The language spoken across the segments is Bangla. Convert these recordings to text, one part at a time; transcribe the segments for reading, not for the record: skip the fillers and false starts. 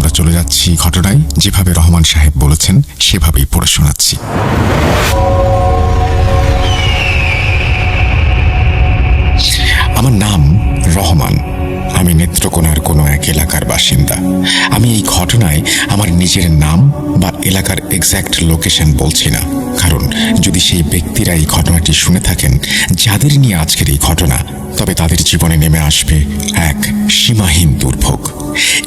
আমরা চলে যাচ্ছি ঘটনায়। যেভাবে রহমান সাহেব বলেছেন সেভাবেই পড়ে শোনাচ্ছি। আমার নাম রহমান। আমি নেত্রকোনার কোনো এক এলাকার বাসিন্দা। আমি এই ঘটনায় আমার নিজের নাম বা এলাকার এক্স্যাক্ট লোকেশন বলছি না, কারণ যদি সেই ব্যক্তিরা এই ঘটনাটি শুনে থাকেন যাদের নিয়ে আজকের এই ঘটনা, তবে তাদের জীবনে নেমে আসবে এক সীমাহীন দুর্ভোগ।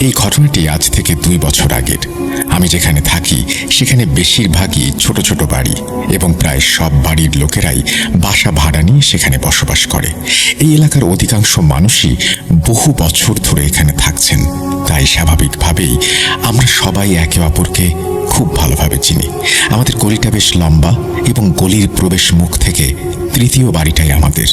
এই ঘটনাটি আজ থেকে 2 বছর আগের। আমি যেখানে থাকি সেখানে বেশিরভাগই ছোট ছোট বাড়ি এবং প্রায় সব বাড়ির লোকেরাই বাসা ভাড়া নিয়ে সেখানে বসবাস করে। এই এলাকার অধিকাংশ মানুষই বহু বছর ধরে এখানে থাকছেন, তাই স্বাভাবিকভাবেই আমরা সবাই একে অপরকে খুব ভালোভাবে চিনি। আমাদের গলিটা বেশ লম্বা এবং গলির প্রবেশ মুখ থেকে 3য় বাড়িটাই আমাদের।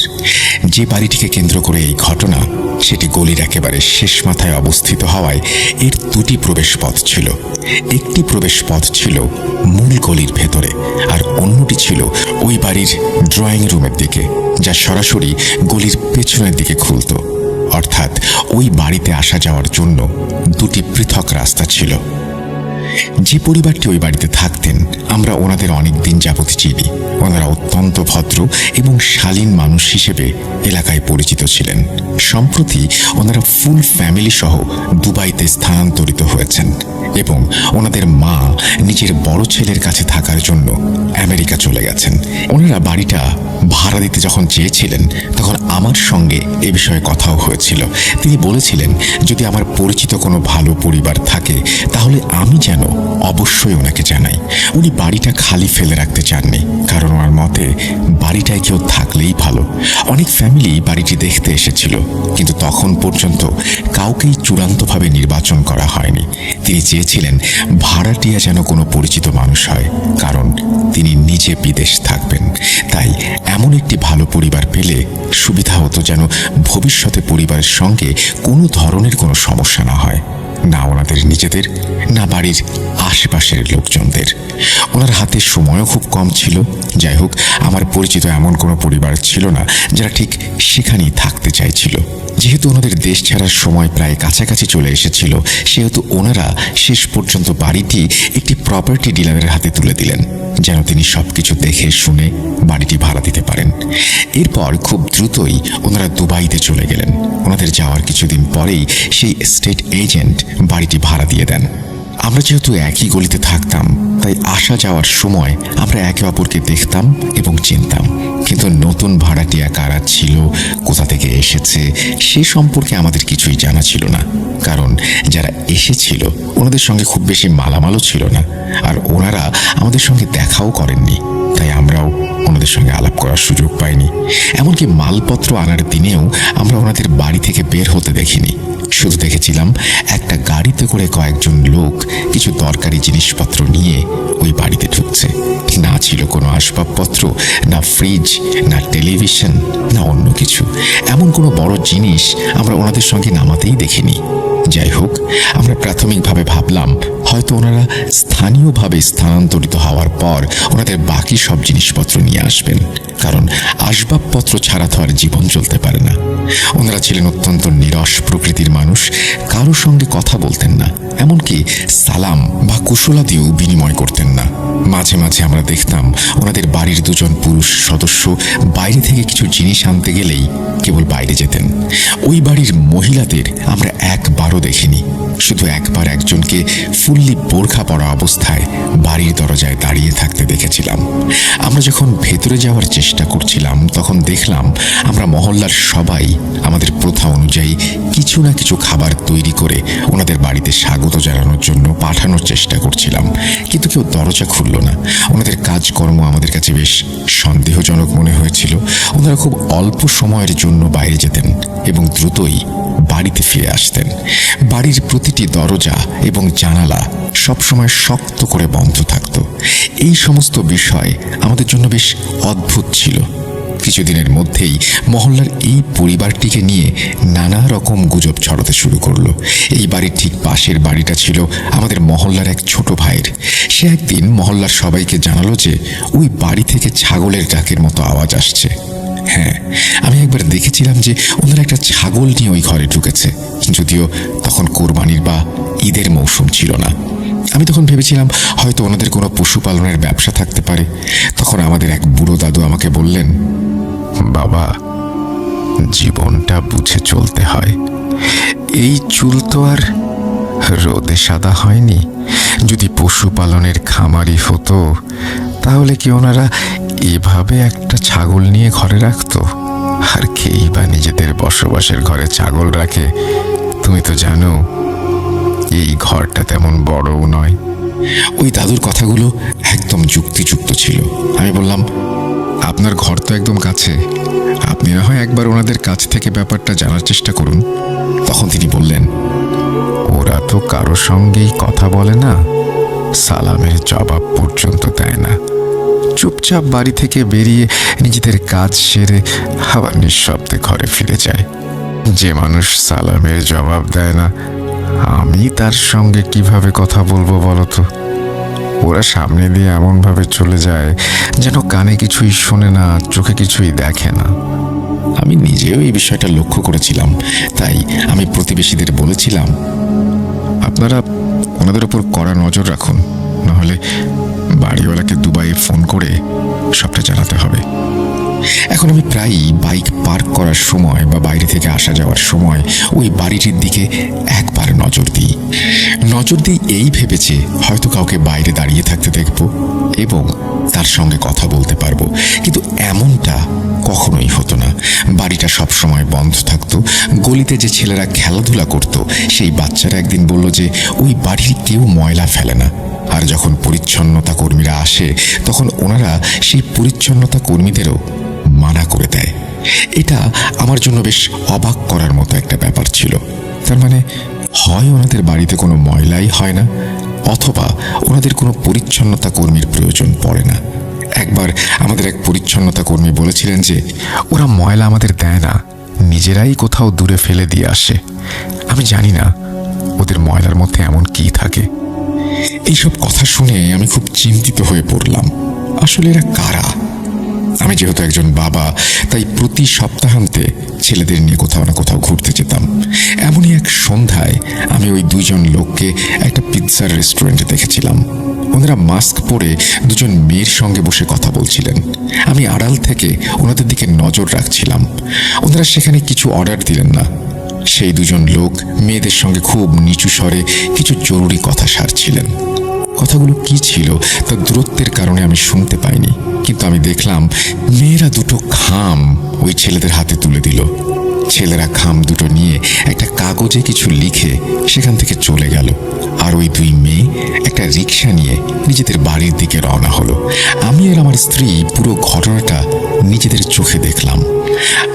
যে বাড়িটিকে কেন্দ্র করে এই ঘটনা, সেটি গলির একেবারে শেষ মাথায় অবস্থিত হওয়ায় এর 2টি প্রবেশ পথ ছিল। একটি প্রবেশ পথ ছিল মূল গলির ভেতরে, আর অন্যটি ছিল ওই বাড়ির ড্রয়িং রুমের দিকে, যা সরাসরি গলির পেছনের দিকে খুলত। অর্থাৎ ওই বাড়িতে আসা যাওয়ার জন্য 2টি পৃথক রাস্তা ছিল। যে পরিবারটি ওই বাড়িতে থাকতেন আমরা ওনাদের অনেক দিন যাবত চিনি। ওনারা অত্যন্ত ভদ্র এবং শালীন মানুষ হিসেবে এলাকায় পরিচিত ছিলেন। সম্প্রতি ওনারা ফুল ফ্যামিলি সহ দুবাইতে স্থানান্তরিত হয়েছেন এবং ওনাদের মা নিজের বড় ছেলের কাছে থাকার জন্য আমেরিকা চলে গেছেন। ওনারা বাড়িটা ভাড়া দিতে যখন চেয়েছিলেন তখন আমার সঙ্গে এ বিষয়ে কথাও হয়েছিল। তিনি বলেছিলেন যদি আমার পরিচিত কোনো ভালো পরিবার থাকে তাহলে আমি যেন অবশ্যই ওনাকে জানাই। উনি বাড়িটা খালি ফেলে রাখতে চাননি, কারণ ওনার মতে বাড়িটায় কেউ থাকলেই ভালো। অনেক ফ্যামিলি বাড়িটি দেখতে এসেছিল, কিন্তু তখন পর্যন্ত কাউকেই চূড়ান্তভাবে নির্বাচন করা হয়নি। তিনি চেয়েছিলেন ভাড়াটিয়া যেন কোনো পরিচিত মানুষ হয়, কারণ তিনি নিজে বিদেশ থাকবেন। তাই এমন একটি ভালো পরিবার পেলে সুবিধা হতো যেন ভবিষ্যতে পরিবারের সঙ্গে কোনো ধরনের কোনো সমস্যা না হয়, না ওনাদের নিজেদের না বাড়ির আশেপাশের লোকজনদের। ওনার হাতে সময়ও খুব কম ছিল। যাই হোক, আমার পরিচিত এমন কোনো পরিবার ছিল না যারা ঠিক সেখানেই থাকতে চাইছিল। যেহেতু ওনাদের দেশ ছাড়ার সময় প্রায় কাছাকাছি চলে এসেছিল, সেহেতু ওনারা শেষ পর্যন্ত বাড়িটি একটি প্রপার্টি ডিলারের হাতে তুলে দিলেন, যেন তিনি সবকিছু দেখে শুনে বাড়িটি ভাড়া দিতে পারেন। এরপর খুব দ্রুতই ওনারা দুবাইতে চলে গেলেন। ওনাদের যাওয়ার কিছুদিন পরেই সেই স্টেট এজেন্ট বাড়িটি ভাড়া দিয়ে দেন। আমরা যেহেতু একই গলিতে থাকতাম, তাই আসা যাওয়ার সময় আমরা একে অপরকে দেখতাম এবং চিনতাম। কিন্তু নতুন ভাড়াটিয়া কারা ছিল, কোথা থেকে এসেছে সে সম্পর্কে আমাদের কিছুই জানা ছিল না, কারণ যারা এসেছিল ওনাদের সঙ্গে খুব বেশি মালামালও ছিল না, আর ওনারা আমাদের সঙ্গে দেখাও করেননি। তাই আমরাও ওনাদের সঙ্গে আলাপ করার সুযোগ পাইনি। এমনকি মালপত্র আনার দিনেও আমরা ওনাদের বাড়ি থেকে বের হতে দেখিনি। শুধু দেখেছিলাম একটা গাড়িতে করে কয়েকজন লোক কিছু দরকারি জিনিসপত্র নিয়ে ওই বাড়িতে ঢুকছে। না ছিল কোনো আসবাবপত্র, না ফ্রিজ, না টেলিভিশন, না অন্য কিছু। এমন কোনো বড় জিনিস আমরা ওনাদের সঙ্গে নামাতেই দেখিনি। যাই হোক, আমরা প্রাথমিকভাবে ভাবলাম হয়তো ওনারা স্থানীয়ভাবে স্থানান্তরিত হওয়ার পর ওনাদের বাকি সব জিনিসপত্র নিয়ে আসবেন, কারণ আসবাবপত্র ছাড়া তো আর জীবন চলতে পারে না। ওনারা ছিলেন অত্যন্ত নিরস প্রকৃতির মানুষ, কারো সঙ্গে কথা বলতেন না, এমনকি সালাম বা কুশলাদিও বিনিময় করতেন না। মাঝে মাঝে আমরা দেখতাম ওনাদের বাড়ির 2জন পুরুষ সদস্য বাইরে থেকে কিছু জিনিস আনতে গেলেই কেবল বাইরে যেতেন। ওই বাড়ির মহিলাদের আমরা একবারও দেখিনি। শুধু একবার একজনকে ফুললি বোরখা পরা অবস্থায় বাড়ির দরজায় দাঁড়িয়ে থাকতে দেখেছিলাম। আমরা যখন ভেতরে যাওয়ার চেষ্টা করছিলাম তখন দেখলাম আমরা মহল্লার সবাই আমাদের প্রথা অনুযায়ী কিছু না কিছু খাবার তৈরি করে ওনাদের বাড়িতে স্বাগত জানানোর জন্য পাঠানোর চেষ্টা করছিলাম, কিন্তু কেউ দরজা খুলল না। ওনাদের কাজকর্ম আমাদের কাছে বেশ সন্দেহজনক মনে হয়েছিল। ওনারা খুব অল্প সময়ের জন্য বাইরে যেতেন এবং দ্রুতই বাড়িতে ফিরে আসতেন। বাড়ির প্রতিটি দরজা এবং জানালা সবসময় শক্ত করে বন্ধ থাকত। এই সমস্ত বিষয় আমাদের জন্য বেশ অদ্ভুত ছিল। কিছুদিনের মধ্যেই মহল্লার এই পরিবারটিকে নিয়ে নানা রকম গুজব ছড়াতে শুরু করলো। এই বাড়ির ঠিক পাশের বাড়িটা ছিল আমাদের মহল্লার এক ছোট ভাইয়ের। সে একদিন মহল্লার সবাইকে জানালো যে ওই বাড়ি থেকে ছাগলের ডাকের মতো আওয়াজ আসছে। হ্যাঁ, আমি একবার দেখেছিলাম যে ওনারা একটা ছাগল নিয়ে ওই ঘরে ঢুকেছে, যদিও তখন কোরবানির বা ঈদের মৌসুম ছিল না। আমি তখন ভেবেছিলাম হয়তো ওনাদের কোনো পশুপালনের ব্যবসা থাকতে পারে। তখন আমাদের এক বুড়ো দাদু আমাকে বললেন, বাবা, জীবনটা বুঝে চলতে হয়। এই চুল তো আর রোদে সাদা হয়নি। যদি পশুপালনের খামারি হতো তাহলে কি ওনারা এভাবে একটা ছাগল নিয়ে ঘরে রাখতো? আর কেই বা নিজেদের বসবাসের ঘরে ছাগল রাখে? তুমি তো জানো এই ঘরটা তেমন বড়ও নয়। ওই দাদুর কথাগুলো একদম যুক্তিযুক্ত ছিল। আমি বললাম, আপনার ঘর তো একদম কাছে, আপনি না হয় একবার ওনাদের কাছ থেকে ব্যাপারটা জানার চেষ্টা করুন। তখন তিনি বললেন, ওরা তো কারো সঙ্গেই কথা বলে না, সালামের জবাব পর্যন্ত দেয় না। চুপচাপ বাড়ি থেকে বেরিয়ে নিজেদের কাজ সেরে আবার নিঃশব্দে ঘরে ফিরে যায়। যে মানুষ সালামের জবাব দেয় না, আমি তার সঙ্গে কিভাবে কথা বলবো বলো তো? ওরা সামনে দিয়ে এমনভাবে চলে যায় যেন কানে কিছুই শোনে না, চোখে কিছুই দেখে না। আমি নিজেও এই বিষয়টা লক্ষ্য করেছিলাম, তাই আমি প্রতিবেশীদের বলেছিলাম, আপনারা ওনাদের ওপর কড়া নজর রাখুন, নাহলে বাড়িওয়ালাকে দুবাইয়ে ফোন করে সবটা জানাতে হবে। এখন আমি প্রায়ই বাইক পার্ক করার সময় বা বাইরে থেকে আসা যাওয়ার সময় ওই বাড়িটির দিকে একবার নজর দিই। এই ভেবেছে হয়তো কাউকে বাইরে দাঁড়িয়ে থাকতে দেখব এবং তার সঙ্গে কথা বলতে পারবো, কিন্তু এমনটা কখনোই হতো না। বাড়িটা সব সময় বন্ধ থাকতো। গলিতে যে ছেলেরা খেলাধুলা করত, সেই বাচ্চারা একদিন বলল যে ওই বাড়ির কেউ ময়লা ফেলে না। আর যখন পরিচ্ছন্নতা কর্মীরা আসে তখন ওনারা সেই পরিচ্ছন্নতা কর্মীদেরও মানা করে দেয়। এটা আমার জন্য বেশ অবাক করার মতো একটা ব্যাপার ছিল। তার মানে হয় ওনাদের বাড়িতে কোনো ময়লাই হয় না, অথবা ওনাদের কোনো পরিচ্ছন্নতা কর্মীর প্রয়োজন পড়ে না। একবার আমাদের এক পরিচ্ছন্নতা কর্মী বলেছিলেন যে ওরা ময়লা আমাদের দেয় না, নিজেরাই কোথাও দূরে ফেলে দিয়ে আসে। আমি জানি না ওদের ময়লার মধ্যে এমন কি থাকে। এইসব কথা শুনে আমি খুব চিন্তিত হয়ে পড়লাম। আসলে এরা কারা? আমি যেহেতু একজন বাবা, তাই প্রতি সপ্তাহান্তে ছেলেদের নিয়ে কোথাও না কোথাও ঘুরতে যেতাম। এমনই এক সন্ধ্যায় আমি ওই দুইজন লোককে একটা পিৎজার রেস্টুরেন্টে দেখেছিলাম। ওনারা মাস্ক পরে দুজন মেয়ের সঙ্গে বসে কথা বলছিলেন। আমি আড়াল থেকে ওনাদের দিকে নজর রাখছিলাম। ওনারা সেখানে কিছু অর্ডার দিলেন না। সেই দুজন লোক মেয়েদের সঙ্গে খুব নিচু স্বরে কিছু জরুরি কথা সারছিলেন। কথাগুলো কি ছিল তা দূরত্বের কারণে আমি শুনতে পাইনি, কিন্তু আমি দেখলাম মেয়েরা দুটো খাম ওই ছেলেদের হাতে তুলে দিল। ছেলেরা খাম দুটো নিয়ে একটা কাগজে কিছু লিখে সেখান থেকে চলে গেল। আর ওই দুই মেয়ে একটা রিক্সা নিয়ে নিজেদের বাড়ির দিকে রওনা হলো। আমি আর আমার স্ত্রী পুরো ঘটনাটা নিজেদের চোখে দেখলাম।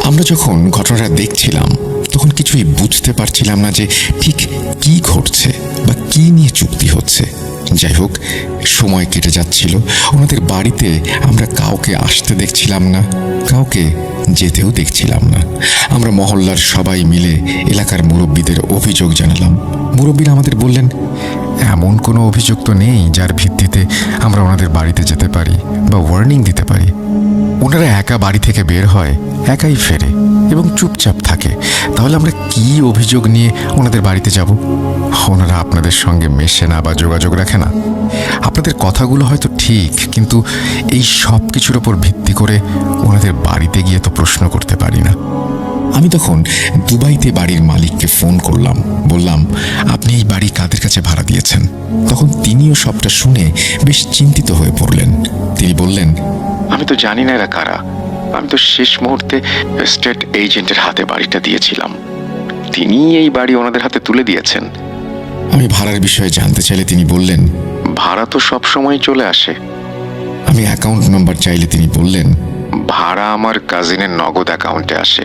আমরা যখন ঘটনাটা দেখছিলাম তখন কিছুই বুঝতে পারছিলাম না যে ঠিক কি ঘটছে বা কি নিয়ে চুক্তি হচ্ছে। যাই হোক, সময় কেটে যাচ্ছিল। ওনাদের বাড়িতে আমরা কাউকে আসতে দেখছিলাম না, কাউকে যেতেও দেখছিলাম না। আমরা মহল্লার সবাই মিলে এলাকার মুরব্বীদের অভিযোগ জানালাম। মুরব্বীরা আমাদের বললেন, এমন কোনো অভিযোগ তো নেই যার ভিত্তিতে আমরা ওনাদের বাড়িতে যেতে পারি বা ওয়ার্নিং দিতে পারি। ওনারা একা বাড়ি থেকে বের হয়, একাই ফেরে এবং চুপচাপ থাকে। তাহলে আমরা কি অভিযোগ নিয়ে ওনাদের বাড়িতে যাব? ওনারা আপনাদের সঙ্গে মেশে না বা যোগাযোগ রাখে না। আপনাদের কথাগুলো হয়তো ঠিক, কিন্তু এই সব কিছুর ওপর ভিত্তি করে ওনাদের বাড়িতে গিয়ে তো প্রশ্ন করতে পারি না। আমি তখন দুবাইতে বাড়ির মালিককে ফোন করলাম। বললাম, আপনি এই বাড়ি কাদের কাছে ভাড়া দিয়েছেন? তখন তিনিও সবটা শুনে বেশ চিন্তিত হয়ে পড়লেন। তিনি বললেন, আমি তো জানি না এরা কারা। আমি তো শেষ মুহূর্তে স্টেট এজেন্টের হাতে বাড়িটা দিয়েছিলাম, তিনি এই বাড়ি ওনাদের হাতে তুলে দিয়েছেন। আমি ভাড়ার বিষয়ে জানতে চাইলে তিনি বললেন, ভাড়া তো সব সময় চলে আসে। আমি অ্যাকাউন্ট নাম্বার চাইলে তিনি বললেন, ভাড়া আমার কাজিনের নগদ অ্যাকাউন্টে আসে,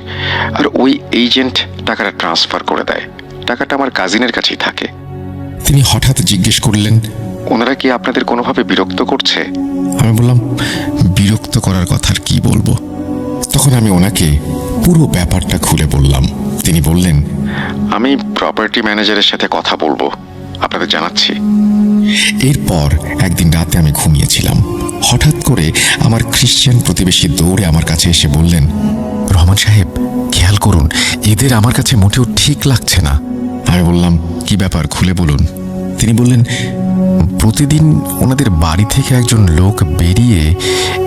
আর ওই এজেন্ট টাকাটা ট্রান্সফার করে দেয়। টাকাটা আমার কাজিনের কাছেই থাকে। তিনি হঠাৎ জিজ্ঞেস করলেন, ওনারা কি আপনাদের কোনোভাবে বিরক্ত করছে? আমি বললাম, বিরক্ত করার কথা আর কি বলবো। তখন আমি ওনাকে পুরো ব্যাপারটা খুলে বললাম। তিনি বললেন, আমি প্রপার্টি ম্যানেজারের সাথে কথা বলবো, আপনাদের জানাচ্ছি। এরপর একদিন রাতে আমি ঘুমিয়েছিলাম। হঠাৎ করে আমার খ্রিশ্চান প্রতিবেশী দৌড়ে আমার কাছে এসে বললেন, রহমান সাহেব, খেয়াল করুন, এদের আমার কাছে মোটেও ঠিক লাগছে না। আমি বললাম, কি ব্যাপার, খুলে বলুন। তিনি বললেন, প্রতিদিন ওনাদের বাড়ি থেকে একজন লোক বেরিয়ে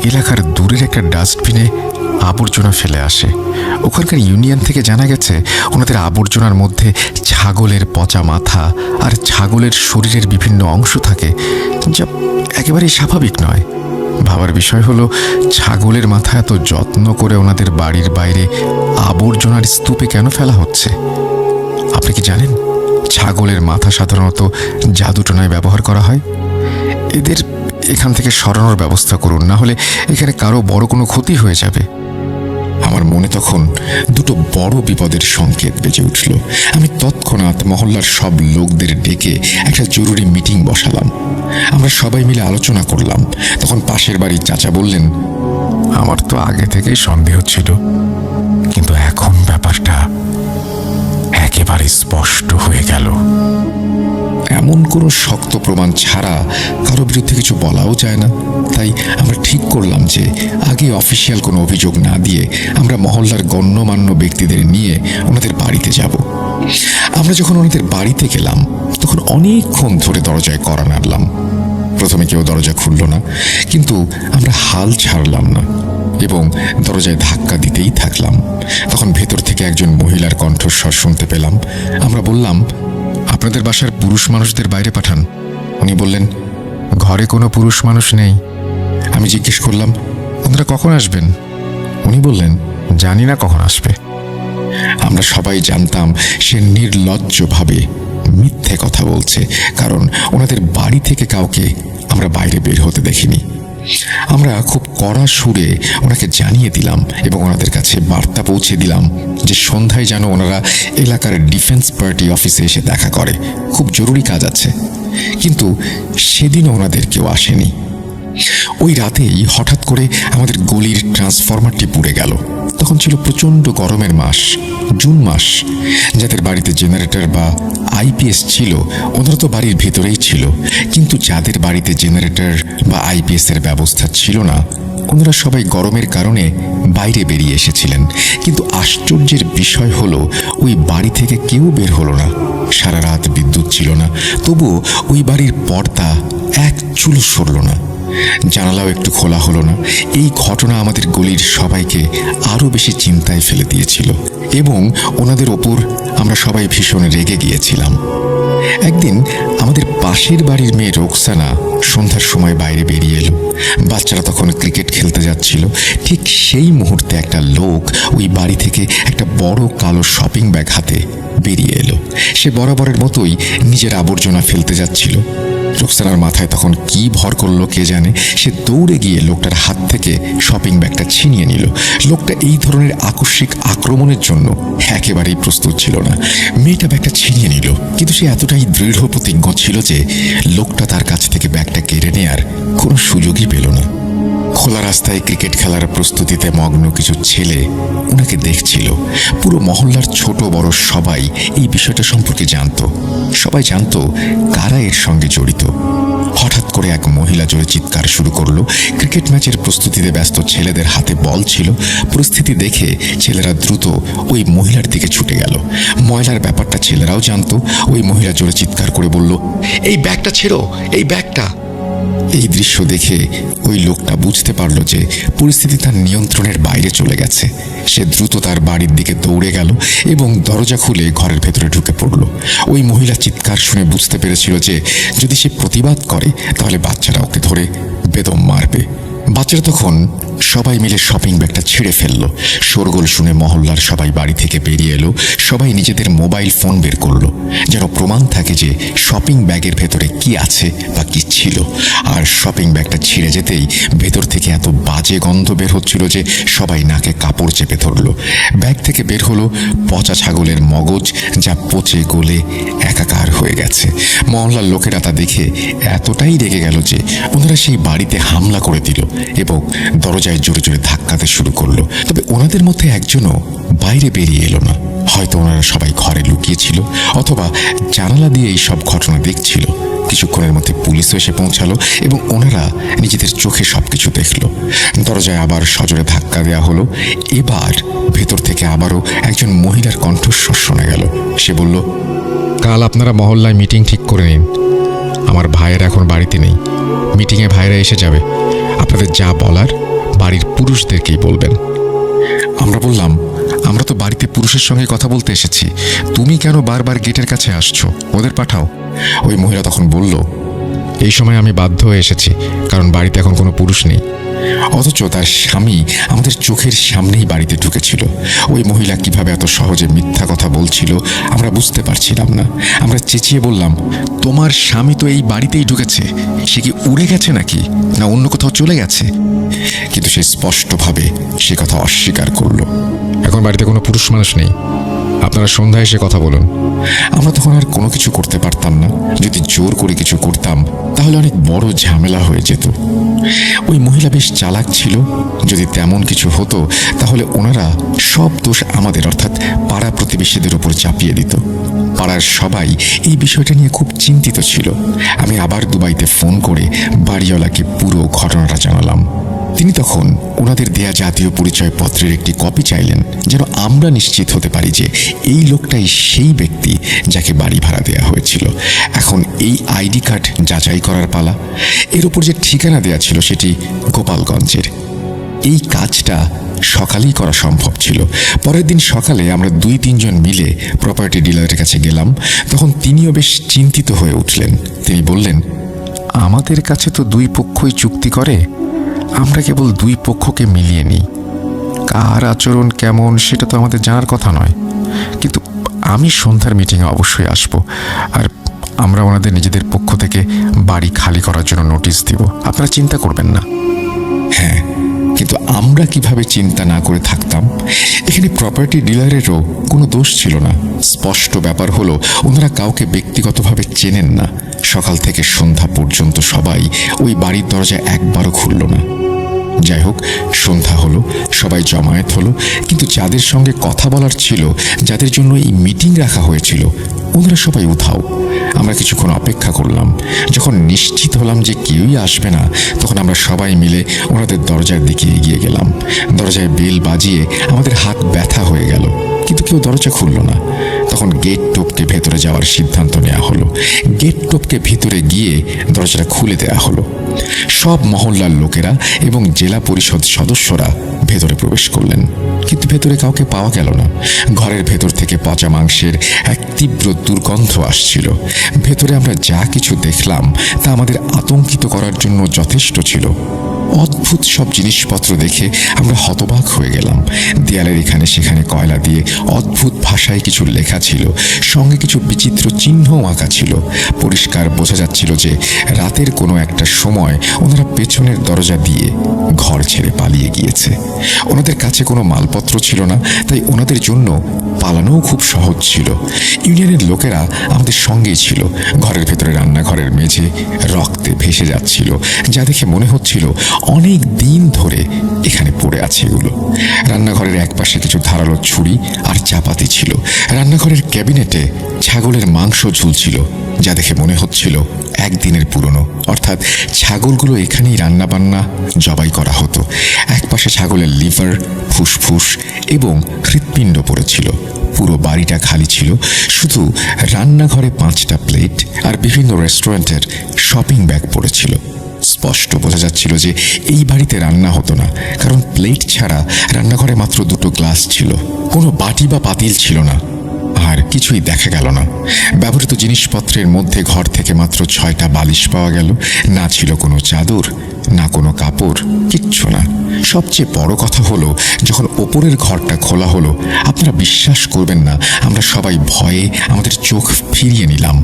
এলাকার দূরের একটা ডাস্টবিনে আবর্জনা ফেলে আসে। ওখানকার ইউনিয়ন থেকে জানা গেছে ওনাদের আবর্জনার মধ্যে ছাগলের পচা মাথা আর ছাগলের শরীরের বিভিন্ন অংশ থাকে, যা একেবারেই স্বাভাবিক নয়। ভাবার বিষয় হলো, ছাগলের মাথা এত যত্ন করে ওনাদের বাড়ির বাইরে আবর্জনার স্তূপে কেন ফেলা হচ্ছে? আপনি কি জানেন, ছাগলের মাথা সাধারণত জাদুটোনায় ব্যবহার করা হয়। এদের এখান থেকে সরানোর ব্যবস্থা করুন, না হলে এখানে কারো বড় কোনো ক্ষতি হয়ে যাবে। আমার মনে তখন দুটো বড় বিপদের সংকেত বেজে উঠল। আমি তৎক্ষণাৎ মহল্লার সব লোকদের ডেকে একটা জরুরি মিটিং বসালাম। আমরা সবাই মিলে আলোচনা করলাম। তখন পাশের বাড়ির চাচা বললেন, আমার তো আগে থেকেই সন্দেহ ছিল, কিন্তু এখন ব্যাপারটা একেবারে স্পষ্ট হয়ে গেল। এমন কোনো শক্ত প্রমাণ ছাড়া কারো বিরুদ্ধে কিছু বলাও যায় না। তাই আমরা ঠিক করলাম যে আগে অফিসিয়াল কোনো অভিযোগ না দিয়ে আমরা মহল্লার গণ্যমান্য ব্যক্তিদের নিয়ে ওনাদের বাড়িতে যাব। আমরা যখন ওনাদের বাড়িতে গেলাম তখন অনেকক্ষণ ধরে দরজায় কড়া নাড়লাম। প্রথমে কেউ দরজা খুলল না, কিন্তু আমরা হাল ছাড়লাম না এবং দরজায় ধাক্কা দিতেই থাকলাম। তখন ভেতর থেকে একজন মহিলার কণ্ঠস্বর শুনতে পেলাম। আমরা বললাম, আপনাদের বাসার পুরুষ মানুষদের বাইরে পাঠান। উনি বললেন, ঘরে কোনো পুরুষ মানুষ নেই। আমি জিজ্ঞেস করলাম, ওনারা কখন আসবেন? উনি বললেন, জানি না কখন আসবে। আমরা সবাই জানতাম সে নির্লজ্জভাবে মিথ্যে কথা বলছে, কারণ ওনাদের বাড়ি থেকে কাউকে আমরা বাইরে বের হতে দেখিনি। আমরা খুব কড়া সুরে ওনাকে জানিয়ে দিলাম এবং ওনাদের কাছে বার্তা পৌঁছে দিলাম যে সন্ধ্যায় যেন ওনারা এলাকার ডিফেন্স পার্টি অফিসে এসে দেখা করে, খুব জরুরি কাজ আছে। কিন্তু সেদিনও ওনাদের কেউ আসেনি। ওই রাতেই হঠাৎ করে আমাদের গলির ট্রান্সফরমারটি পুড়ে গেল। তখন ছিল প্রচণ্ড গরমের মাস, জুন মাস। যাদের বাড়িতে জেনারেটর বা আইপিএস ছিল ওনারা তো বাড়ির ভেতরেই ছিল, কিন্তু যাদের বাড়িতে জেনারেটর বা আইপিএস এর ব্যবস্থা ছিল না ওনারা সবাই গরমের কারণে বাইরে বেরিয়ে এসেছিলেন। কিন্তু আশ্চর্যের বিষয় হলো, ওই বাড়ি থেকে কেউ বের হলো না। সারা রাত বিদ্যুৎ ছিল না, তবুও ওই বাড়ির পর্দা এক চুল সরল না, জানালাও একটু খোলা হলো না। এই ঘটনা আমাদের গলির সবাইকে আরো বেশি চিন্তায় ফেলে দিয়েছিল এবং ওনাদের ওপর আমরা সবাই ভীষণ রেগে গিয়েছিলাম। একদিন আমাদের পাশের বাড়ির মেয়ে রোকসানা সন্ধ্যার সময় বাইরে বেরিয়ে এলো। বাচ্চারা তখন ক্রিকেট খেলতে যাচ্ছিল। ঠিক সেই মুহূর্তে একটা লোক ওই বাড়ি থেকে একটা বড় কালো শপিং ব্যাগ হাতে বেরিয়ে এলো। সে বরাবরের মতোই নিজের আবর্জনা ফেলতে যাচ্ছিল। রোকসানার মাথায় তখন কি ভর করলো কে জানে। সে দৌড়ে গিয়ে লোকটার হাত থেকে শপিং ব্যাগটা ছিনিয়ে নিল। লোকটা এই ধরনের আকস্মিক আক্রমণের জন্য একেবারেই প্রস্তুত ছিল না। মেয়েটা ব্যাগটা ছিনিয়ে নিল, কিন্তু সে এতটাই দৃঢ় প্রতিজ্ঞ ছিল যে লোকটা তার কাছ থেকে ব্যাগটা কেড়ে নেয়ার কোনো সুযোগই পেল না। খোলা রাস্তায় ক্রিকেট খেলার প্রস্তুতিতে মগ্ন কিছু ছেলে ওনাকে দেখছিল। পুরো মহল্লার ছোট বড় সবাই এই বিষয়টা সম্পর্কে জানত। সবাই জানত কারা এর সঙ্গে জড়িত। হঠাৎ করে এক মহিলা জোরে চিৎকার শুরু করলো। ক্রিকেট ম্যাচের প্রস্তুতিতে ব্যস্ত ছেলেদের হাতে বল ছিল। পরিস্থিতি দেখে ছেলেরা দ্রুত ওই মহিলার দিকে ছুটে গেল। ময়লার ব্যাপারটা ছেলেরাও জানত। ওই মহিলা জোরে চিৎকার করে বলল, এই ব্যাগটা ছেড়ো, এই ব্যাগটা। এই দৃশ্য দেখে ওই লোকটা বুঝতে পারল যে পরিস্থিতি তার নিয়ন্ত্রণের বাইরে চলে গেছে। সে দ্রুত তার বাড়ির দিকে দৌড়ে গেল এবং দরজা খুলে ঘরের ভেতরে ঢুকে পড়ল। ওই মহিলা চিৎকার শুনে বুঝতে পেরেছিল যে যদি সে প্রতিবাদ করে তাহলে বাচ্চারা ওকে ধরে বেদম মারবে। বাচ্চারা তখন সবাই মিলে শপিং ব্যাগটা ছিঁড়ে ফেললো। শোরগোল শুনে মহল্লার সবাই বাড়ি থেকে বেরিয়ে এলো। সবাই নিজেদের মোবাইল ফোন বের করলো, যেন প্রমাণ থাকে যে শপিং ব্যাগের ভেতরে কি আছে বা কি ছিল। আর শপিং ব্যাগটা ছিঁড়ে যেতেই ভেতর থেকে এত বাজে গন্ধ বের হচ্ছিল যে সবাই নাকে কাপড় চেপে ধরলো। ব্যাগ থেকে বের হলো পচা ছাগলের মগজ, যা পচে গলে একাকার হয়ে গেছে। মহল্লার লোকেরা তা দেখে এতটাই রেগে গেল যে ওনারা সেই বাড়িতে হামলা করে দিল এবং দরজায় জোরে জোরে ধাক্কাতে শুরু করলো। তবে ওনাদের মধ্যে একজনও বাইরে বেরিয়ে এলো না। হয়তো ওনারা সবাই ঘরে লুকিয়েছিল অথবা জানালা দিয়ে এই সব ঘটনা দেখছিল। কিছুক্ষণের মধ্যে পুলিশও এসে পৌঁছালো এবং ওনারা নিজেদের চোখে সবকিছু দেখলো। দরজায় আবার সজোরে ধাক্কা দেওয়া হলো। এবার ভেতর থেকে আবারও একজন মহিলার কণ্ঠস্বর শোনা গেল। সে বলল, কাল আপনারা মহল্লায় মিটিং ঠিক করে নিন। আমার ভাইয়েরা এখন বাড়িতে নেই। মিটিংয়ে ভাইরা এসে যাবে। আপনাদের যা বলার বাড়ির পুরুষদেরকেই বলবেন। আমরা বললাম, আমরা তো বাড়িতে পুরুষের সঙ্গে কথা বলতে এসেছি, তুমি কেন বারবার গেটের কাছে আসছো? ওদের পাঠাও। ওই মহিলা তখন বলল, এই সময় আমি বাধ্য হয়ে এসেছি, কারণ বাড়িতে এখন কোনো পুরুষ নেই। অথচ তার স্বামী আমাদের চোখের সামনেই বাড়িতে ঢুকেছিল। ওই মহিলা কিভাবে এত সহজে মিথ্যা কথা বলছিল আমরা বুঝতে পারছিলাম না। আমরা চেঁচিয়ে বললাম, তোমার স্বামী তো এই বাড়িতেই ঢুকেছে, সে কি উড়ে গেছে নাকি, না অন্য কোথাও চলে গেছে? কিন্তু সে স্পষ্টভাবে সে কথা অস্বীকার করলো। এখন বাড়িতে কোনো পুরুষ মানুষ নেই, আপনারা সন্ধ্যায় এসে কথা বলুন। আমরা তখন আর কোনো কিছু করতে পারতাম না। যদি জোর করে কিছু করতাম তাহলে অনেক বড় ঝামেলা হয়ে যেত। ওই মহিলা বেশ চালাক ছিল। যদি তেমন কিছু হতো তাহলে ওনারা সব দোষ আমাদের অর্থাৎ পাড়া প্রতিবেশীদের উপর চাপিয়ে দিত। পাড়ার সবাই এই বিষয়টা নিয়ে খুব চিন্তিত ছিল। আমি আবার দুবাইতে ফোন করে বাড়িওয়ালাকে পুরো ঘটনাটা জানালাম। তিনি তখন ওনাদের দেয়া জাতীয় পরিচয়পত্রের একটি কপি চাইলেন, যেন আমরা নিশ্চিত হতে পারি যে এই লোকটাই সেই ব্যক্তি যাকে বাড়ি ভাড়া দেওয়া হয়েছিল। এখন এই আইডি কার্ড যাচাই করার পালা। এর উপর যে ঠিকানা দেওয়া ছিল সেটি গোপালগঞ্জের। এই কাজটা সকালেই করা সম্ভব ছিল। পরের দিন সকালে আমরা 2-3 জন মিলে প্রপার্টি ডিলারের কাছে গেলাম। তখন তিনিও বেশ চিন্তিত হয়ে উঠলেন। তিনি বললেন, আমাদের কাছে তো দুই পক্ষই চুক্তি করে, আমরা কেবল দুই পক্ষকে মিলিয়ে নিই। কার আচরণ কেমন সেটা তো আমাদের জানার কথা নয়। কিন্তু আমি সন্ধ্যার মিটিংয়ে অবশ্যই আসব, আর আমরা ওনাদের নিজেদের পক্ষ থেকে বাড়ি খালি করার জন্য নোটিশ দিব। আপনারা চিন্তা করবেন না। হ্যাঁ, কিন্তু আমরা কিভাবে চিন্তা না করে থাকতাম? এখানে প্রপার্টি ডিলারেরও কোনো দোষ ছিল না। স্পষ্ট ব্যাপার হলো ওনারা কাউকে ব্যক্তিগতভাবে চেনেন না। সকাল থেকে সন্ধ্যা পর্যন্ত সবাই ওই বাড়ির দরজা একবারও খুলল না। যাই হোক, সন্ধ্যা হলো, সবাই জমায়েত হলো, কিন্তু যাদের সঙ্গে কথা বলার ছিল, যাদের জন্য এই মিটিং রাখা হয়েছিল, ওনারা সবাই উধাও। আমরা কিছুক্ষণ অপেক্ষা করলাম। যখন নিশ্চিত হলাম যে কেউই আসবে না, তখন আমরা সবাই মিলে ওনাদের দরজার দিকে এগিয়ে গেলাম। দরজায় বেল বাজিয়ে আমাদের হাত ব্যথা হয়ে গেল, কিন্তু কেউ দরজা খুলল না। তখন গেট টপকে ভেতরে যাওয়ার সিদ্ধান্ত নেওয়া হলো। গেট টপকে ভিতরে গিয়ে দরজাটা খুলে দেওয়া হলো। সব মহল্লার লোকেরা এবং জেলা পরিষদ সদস্যরা ভেতরে প্রবেশ করলেন, কিন্তু ভেতরে কাউকে পাওয়া গেল না। ঘরের ভেতর থেকে পচা মাংসের এক তীব্র দুর্গন্ধ আসছিল। ভেতরে আমরা যা কিছু দেখলাম তা আমাদের আতঙ্কিত করার জন্য যথেষ্ট ছিল। অদ্ভুত সব জিনিসপত্র দেখে আমরা হতবাক হয়ে গেলাম। দেয়ালের এখানে সেখানে কয়লা দিয়ে অদ্ভুত ভাষায় কিছু লেখা ছিল, সঙ্গে কিছু বিচিত্র চিহ্নও আঁকা ছিল। পরিষ্কার বোঝা যাচ্ছিল যে রাতের কোনো একটা সময় ওনারা পেছনের দরজা দিয়ে ঘর ছেড়ে পালিয়ে গিয়েছে। ওনাদের কাছে কোনো মালপত্র ছিল না, তাই ওনাদের জন্য পালানোও খুব সহজ ছিল। ইউনিয়নের লোকেরা আমাদের সঙ্গেই ছিল। ঘরের ভেতরে রান্নাঘরের মেঝে রক্তে ভেসে যাচ্ছিল, যা দেখে মনে হচ্ছিল অনেক দিন ধরে এখানে পড়ে আছে এগুলো। রান্নাঘরের একপাশে কিছু ধারালো ছুরি আর চাপাতি ছিল। রান্নাঘরের ক্যাবিনেটে ছাগলের মাংস ঝুলছিল, যা দেখে মনে হচ্ছিল একদিনের পুরনো, অর্থাৎ ছাগলগুলো এখানেই রান্নাবান্না জবাই করা হতো। একপাশে ছাগলের লিভার, ফুসফুস এবং হৃৎপিণ্ড পড়েছিল। পুরো বাড়িটা খালি ছিল, শুধু রান্নাঘরে 5টা প্লেট আর বিভিন্ন রেস্টুরেন্টের শপিং ব্যাগ পড়েছিল। স্পষ্ট বোঝা যাচ্ছিল যে এই বাড়িতে রান্না হতো না, কারণ প্লেট ছাড়া রান্নাঘরে মাত্র 2টো গ্লাস ছিল। কোনো বাটি বা পাতিল ছিল না, আর কিছুই দেখা গেল না। ব্যবহৃত জিনিসপত্রের মধ্যে ঘর থেকে মাত্র 6টা বালিশ পাওয়া গেল। না ছিল কোনো চাদর, না কোনো কাপড়, কিচ্ছু না। সবচেয়ে বড় কথা হলো, যখন ওপরের ঘরটা খোলা হলো, আপনারা বিশ্বাস করবেন না, আমরা সবাই ভয়ে আমাদের চোখ ফিরিয়ে নিলাম।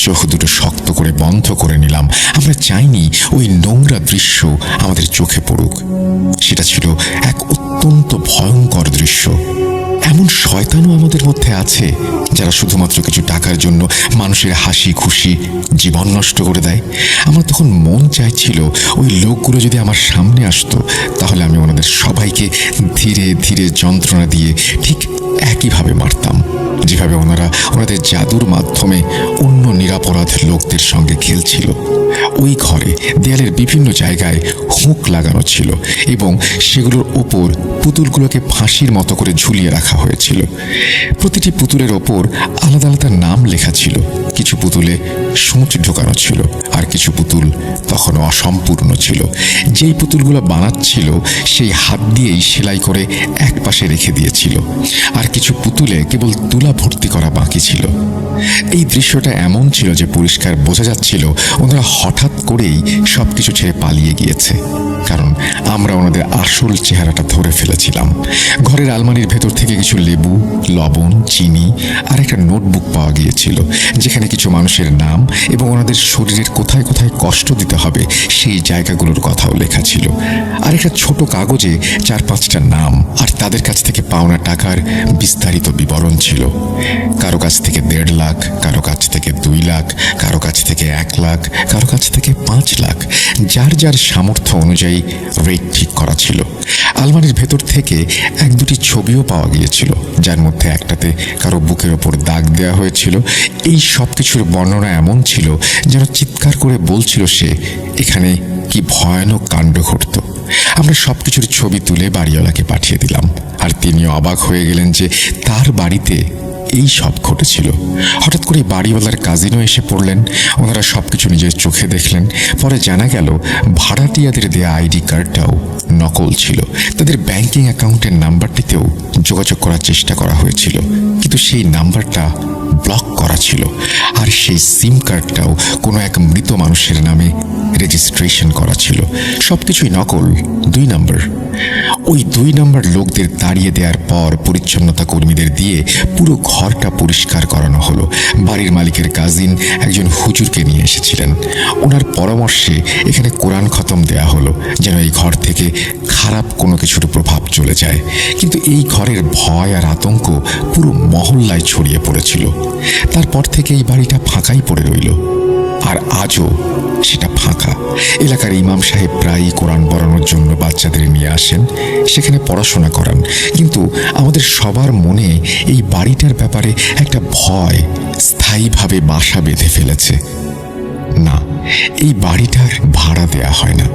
চোখ দুটো শক্ত করে বন্ধ করে নিলাম। আমরা চাইনি ওই নোংরা দৃশ্য আমাদের চোখে পড়ুক। সেটা ছিল এক অত্যন্ত ভয়ঙ্কর দৃশ্য। এমন শয়তানও আমাদের মধ্যে আছে যারা শুধুমাত্র কিছু টাকার জন্য মানুষের হাসি খুশি জীবন নষ্ট করে দেয়। আমার তখন মন চাইছিল ওই লোকগুলো যদি আমার সামনে আসতো, তাহলে আমি ওনাদের সবাইকে ধীরে ধীরে যন্ত্রণা দিয়ে ঠিক একইভাবে মারতাম, যেভাবে ওনারা ওনাদের জাদুর মাধ্যমে অন্য নিরাপরাধ লোকদের সঙ্গে খেলছিল। ওই ঘরে দেয়ালের বিভিন্ন জায়গায় হুক লাগানো ছিল এবং সেগুলোর ওপর পুতুলগুলোকে ফাঁসির মতো করে ঝুলিয়ে রাখা হয়েছিল। প্রতিটি পুতুলের ওপর আলাদা আলাদা নাম লেখা ছিল। কিছু পুতুলে সূঁচ ঢোকানো ছিল, আর কিছু পুতুল তখনও অসম্পূর্ণ ছিল। যেই পুতুলগুলো বানাচ্ছিল সেই হাত দিয়েই সেলাই করে এক পাশে রেখে দিয়েছিল, আর কিছু পুতুলে কেবল তুলা ভর্তি করা বাকি ছিল। এই দৃশ্যটা এমন ছিল যে পরিষ্কার বোঝা যাচ্ছিল ওনারা হঠাৎ করেই সবকিছু ছেড়ে পালিয়ে গিয়েছে, কারণ আমরা ওনাদের আসল চেহারাটা ধরে ফেলেছিলাম। ঘরের আলমারির ভেতর থেকে কিছু লেবু, লবণ, চিনি আর একটা নোটবুক পাওয়া গিয়েছিল, যেখানে কিছু মানুষের নাম এবং ওনাদের শরীরের কোথায় কোথায় কষ্ট দিতে হবে সেই জায়গাগুলোর কথাও লেখা ছিল। আর একটা ছোট কাগজে 4-5টা নাম আর তাদের কাছ থেকে পাওনা টাকার বিস্তারিত বিবরণ ছিল। কারো কাছ থেকে 1.5 লাখ, কারো কাছ থেকে 2 লাখ, কারো কাছ থেকে 1 লাখ, কারো কাছ থেকে 5 লাখ, যার যার সামর্থ্য অনুযায়ী রেট ঠিক করা ছিল। আলমারির ভেতর থেকে 1-2টি ছবিও পাওয়া গিয়েছিল, যার মধ্যে একটাতে কারো বুকের ওপর দাগ দেওয়া হয়েছিল। এই সব কিছুর বর্ণনা এমন ছিল যেন চিৎকার করে বলছিল সে এখানে কি ভয়ানক কাণ্ড ঘটত। আমরা সবকিছুর ছবি তুলে বাড়িওয়ালাকে পাঠিয়ে দিলাম, আর তিনিও অবাক হয়ে গেলেন যে তার বাড়িতে এই সব ঘটেছিল। হঠাৎ করে বাড়িওয়ালার কাজিনও এসে পড়লেন। ওনারা সবকিছু নিজের চোখে দেখলেন। পরে জানা গেল ভাড়াটিয়াদের দেয়া আইডি কার্ডটাও নকল ছিল। তাদের ব্যাংকিং অ্যাকাউন্টের নাম্বারটিতেও যোগাযোগ করার চেষ্টা করা হয়েছিল, কিন্তু সেই নাম্বারটা ব্লক করা ছিল, আর সেই সিম কার্ডটাও কোনো এক মৃত মানুষের নামে রেজিস্ট্রেশন করা ছিল। সবকিছুই নকল, 2 নম্বর। ওই 2 নম্বর লোকদের তাড়িয়ে দেওয়ার পর পরিচ্ছন্নতা কর্মীদের দিয়ে পুরো ঘরটা পরিষ্কার করানো হলো। বাড়ির মালিকের কাজিন একজন হুজুরকে নিয়ে এসেছিলেন। ওনার পরামর্শে এখানে কোরআন খতম দেয়া হলো, যেন এই ঘর থেকে খারাপ কোনো কিছুর প্রভাব চলে যায়। কিন্তু এই ঘরের ভয় আর আতঙ্ক পুরো মহল্লায় ছড়িয়ে পড়েছিল। তারপর থেকে এই বাড়িটা ফাঁকাই পড়ে রইল, আর আজও সেটা ফাঁকা। এলাকার ইমাম সাহেব প্রায়ই কোরআন পড়ানোর জন্য বাচ্চাদের নিয়ে আসেন, সেখানে পড়াশোনা করান, কিন্তু আমাদের সবার মনে এই বাড়িটার ব্যাপারে একটা ভয় স্থায়ীভাবে বাসা বেঁধে ফেলেছে। না, এই বাড়িটার ভাড়া দেয়া হয় না,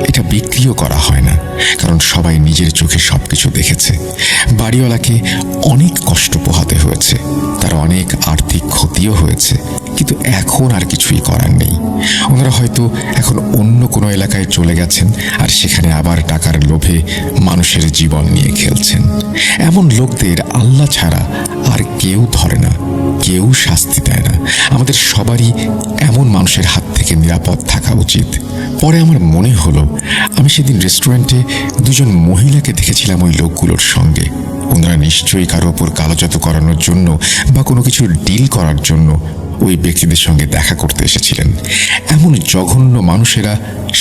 এটা বিক্রিও করা হয় না, কারণ সবাই নিজের চোখে সবকিছু দেখেছে। বাড়িওয়ালাকে অনেক কষ্ট পোহাতে হয়েছে, তার অনেক আর্থিক ক্ষতিও হয়েছে, কিন্তু এখন আর কিছুই করার নেই। ওনারা হয়তো এখন অন্য কোনো এলাকায় চলে গেছেন, আর সেখানে আবার টাকার লোভে মানুষের জীবন নিয়ে খেলছেন। এমন লোকদের আল্লাহ ছাড়া আর কেউ ধরে না, কেউ শাস্তি দেয় না। আমাদের সবারই এমন মানুষের হাত থেকে নিরাপদ থাকা উচিত। পরে আমার মনে হলো আমি সেদিন রেস্টুরেন্টে 2জন মহিলাকে দেখেছিলাম ওই লোকগুলোর সঙ্গে। ওনারা নিশ্চয়ই কারো ওপর কালো জাদু করানোর জন্য বা কোনো কিছু ডিল করার জন্য ওই ব্যক্তিদের সঙ্গে দেখা করতে এসেছিলেন। এমন জঘন্য মানুষেরা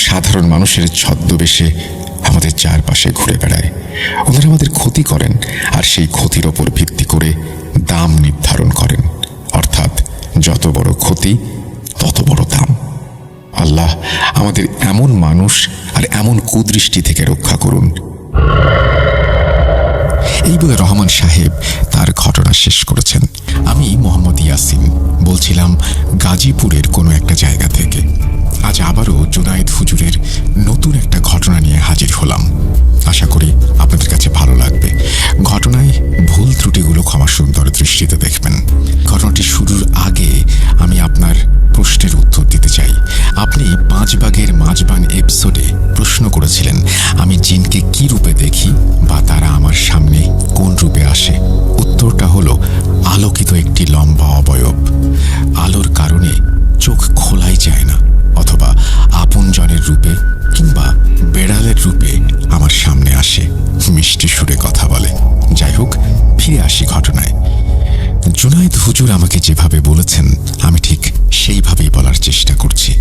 সাধারণ মানুষের ছদ্মবেশে আমাদের চারপাশে ঘুরে বেড়ায়। ওনারা আমাদের ক্ষতি করেন, আর সেই ক্ষতির ওপর ভিত্তি করে দাম নির্ধারণ করেন, অর্থাৎ যত বড় ক্ষতি তত বড় দাম। আল্লাহ আমাদের এমন মানুষ আর এমন কুদৃষ্টি থেকে রক্ষা করুন। এই বলে রহমান সাহেব তার ঘটনা শেষ করেছেন। আমি মোহাম্মদ ইয়াসিন বলছিলাম গাজীপুরের কোনো একটা জায়গা থেকে। আজ আবারও জুনায়েদ হুজুরের নতুন একটা ঘটনা নিয়ে হাজির হলাম। আশা করি আপনাদের কাছে ভালো লাগবে। ঘটনায় ভুল ত্রুটিগুলো ক্ষমা সুন্দর দৃষ্টিতে দেখবেন। ঘটনাটি শুরুর আগে আমি আপনার প্রশ্নের উত্তর দিতে চাই। আপনি 5 ভাগের মাঝবান এপিসোডে প্রশ্ন করেছিলেন আমি জিনকে কি রূপে দেখি বা তারা আমার সামনে কোন রূপে আসে। উত্তরটা হলো আলোকিত একটি লম্বা অবয়ব। আলোর কারণে চোখ খোলাই যায় না, অথবা আপনজনের রূপে কিংবা বেড়ালের রূপে আমার সামনে আসে, মিষ্টি সুরে কথা বলে। যাই হোক, ফিরে আসি ঘটনায়। জুনায়েদ হুজুর আমাকে যেভাবে বলেছেন আমি ঠিক সেইভাবেই বলার চেষ্টা করছি।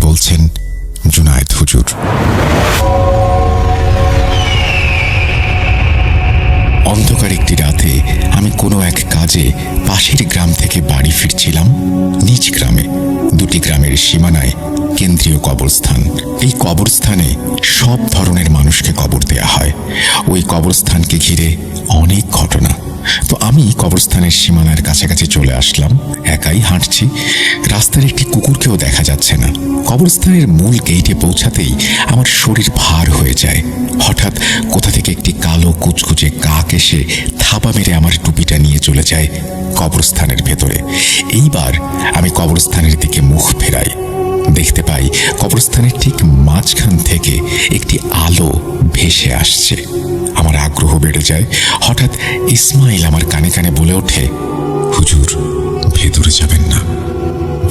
বলছেন জুনায়েদ হুজুর। অন্ধকার একটি রাতে আমি কোনো এক কাজে পাশের গ্রাম থেকে বাড়ি ফিরছিলাম। নিজ গ্রামে 2টি গ্রামের সীমানায় কেন্দ্রীয় কবরস্থান। এই কবরস্থানে সব ধরনের মানুষকে কবর দেয়া হয়। ওই কবরস্থানকে ঘিরে অনেক ঘটনা। তো আমি কবরস্থানের সীমানার কাছাকাছি চলে আসলাম। একাই হাঁটছি। রাস্তার একটি কুকুরকেও দেখা যাচ্ছে না। কবরস্থানের মূল গেইটে পৌঁছাতেই আমার শরীর ভার হয়ে যায়। হঠাৎ কোথা থেকে একটি কালো কুচকুচে কাক এসে থাপা মেরে আমার টুপিটা নিয়ে চলে যায় কবরস্থানের ভেতরে। এইবার আমি কবরস্থানের দিকে মুখ ফেরাই। দেখতে পাই কবরস্থানের ঠিক মাঝখান থেকে একটি আলো ভেসে আসছে। আমার আগ্রহ বেড়ে যায়। হঠাৎ ইসমাইল আমার কানে কানে বলে ওঠে, হুজুর, ভেতরে যাবেন না,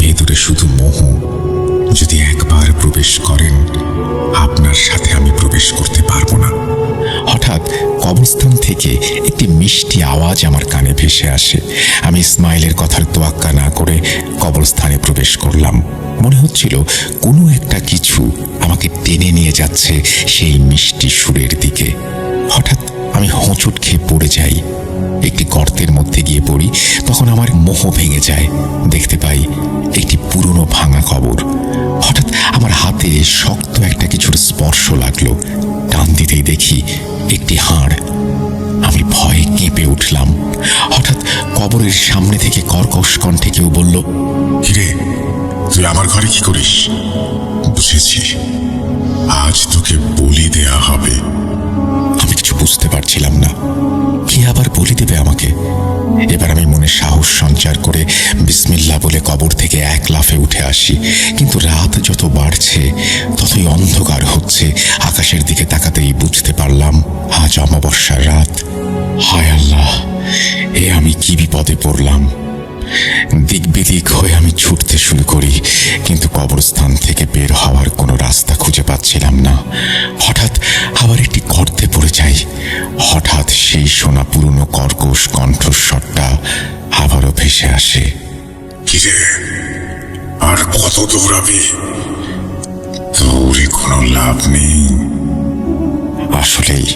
ভেতরে শুধু মোহ। যদি একবার প্রবেশ করেন, আপনার সাথে আমি প্রবেশ করতে পারবো না। হঠাৎ কবরস্থান থেকে একটি মিষ্টি আওয়াজ আমার কানে ভেসে আসে। আমি ইসমাইলের কথার তোয়াক্কা না করে কবরস্থানে প্রবেশ করলাম। মনে হচ্ছিল কোনো একটা কিছু আমাকে টেনে নিয়ে যাচ্ছে সেই মিষ্টি সুরের দিকে। হঠাৎ আমি হোঁচট খেয়ে পড়ে যাই। একটি গর্তের মধ্যে গিয়ে পড়ি। তখন আমার মোহ ভেঙে যায়। দেখতে পাই একটি পুরনো ভাঙা কবর। হঠাৎ আমার হাতে শক্ত একটা কিছুর স্পর্শ লাগলো। টান দিতেই দেখি একটি হাড়। আমি ভয়ে কেঁপে উঠলাম। হঠাৎ কবরের সামনে থেকে কর্কশ কণ্ঠে কেউ বলল, কিরে, তুই আমার ঘরে কি করিস? বুঝেছি, আজ তোকে বলি দেয়া হবে। আমি কিছু বুঝতে পারছিলাম না। কি আবার বলি দেবে আমাকে? এবার আমি মনে সাহস সঞ্চার করে বিসমিল্লাহ বলে কবর থেকে এক লাফে উঠে আসি। কিন্তু রাত যত বাড়ছে ততই অন্ধকার হচ্ছে। আকাশের দিকে তাকাতেই বুঝতে পারলাম আজ অমাবস্যার রাত। হায় আল্লাহ, এ আমি কি বিপদে পড়লাম! দিক বিদিক হয়ে আমি ছুটতে শুরু করি, কিন্তু কবরস্থান থেকে বের হওয়ার কোনো রাস্তা খুঁজে পাচ্ছিলাম না। হঠাৎ আবার একটি গর্তে পড়ে যাই। হঠাৎ সেই শোনা পুরনো কর্কশ কণ্ঠস্বরটা আবারও ভেসে আসে, কিরে, আর কত দৌড়াবি? দৌড়ে কোনো লাভ নেই। আসলেই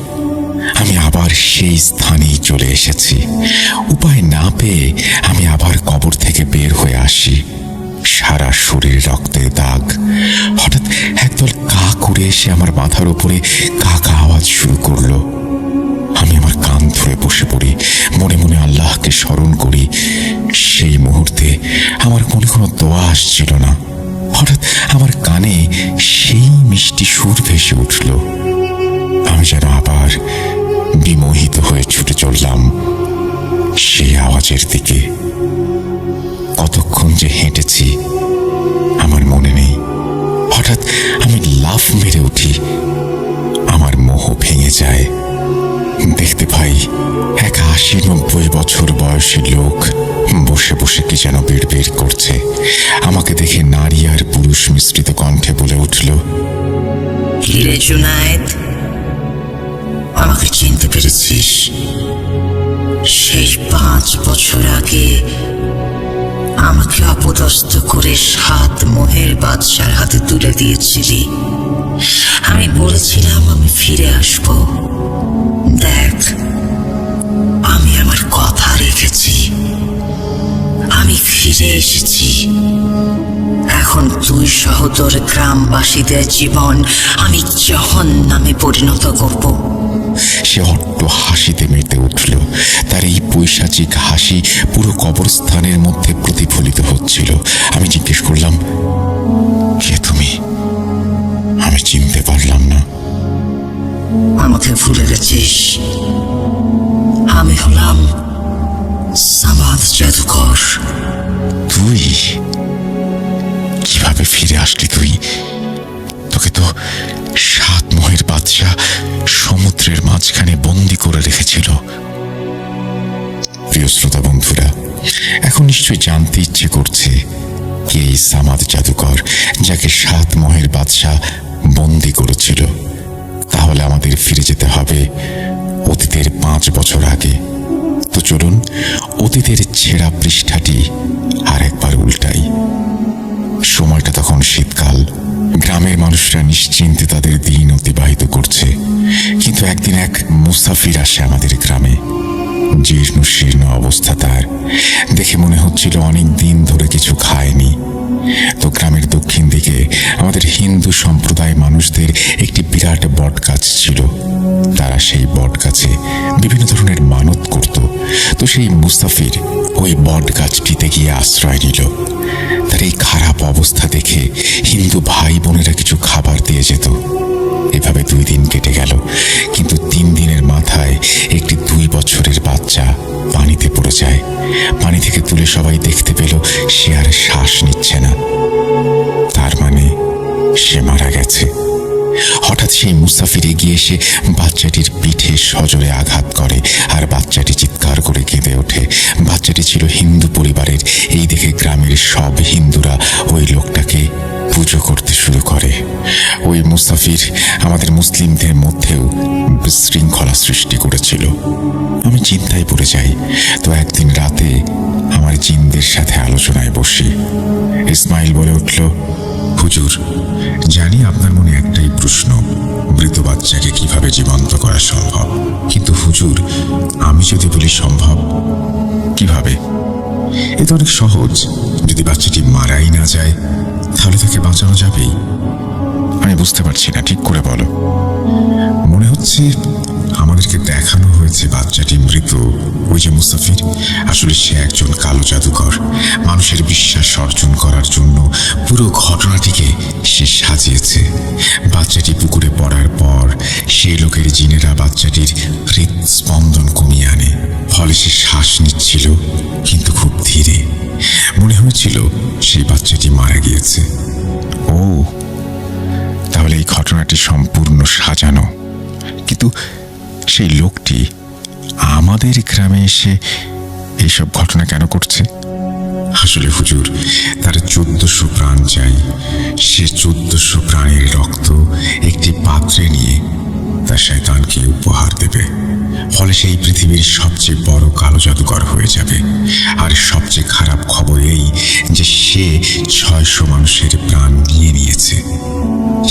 আমি আবার সেই স্থানেই চলে এসেছি। উপায় না পেয়ে আমি আবার কবর থেকে বের হয়ে আসি। সারা শরীর রক্তের দাগ। হঠাৎ একদল কাক উড়ে এসে আমার মাথার উপরে কাকা আওয়াজ শুরু করলো। আমি আমার কান ধরে বসে পড়ি, মনে মনে আল্লাহকে স্মরণ করি। সেই মুহূর্তে আমার মনে কোনো দোয়া আসছিল না। হঠাৎ আমার কানে সেই মিষ্টি সুর ভেসে উঠল। আমি যেন আবার বিমোহিত হয়ে ছুটে চললাম সেই আওয়াজের দিকে। কতক্ষণ যে হেঁটেছি আমার মনে নেই। হঠাৎ আমি লাফ মেরে উঠি। আমার মোহ ভেঙে যায়। দেখতে পাই এক ৮০-৯০ বছর বয়সী লোক বসে বসে কি যেন বিড়বিড় করছে। আমাকে দেখে নারী আর পুরুষ মিশ্রিত কণ্ঠে বলে উঠল, কিরে জুনায়েদ, আমাকে চিনতে পেরেছিস? সেই ৫ বছর আগে আমাকে অপদস্থ করে ৭ মোহের বাদশার হাতে তুলে দিয়েছিলি। আমি বলেছিলাম আমি ফিরে আসব। দেখ, আমি আমার কথা রেখেছি। আমি ফিরে এসেছি। এখন তুই সহ তোর গ্রামবাসীদের জীবন আমি জাহান্নামে পরিণত করব। সে অট্ট হাসিতে মেতে উঠল। তার এই পৈশাচিক হাসি পুরো কবরস্থানের মধ্যে প্রতিফলিত হচ্ছিল। আমি জিজ্ঞেস করলাম, কে তুমি? আমি চিনতে পারলাম না। আমাকে ভুলে গেছিস? আমি হলাম সামাদ জাদুকর। তুই কিভাবে ফিরে আসলি? তোকে তো ৭ মোহের বাদশাহ সমুদ্রের মাঝখানে বন্দি করে রেখেছিল। প্রিয় শ্রোতা বন্ধুরা, এখন নিশ্চয় জানতে ইচ্ছে করছে কে এই সামাদ জাদুকর যাকে ৭ মোহের বাদশাহ বন্দি করেছিল। তাহলে আমাদের ফিরে যেতে হবে অতীতের ৫ বছর আগে। তো চলুন অতীতের ছেঁড়া পৃষ্ঠাটি আর একবার উল্টাই। সময়টা তখন শীতকাল। গ্রামের মানুষরা নিশ্চিন্তে তাদের দিন অতিবাহিত করছে। কিন্তু একদিন এক মুসাফির আসে আমাদের গ্রামে। জীর্ণ শীর্ণ অবস্থা তার। দেখে মনে হচ্ছিল অনেক দিন ধরে কিছু খায়নি। তো গ্রামের দক্ষিণ দিকে আমাদের হিন্দু সম্প্রদায় মানুষদের একটি বিরাট বট গাছ ছিল। তারা সেই বট গাছে বিভিন্ন ধরনের মানত করত। তো সেই মুসাফির ওই বট গাছটিতে গিয়ে আশ্রয় নিল। তার এই খারাপ অবস্থা দেখে হিন্দু ভাই তুলে সবাই দেখতে পেল সে আর শ্বাস নিচ্ছে না। তার মানে সে মারা গেছে। হঠাৎ সেই মুসাফির এগিয়ে এসে বাচ্চাটির পিঠে সজোরে আঘাত করে, আর বাচ্চাটি চিৎকার করে কেঁদে ওঠে। বাচ্চাটি ছিল হিন্দু পরিবারের। এই দেখে গ্রামের সব হিন্দুরা ওই লোকটাকে পুজো করতে শুরু করে। ওই মুসাফির আমাদের মুসলিমদের মধ্যেও বিশৃঙ্খলা সৃষ্টি করেছিল। আমি চিন্তায় পড়ে যাই। তো একদিন রাতে আমার জিনদের সাথে আলোচনায় বসি। ইসমাইল বলে উঠল, হুজুর, জানি আপনার মনে একটাই প্রশ্ন, মৃত বাচ্চাকে কিভাবে জীবন্ত করা সম্ভব। কিন্তু হুজুর, আমি যদি বলি সম্ভব, কিভাবে? এ তো অনেক সহজ। যদি বাচ্চাটি মারাই না যায় তাহলে তাকে বাঁচানো যাবেই। আমি বুঝতে পারছি না, ঠিক করে বলো। মনে হচ্ছে আমাদেরকে দেখানো হয়েছে বাচ্চাটি মৃত। ওই যে মুসাফির, আসলে সে একজন কালো জাদুকর। মানুষের বিশ্বাস অর্জন করার জন্য পুরো ঘটনাটিকে সে সাজিয়েছে। বাচ্চাটি পুকুরে পড়ার পর সেই লোকের জিনেরা বাচ্চাটির হৃদস্পন্দন কমিয়ে আনে। ফলে সে শ্বাস নিচ্ছিল, কিন্তু খুব ধীরে। মনে হয়েছিল সেই বাচ্চাটি মারা গিয়েছে। ও, তাহলে এই ঘটনাটি সম্পূর্ণ সাজানো। কিন্তু সেই লোকটি আমাদের গ্রামে এসে এইসব ঘটনা কেন করছে? আসলে হুজুর, তার 1400 প্রাণ চাই। সে 1400 প্রাণের রক্ত একটি পাত্রে নিয়ে তার শয়তানকে উপহার দেবে। ফলে সেই পৃথিবীর সবচেয়ে বড় কালো জাদুকর হয়ে যাবে। আর সবচেয়ে খারাপ খবর এই যে সে 600 মানুষের প্রাণ নিয়ে নিয়েছে।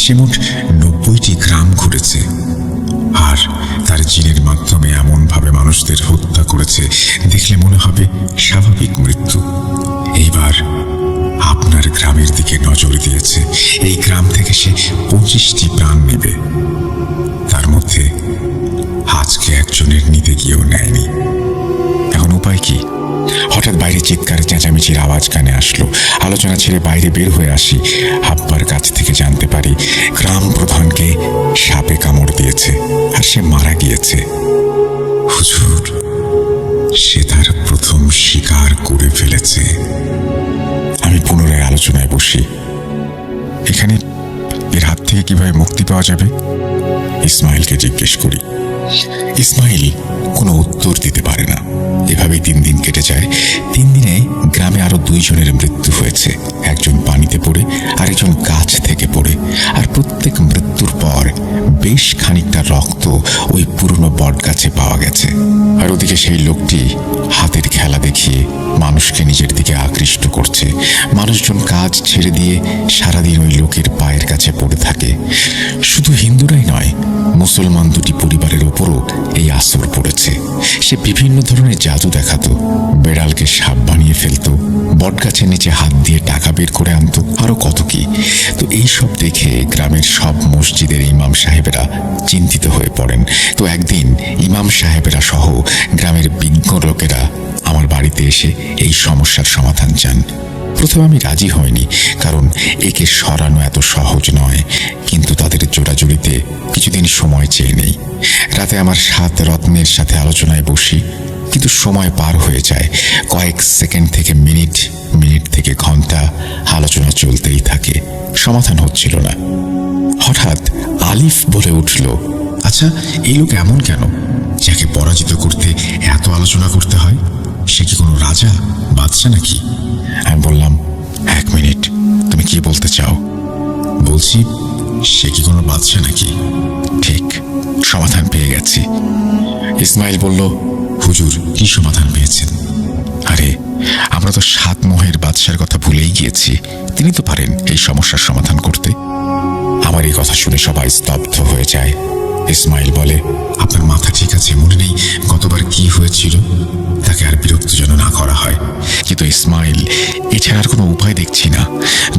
সে মোট 90টি গ্রাম ঘুরেছে, আর তার জিনের মাধ্যমে এমনভাবে মানুষদের হত্যা করেছে দেখলে মনে হবে স্বাভাবিক মৃত্যু। এইবার আপনার গ্রামের দিকে নজর দিয়েছে। এই গ্রাম থেকে সে 25টি প্রাণ নেবে। তার মধ্যে আজকে একজনের নিতে গিয়েও নেয়নি। এখন উপায় কি? হঠাৎ বাইরে চিৎকার চেঁচামেচির আওয়াজ কানে আসলো। আলোচনা ছেড়ে বাইরে বের হয়ে আসি। আব্বার কাছ থেকে জানতে পারি গ্রাম প্রধানকে সাপে কামড় দিয়েছে আর সে মারা গিয়েছে। হুজুর, সে তার প্রথম শিকার করে ফেলেছে। আমি পুনরায় আলোচনায় বসি। এখানে এর হাত থেকে কিভাবে মুক্তি পাওয়া যাবে? ইসমাইলকে জিজ্ঞেস করি। ইসমাইল কোনো উত্তর দিতে পারে না। এভাবেই 3 দিন কেটে যায়। 3 দিনে গ্রামে আরো 2 জনের মৃত্যু হয়েছে। একজন পানিতে পড়ে, আরেকজন গাছ থেকে পড়ে। আর প্রত্যেক মৃত্যুর পর বেশ খানিকটা রক্ত ওই পুরনো বট গাছে পাওয়া গেছে। আর ওদিকে সেই লোকটি হাতের খেলা দেখিয়ে মানুষকে নিজের দিকে আকৃষ্ট করছে। মানুষজন কাজ ছেড়ে দিয়ে সারাদিন ওই লোকের পায়ের কাছে পড়ে থাকে। শুধু হিন্দুরাই নয়, মুসলমান 2টি পরিবারের ওপরও এই আসর পড়েছে। সে বিভিন্ন ধরনের জাদু দেখাতো। বেড়ালকে সাপ বানিয়ে ফেলতো, বটগাছের নিচে হাত দিয়ে টাকা বের করে আনতো, আরো কত কি। তো এই সব দেখে গ্রামের সব মসজিদের ইমাম সাহেবেরা চিন্তিত হয়ে পড়েন। তো একদিন ইমাম সাহেবেরা সহ গ্রামের বিজ্ঞ লোকেরা আমার বাড়িতে এসে এই সমস্যার সমাধান চান। প্রথমে আমি রাজি হইনি, কারণ একে সরানো এত সহজ নয়। কিন্তু তাদের জোড়াজুড়িতে কিছুদিন সময় চেয়ে নেই। রাতে আমার 7 রত্নের সাথে আলোচনায় বসি, কিন্তু সময় পার হয়ে যায়। কয়েক সেকেন্ড থেকে মিনিট, মিনিট থেকে ঘন্টা আলোচনা চলতেই থাকে। সমাধান হচ্ছিল না। হঠাৎ আলিফ বলে উঠল, আচ্ছা, এই লোক এমন কেন যাকে পরাজিত করতে এত আলোচনা করতে হয়? সে কি কোনো রাজা, বাদশা নাকি? আমি বললাম, 1 মিনিট, তুমি কি বলতে চাও? বলছি, সে কি কোনো বাদশা নাকি? ঠিক, সমাধান পেয়ে গেছি। ইসমাইল বলল, হুজুর, কি সমাধান পেয়েছেন? আরে, আমরা তো 7 মোহের বাদশার কথা ভুলেই গিয়েছি। তিনি তো পারেন এই সমস্যার সমাধান করতে। আমার এই কথা শুনে সবাই স্তব্ধ হয়ে যায়। ইসমাইল বলে, আপনার মাথা ঠিক আছে? মনে নেই গতবার কি হয়েছিল? তাকে আর বিরক্ত যেন না করা হয়। কিন্তু ইসমাইল, এছাড়া আর কোনো উপায় দেখছি না।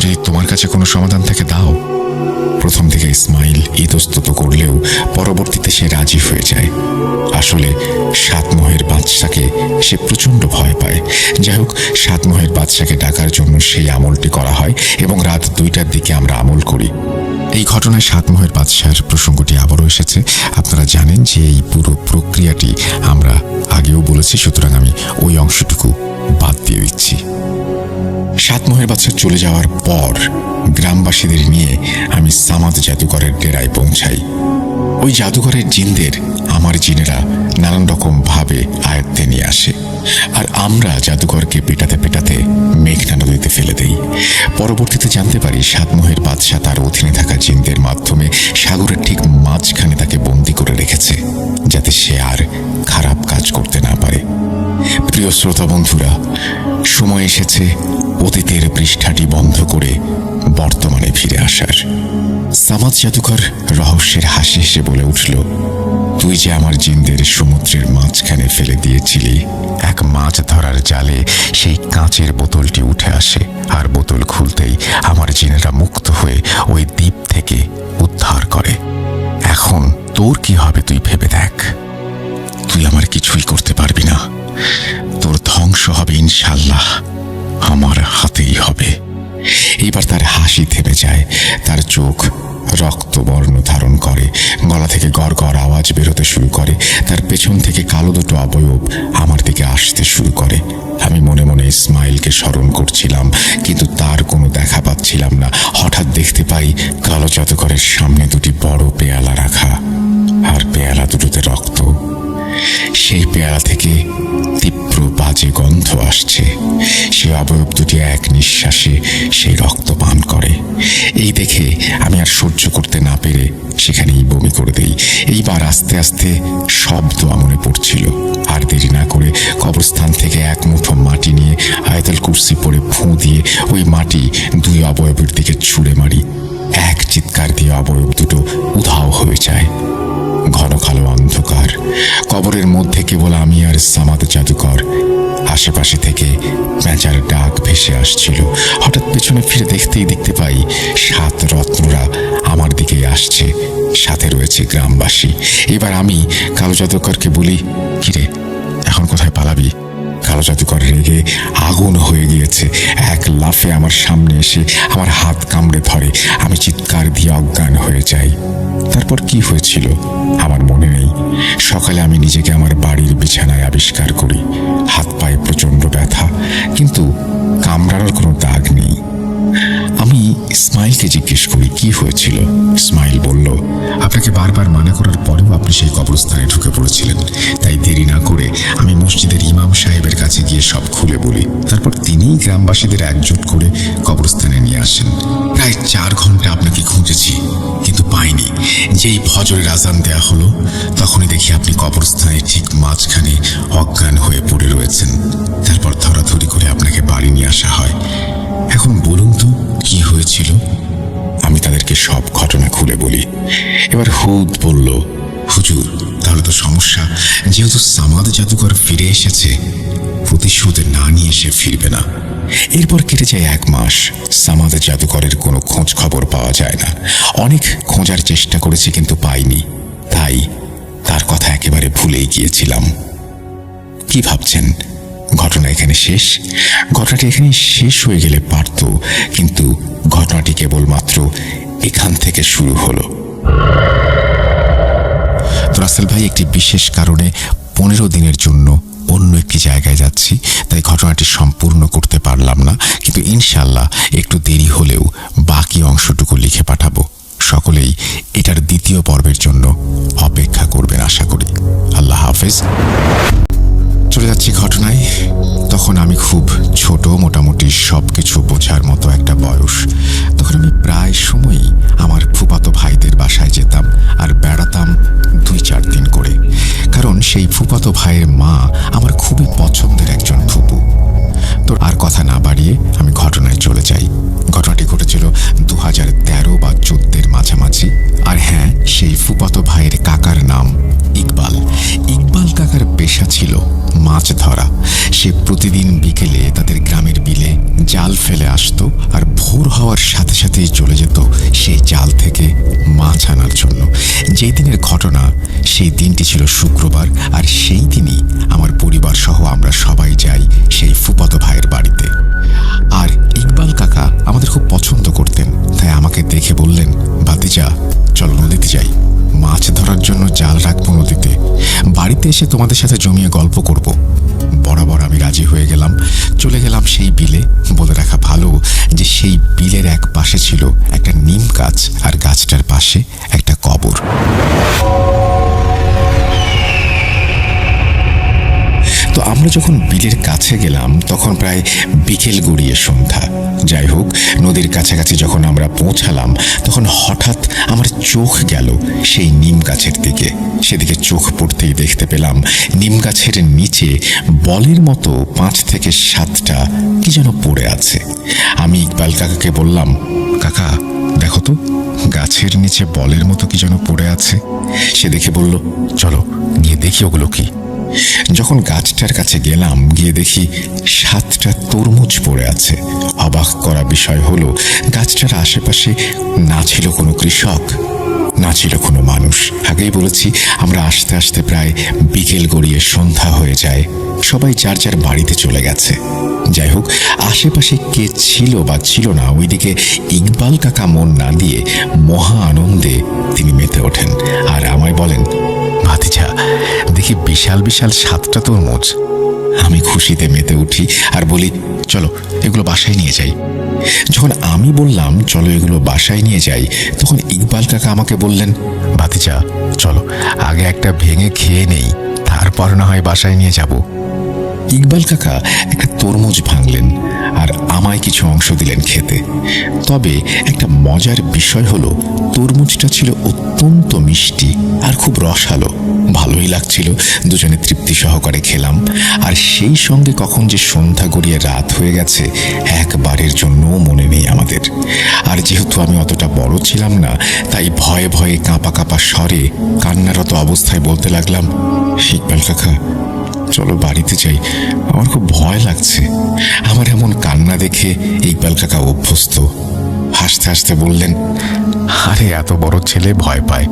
যদি তোমার কাছে কোনো সমাধান থাকে দাও। প্রথম থেকে ইসমাইল ইতস্তত করলেও পরবর্তীতে সে রাজি হয়ে যায়। আসলে 7 মোহের বাদশাকে সে প্রচণ্ড ভয় পায়। যাই হোক, 7 মোহের বাদশাকে ডাকার জন্য সেই আমলটি করা হয় এবং রাত 2টার দিকে আমরা আমল করি। এই ঘটনায় সাতমোহের বাদশার প্রসঙ্গটি আবারও এসেছে। আপনারা জানেন যে এই পুরো প্রক্রিয়াটি আমরা আগেও বলেছি, সুতরাং আমি ওই অংশটুকু বাদ দিয়ে দিচ্ছি। সাতমোহের বাদশা চলে যাওয়ার পর গ্রামবাসীদের নিয়ে আমি সামাদ জাদুকরের ডেরায় পৌঁছাই। ওই জাদুঘরের জিনদের আমার জিনেরা নানান রকম ভাবে আয়ত্তে নিয়ে আসে, আর আমরা জাদুঘরকে পেটাতে পেটাতে মেঘনা নদীতে ফেলে দেই। পরবর্তীতে জানতে পারি সাতমোহের বাদশা তার অধীনে থাকা জিনদের মাধ্যমে সাগরের ঠিক মাঝখানে তাকে বন্দি করে রেখেছে, যাতে সে আর খারাপ কাজ করতে না পারে। প্রিয় শ্রোতা বন্ধুরা, সময় এসেছে অতীতের পৃষ্ঠাটি বন্ধ করে বর্তমানে ফিরে আসার। সামাদ জাদুকর রহস্যের হাসি হেসে বলে উঠল, তুই যে আমার জিনদের সমুদ্রের মাঝখানে ফেলে দিয়েছিলি, এক মাছ ধরার জালে সেই কাঁচের বোতলটি উঠে আসে, আর বোতল খুলতেই আমার জিনেরা মুক্ত হয়ে ওই দ্বীপ থেকে উদ্ধার করে। এখন তোর কি হবে তুই ভেবে দেখ। তুই আমার কিছুই করতে পারবি না, তোর ধ্বংস হবে ইনশাল্লাহ আমার হাতেই হবে। এইবার তার হাসি থেমে যায়, তার চোখ রক্তবর্ণ ধারণ করে, গলা থেকে গড় গড় আওয়াজ বেরোতে শুরু করে, তার পেছন থেকে কালো দুটো অবয়ব আমার দিকে আসতে শুরু করে। আমি মনে মনে ইসমাইলকে স্মরণ করছিলাম, কিন্তু তার কোনো দেখা পাচ্ছিলাম না। হঠাৎ দেখতে পাই কালো জাদুকরের সামনে দুটি বড় পেয়ালা রাখা, আর পেয়ালা দুটোতে রক্ত। সেই পেয়ালা থেকে তীব্র বাজে গন্ধ আসছে। সে অবয়ব দুটি এক নিঃশ্বাসে সেই রক্ত পান করে। এই দেখে আমি আর সহ্য করতে না পেরে সেখানেই বমি করে দেই। এইবার আস্তে আস্তে শব্দ মনে পড়ছিল। আর দেরি না করে কবরস্থান থেকে এক মুঠো মাটি নিয়ে আয়াতুল কুরসি পড়ে ফু দিয়ে ওই মাটি দুই অবয়বের দিকে ছুঁড়ে মারি। এক চিৎকার দিয়ে অবয়ব দুটো উধাও হয়ে যায়। ঘন কালো অন্ধকার, কবরের মধ্যে কেবল আমি আর সামাদ জাদুকর। আশেপাশে থেকে প্যাঁচার ডাক ভেসে আসছিল। হঠাৎ পেছনে ফিরে দেখতে পাই সাত রত্নরা আমার দিকে আসছে, সাথে রয়েছে গ্রামবাসী। এবার আমি কালো জাদুকরকে বলি, কিরে এখন কোথায় পালাবি? কালো জাদুকর রেগে আগুন হয়ে গিয়েছে। এক লাফে আমার সামনে এসে আমার হাত কামড়ে ধরে। আমি চিৎকার দিয়ে অজ্ঞান হয়ে যাই। তারপর কি হয়েছিল আমার মনে নেই। সকালে আমি নিজেকে আমার বাড়ির বিছানায় আবিষ্কার করি। হাত পায়ে প্রচণ্ড ব্যথা, কিন্তু কামড়ানোর কোনো দাগ নেই। আমি ইসমাইলকে জিজ্ঞেস করি কি হয়েছিল। ইসমাইল বলল, আপনাকে বারবার মানা করার পরেও আপনি সেই কবরস্থানে ঢুকে পড়েছিলেন। তাই দেরি না করে আমি মসজিদের ইমাম সাহেবের কাছে গিয়ে সব খুলে বলি। তারপর তিনিই গ্রামবাসীদের একজোট করে কবরস্থানে নিয়ে আসেন। প্রায় 4 ঘন্টা আপনাকে খুঁজেছি, কিন্তু পাইনি। যেই ফজরের আজান দেয়া হলো, তখনই দেখি আপনি কবরস্থানের ঠিক মাঝখানে অজ্ঞান হয়ে পড়ে রয়েছেন। তারপর ধরাধরি করে আপনাকে বাড়ি নিয়ে আসা হয়। এখন বলুন তো কি হয়েছিল? আমি তাদেরকে সব ঘটনা খুলে বলি। এবার হুদ বলল, হুজুর তাহলে তো সমস্যা। যেহেতু সামাদ জাদুকর ফিরে এসেছে, প্রতিশোধ না নিয়ে সে ফিরবে না। এরপর কেটে যায় 1 মাস। সামাদ জাদুকরের কোনো খোঁজ খবর পাওয়া যায় না। অনেক খোঁজার চেষ্টা করেছি, কিন্তু পাইনি। তাই তার কথা একেবারে ভুলেই গিয়েছিলাম। কি ভাবছেন ঘটনা এখানে শেষ? ঘটনাটি এখানে শেষ হয়ে গেলে পারত, কিন্তু ঘটনাটি কেবলমাত্র এখান থেকে শুরু হলো। তো রাসেল ভাই, একটি বিশেষ কারণে 15 দিনের জন্য অন্য একটি জায়গায় যাচ্ছি, তাই ঘটনাটি সম্পূর্ণ করতে পারলাম না। কিন্তু ইনশাল্লাহ একটু দেরি হলেও বাকি অংশটুকু লিখে পাঠাবো। সকলেই এটার দ্বিতীয় পর্বের জন্য অপেক্ষা করবেন আশা করি। আল্লাহ হাফেজ। চলে যাচ্ছি ঘটনায়। তখন আমি খুব ছোট, মোটামুটি সবকিছু বোঝার মতো একটা বয়স। তখন আমি প্রায় সময়ই আমার ফুফাতো ভাইদের বাসায় যেতাম আর বেড়াতাম 2-4 দিন করে। কারণ সেই ফুফাতো ভাইয়ের মা আমার খুবই পছন্দের একজন ফুপু। তো আর কথা না বাড়িয়ে আমি ঘটনায় চলে যাই। ঘটনাটি ঘটেছিল 2013 বা 14-এর মাঝামাঝি। আর হ্যাঁ, সেই ফুফাতো ভাইয়ের কাকার নাম ইকবাল। ইকবাল কাকার পেশা ছিল মাছ ধরা। সে প্রতিদিন বিকেলে তাদের গ্রামের বিলে জাল ফেলে আসতো, আর ভোর হওয়ার সাথে সাথেই চলে যেত সেই জাল থেকে মাছ আনার জন্য। যেই দিনের ঘটনা, সেই দিনটি ছিল শুক্রবার, আর সেই দিনই আমার পরিবার সহ আমরা সবাই যাই সেই ফুফাতো ভাইয়ের বাড়িতে। আর ইকবাল ইকবাল কাকা আমাদের খুব পছন্দ করতেন, তাই আমাকে দেখে বললেন, ভাতিজা চলো নদীতে যাই, মাছ ধরার জন্য জাল রাখবো নদীতে, বাড়িতে এসে তোমাদের সাথে জমিয়ে গল্প করব। বরাবর আমি রাজি হয়ে গেলাম। চলে গেলাম সেই বিলে। বলে রাখা ভালো যে সেই বিলের এক পাশে ছিল একটা নিম গাছ, আর গাছটার পাশে একটা কবর। তো আমরা যখন বিলের কাছে গেলাম তখন প্রায় বিকেল গড়িয়ে সন্ধ্যা। যাই হোক, নদীর কাছাকাছি যখন আমরা পৌঁছালাম তখন হঠাৎ আমার চোখ গেল সেই নিম গাছের দিকে। সেদিকে চোখ পড়তেই দেখতে পেলাম নিম গাছের নিচে বলের মতো 5 থেকে 7টা কি যেন পড়ে আছে। আমি ইকবাল কাকাকে বললাম, কাকা দেখো তো, গাছের নিচে বলের মতো কি যেন পড়ে আছে। সে দেখে বলল, চলো গিয়ে দেখি ওগুলো কি। যখন গাছটার কাছে গেলাম, গিয়ে দেখি 7টা তরমুজ পড়ে আছে। অবাক করা বিষয় হলো গাছটার আশেপাশে না ছিল কোনো কৃষক, না ছিল কোনো মানুষ। আগেই বলেছি আমরা আস্তে আস্তে প্রায় বিকেল গড়িয়ে সন্ধ্যা হয়ে যায়, সবাই যার যার বাড়িতে চলে গেছে। যাই হোক, আশেপাশে কে ছিল বা ছিল না ওইদিকে ইকবাল কাকা মন না দিয়ে মহা আনন্দে তিনি মেতে ওঠেন আর আমায় বলেন, ভাতিজা দেখি বিশাল বিশাল 7টা তরমুজ। আমি খুশিতে মেতে উঠি আর বলি, চলো এগুলো বাসায় নিয়ে যাই। যখন আমি বললাম চলো এগুলো বাসায় নিয়ে যাই, তখন ইকবাল কাকা আমাকে বললেন, ভাতিজা চলো আগে একটা ভেঙে খেয়ে নেই, তারপর না হয় বাসায় নিয়ে যাব। ইকবাল কাকা একটা তরমুজ ভাঙলেন আর আমায় কিছু অংশ দিলেন খেতে। তবে একটা মজার বিষয় হলো তরমুজটা ছিল অত্যন্ত মিষ্টি আর খুব রসালো, ভালোই লাগছিল। দুজনে তৃপ্তি সহকারে খেলাম। আর সেই সঙ্গে কখন যে সন্ধ্যা গড়িয়ে রাত হয়ে গেছে একবারের জন্যও মনে নেই আমাদের। আর যেহেতু আমি অতটা বড় ছিলাম না, তাই ভয়ে ভয়ে কাঁপা কাঁপা স্বরে কান্নারত অবস্থায় বলতে লাগলাম, ইকবাল কাকা চলো বাড়িতে যাই, আমার খুব ভয় লাগছে। আমার এমন কান্না দেখে ইকবাল কাকা অভ্যস্ত। হাসতে হাসতে বললেন, আরে এত বড় ছেলে ভয় পায়,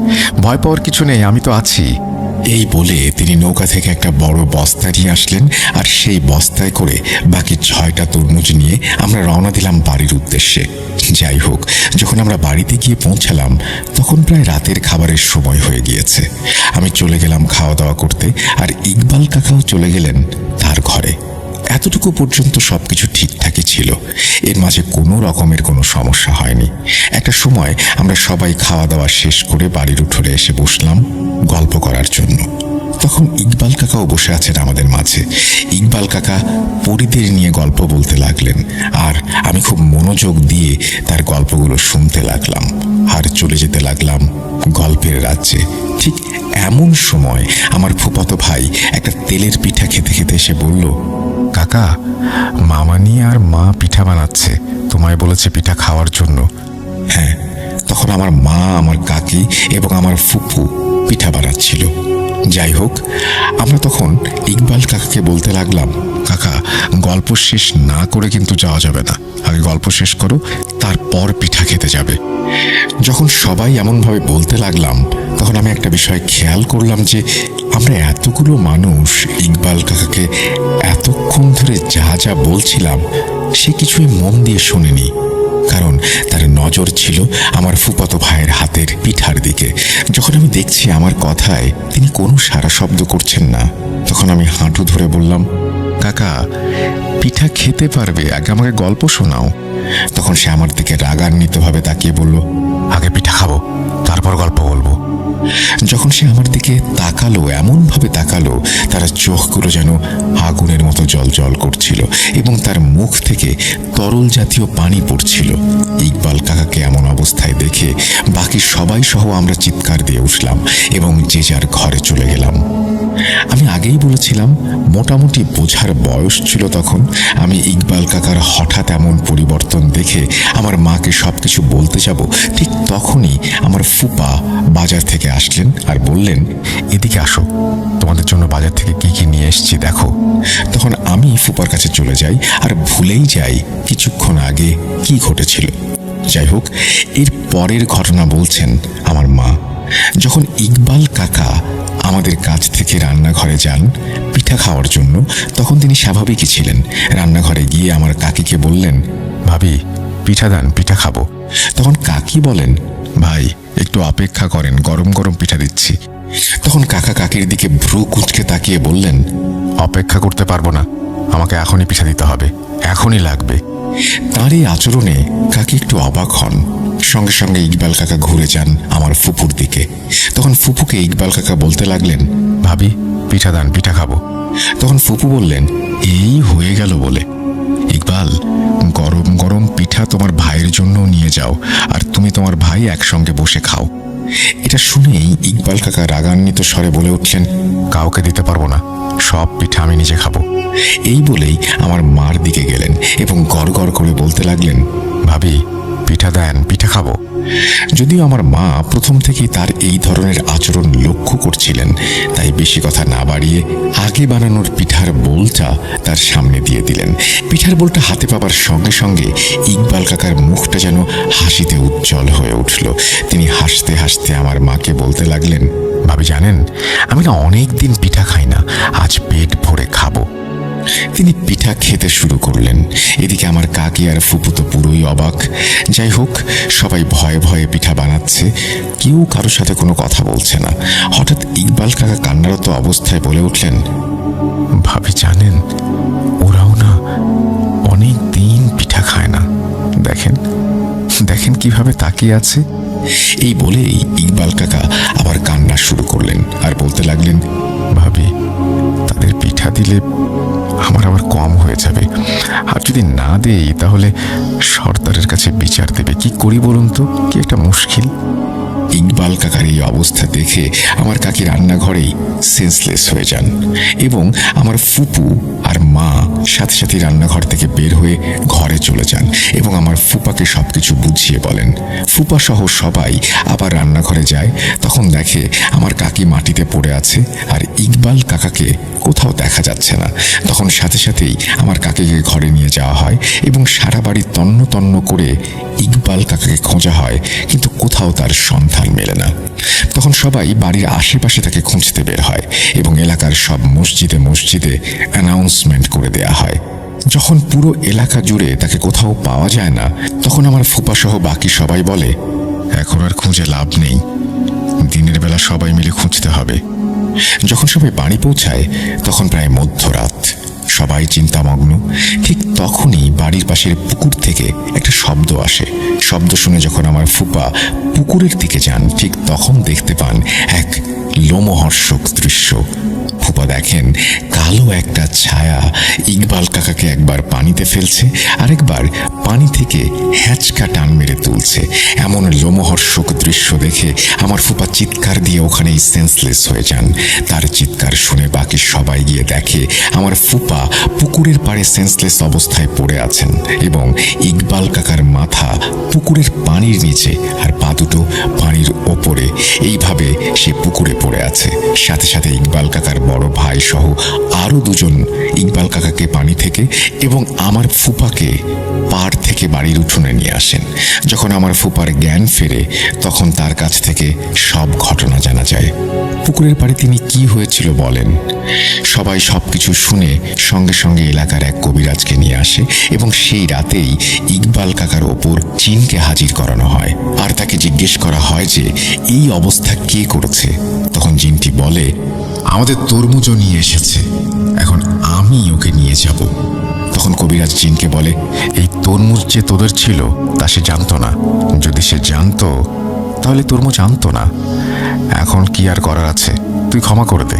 ভয় পাওয়ার কিছু নেই, আমি তো আছি। এই বলে তিনি নৌকা থেকে একটা বড় বস্তা নিয়ে আসলেন আর সেই বস্তায় করে বাকি 6টা তরমুজ নিয়ে আমরা রওনা দিলাম বাড়ির উদ্দেশ্যে। যাই হোক, যখন আমরা বাড়িতে গিয়ে পৌঁছালাম তখন প্রায় রাতের খাবারের সময় হয়ে গিয়েছে। আমি চলে গেলাম খাওয়া দাওয়া করতে আর ইকবাল কাকাও চলে গেলেন তার ঘরে। এতটুকু পর্যন্ত সবকিছু ঠিকঠাকই ছিল, এর মাঝে কোনো রকমের কোনো সমস্যা হয়নি। একটা সময় আমরা সবাই খাওয়া দাওয়া শেষ করে বাড়ির উঠোনে এসে বসলাম গল্প করার জন্য। তখন ইকবাল কাকাও বসে আছেন আমাদের মাঝে। ইকবাল কাকা পরীদের নিয়ে গল্প বলতে লাগলেন আর আমি খুব মনোযোগ দিয়ে তার গল্পগুলো শুনতে লাগলাম আর চলে যেতে লাগলাম গল্পের রাজ্যে। ঠিক এমন সময় আমার ফুফাতো ভাই একটা তেলের পিঠা খেতে খেতে এসে বলল, কাকা মামানি আর মা পিঠা বানাচ্ছে, তোমায় বলেছে পিঠা খাওয়ার জন্য। হ্যাঁ, তখন আমার মা, আমার কাকি এবং আমার ফুফু পিঠা বানাচ্ছিল। যাই হোক, আমরা তখন ইকবাল কাকাকে বলতে লাগলাম, কাকা গল্প শেষ না করে কিন্তু যাওয়া যাবে না, আগে গল্প শেষ করো তারপর পিঠা খেতে যাবে। যখন সবাই এমনভাবে বলতে লাগলাম তখন আমি একটা বিষয় খেয়াল করলাম যে আমরা এতগুলো মানুষ ইকবাল কাকাকে এতক্ষণ ধরে যা যা বলছিলাম সে কিছুই মন দিয়ে শোনেনি, কারণ তার নজর ছিল আমার ফুফাতো ভাইয়ের হাতের পিঠার দিকে। যখন আমি দেখছি আমার কথায় তিনি কোনো সাড়া শব্দ করছেন না, তখন আমি হাঁটু ধরে বললাম, কাকা পিঠা খেতে পারবে, আগে আমাকে গল্প শোনাও। তখন সে আমার দিকে রাগান্বিতভাবে তাকিয়ে বলল, আগে পিঠা খাবো তারপর গল্প বলবো। যখন সে আমার দিকে তাকালো, এমনভাবে তাকালো তার চোখগুলো যেন আগুনের মতো জ্বলজ্বল করছিল এবং তার মুখ থেকে তরল জাতীয় পানি পড়ছিল। ইকবাল কাকাকে এমন অবস্থায় দেখে বাকি সবাই সহ আমরা চিৎকার দিয়ে উঠলাম এবং যে যার ঘরে চলে গেলাম। আমি আগেই বলেছিলাম মোটামুটি বোঝার বয়স ছিল তখন। আমি ইকবাল কাকার হঠাৎ এমন পরিবর্তন দেখে আমার মাকে সবকিছু বলতে যাব, ঠিক তখনই আমার ফুপা বাজার থেকে আসলেন আর বললেন, এদিকে আসো, তোমাদের জন্য বাজার থেকে কি কি নিয়ে এসেছি দেখো। তখন আমি ফুপার কাছে চলে যাই আর ভুলেই যাই কিছুক্ষণ আগে কি ঘটেছিল। যাই হোক, এর পরের ঘটনা বলছেন আমার মা। যখন ইকবাল কাকা আমাদের কাছ থেকে রান্নাঘরে যান পিঠা পিঠা খাওয়ার জন্য, তখন তিনি স্বাভাবিকই ছিলেন। রান্নাঘরে গিয়ে আমার কাকিকে বললেন, ভাবি পিঠা দেন, পিঠা খাবো। তখন কাকি বলেন, ভাই একটু অপেক্ষা করেন, গরম গরম পিঠা দিচ্ছি। তখন কাকা কাকির দিকে ভ্রু কুঁচকে তাকিয়ে বললেন, অপেক্ষা করতে পারবো না, আমাকে এখনই পিঠা দিতে হবে, এখনই লাগবে। তার এই আচরণে কাকি একটু অবাক হন। সঙ্গে সঙ্গে ইকবাল কাকা ঘুরে যান আমার ফুপুর দিকে। তখন ফুপুকে ইকবাল কাকা বলতে লাগলেন, ভাবি পিঠা দেন, পিঠা খাবো। তখন ফুপু বললেন, এই হয়ে গেল বলে। ইকবাল, গরম গরম পিঠা তোমার ভাইয়ের জন্য নিয়ে যাও, আর তুমি তোমার ভাই একসঙ্গে বসে খাও। এটা শুনেই ইকবাল কাকা রাগান্বিত স্বরে বলে উঠলেন, কাউকে দিতে পারবো না, সব পিঠা আমি নিজে খাবো। এই বলেই আমার মার দিকে গেলেন এবং গড় গড় করে বলতে লাগলেন, ভাবি পিঠা দেন, পিঠা খাবো। যদিও আমার মা প্রথম থেকেই তার এই ধরনের আচরণ লক্ষ্য করছিলেন, তাই বেশি কথা না বাড়িয়ে আগে বানানোর পিঠার বোলটা তার সামনে দিয়ে দিলেন। পিঠার বোলটা হাতে পাবার সঙ্গে সঙ্গে ইকবাল কাকার মুখটা যেন হাসিতে উজ্জ্বল হয়ে উঠল। তিনি হাসতে হাসতে আমার মাকে বলতে লাগলেন, ভাবি জানেন, আমি না অনেক দিন পিঠা খাই না, আজ পেট ভরে খাবো। তিনি পিঠা খেতে শুরু করলেন। এদিকে আমার কাকি আর ফুপু তো পুরোই অবাক। যাই হোক, সবাই ভয়ে ভয়ে পিঠা বানাচ্ছে, কেউ কারোর সাথে কোনো কথা বলছে না। হঠাৎ ইকবাল কাকা কান্নারত অবস্থায় বলে উঠলেন, ভাবি জানেন, ওরাও না অনেক দিন পিঠা খায় না, দেখেন দেখেন কিভাবে তাকিয়ে আছে। এই বলেই ইকবাল কাকা আবার কান্না শুরু করলেন আর বলতে লাগলেন, ভাবি তাদের পিঠা দিলে আমার আবার কম হয়ে যাবে, আর যদি না দেই তাহলে সর্দারের কাছে বিচার দেবে। কি করি বলুন তো, কি একটা মুশকিল। ইকবাল কাকার এই অবস্থা দেখে আমার কাকি রান্নাঘরেই সেন্সলেস হয়ে যান এবং আমার ফুপু আর মা সাথে সাথে রান্নাঘর থেকে বের হয়ে ঘরে চলে যান এবং আমার ফুপাকে সবকিছু বুঝিয়ে বলেন। ফুপা সহ সবাই আবার রান্নাঘরে যায়। তখন দেখে আমার কাকি মাটিতে পড়ে আছে আর ইকবাল কাকাকে কোথাও দেখা যাচ্ছে না। তখন সাথে সাথেই আমার কাকিকে ঘরে নিয়ে যাওয়া হয় এবং সারা বাড়ি তন্ন তন্ন করে ইকবাল কাকাকে খোঁজা হয়, কিন্তু কোথাও তার সন্ধান মেলে না। তখন সবাই বাড়ির আশেপাশে তাকে খুঁজতে বের হয় এবং এলাকার সব মসজিদে মসজিদে অ্যানাউন্সমেন্ট করে দেয়া হয়। যখন পুরো এলাকা জুড়ে তাকে কোথাও পাওয়া যায় না, তখন আমার ফুপা সহ বাকি সবাই বলে, এখন আর খুঁজে লাভ নেই, দিনের বেলা সবাই মিলে খুঁজতে হবে। যখন সবাই বাড়ি পৌঁছায় তখন প্রায় মধ্যরাত। সবাই চিন্তামগ্ন। ঠিক তখনই বাড়ির পাশের পুকুর থেকে একটা শব্দ আসে। শব্দ শুনে যখন আমার ফুপা পুকুরের দিকে যান, ঠিক তখন দেখতে পান এক লোমহর্ষক দৃশ্য। ফুপা দেখেন কালো একটা ছায়া ইকবাল কাকাকে একবার পানিতে ফেলছে, আরেকবার পানি থেকে হ্যাঁচকা টান মেরে তুলছে। এমন লোমহর্ষক দৃশ্য দেখে আমার ফুপা চিৎকার দিয়ে ওখানেই সেন্সলেস হয়ে যান। তার চিৎকার শুনে বাকি সবাই গিয়ে দেখে আমার ফুপা পুকুরের পাড়ে সেন্সলেস অবস্থায় পড়ে আছেন এবং ইকবাল কাকার মাথা পুকুরের পানির নিচে আর পা দুটো পানির ওপরে। এইভাবে সে পুকুরে পড়ে আছে। সাথে সাথে ইকবাল কাকার বড় ভাই সহ আরো দুজন ইকবাল কাকাকে পানি থেকে এবং আমার ফুপাকে পাড় থেকে বাড়ির উঠোনে নিয়ে আসেন। যখন আমার ফুপার জ্ঞান ফেরে তখন তার কাছ থেকে সব ঘটনা জানা যায়। পুকুরের পাড়ে তিনি কি হয়েছিল বলেন। সবাই সবকিছু শুনে সঙ্গে সঙ্গে এলাকার এক কবিরাজকে নিয়ে আসে এবং সেই রাতেই ইকবাল কাকার ওপর জিনকে হাজির করানো হয় আর তাকে জিজ্ঞেস করা হয় যে এই অবস্থা কে করেছে। তখন জিনটি বলে, আমাদের তরমুজও নিয়ে এসেছে, এখন আমি ওকে নিয়ে যাব। তখন কবিরাজ জিনকে বলে, এই তরমুজ যে তোদের ছিল তা সে জানতো না, যদি সে জানতো তাহলে তরমুজ আনতো না। এখন কি আর করার আছে, তুই ক্ষমা করে দে।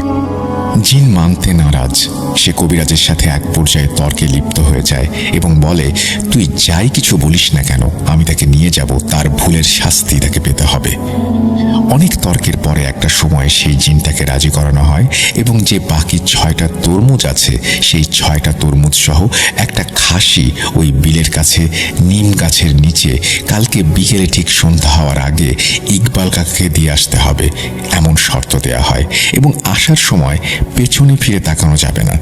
জিন মানতে নারাজ। সে কবিরাজের সাথে এক পর্যায়ে তর্কে লিপ্ত হয়ে যায় এবং বলে, তুই যাই কিছু বলিস না কেন, আমি তাকে নিয়ে যাব, তার ভুলের শাস্তি তাকে পেতে হবে। অনেক তর্কের পরে একটা সময় সেই জিনটাকে রাজি করানো হয় এবং যে বাকি 6টা তরমুজ আছে সেই 6টা তরমুজ সহ একটা খাসি ওই বিলের কাছে নিম গাছের নিচে কালকে বিকেলে ঠিক সন্ধ্যা হওয়ার আগে ইকবাল কাকাকে দিয়ে আসতে হবে, এমন শর্ত দেয়া হয় এবং আসার সময় পেছনে ফিরে তাকানো যাবে না।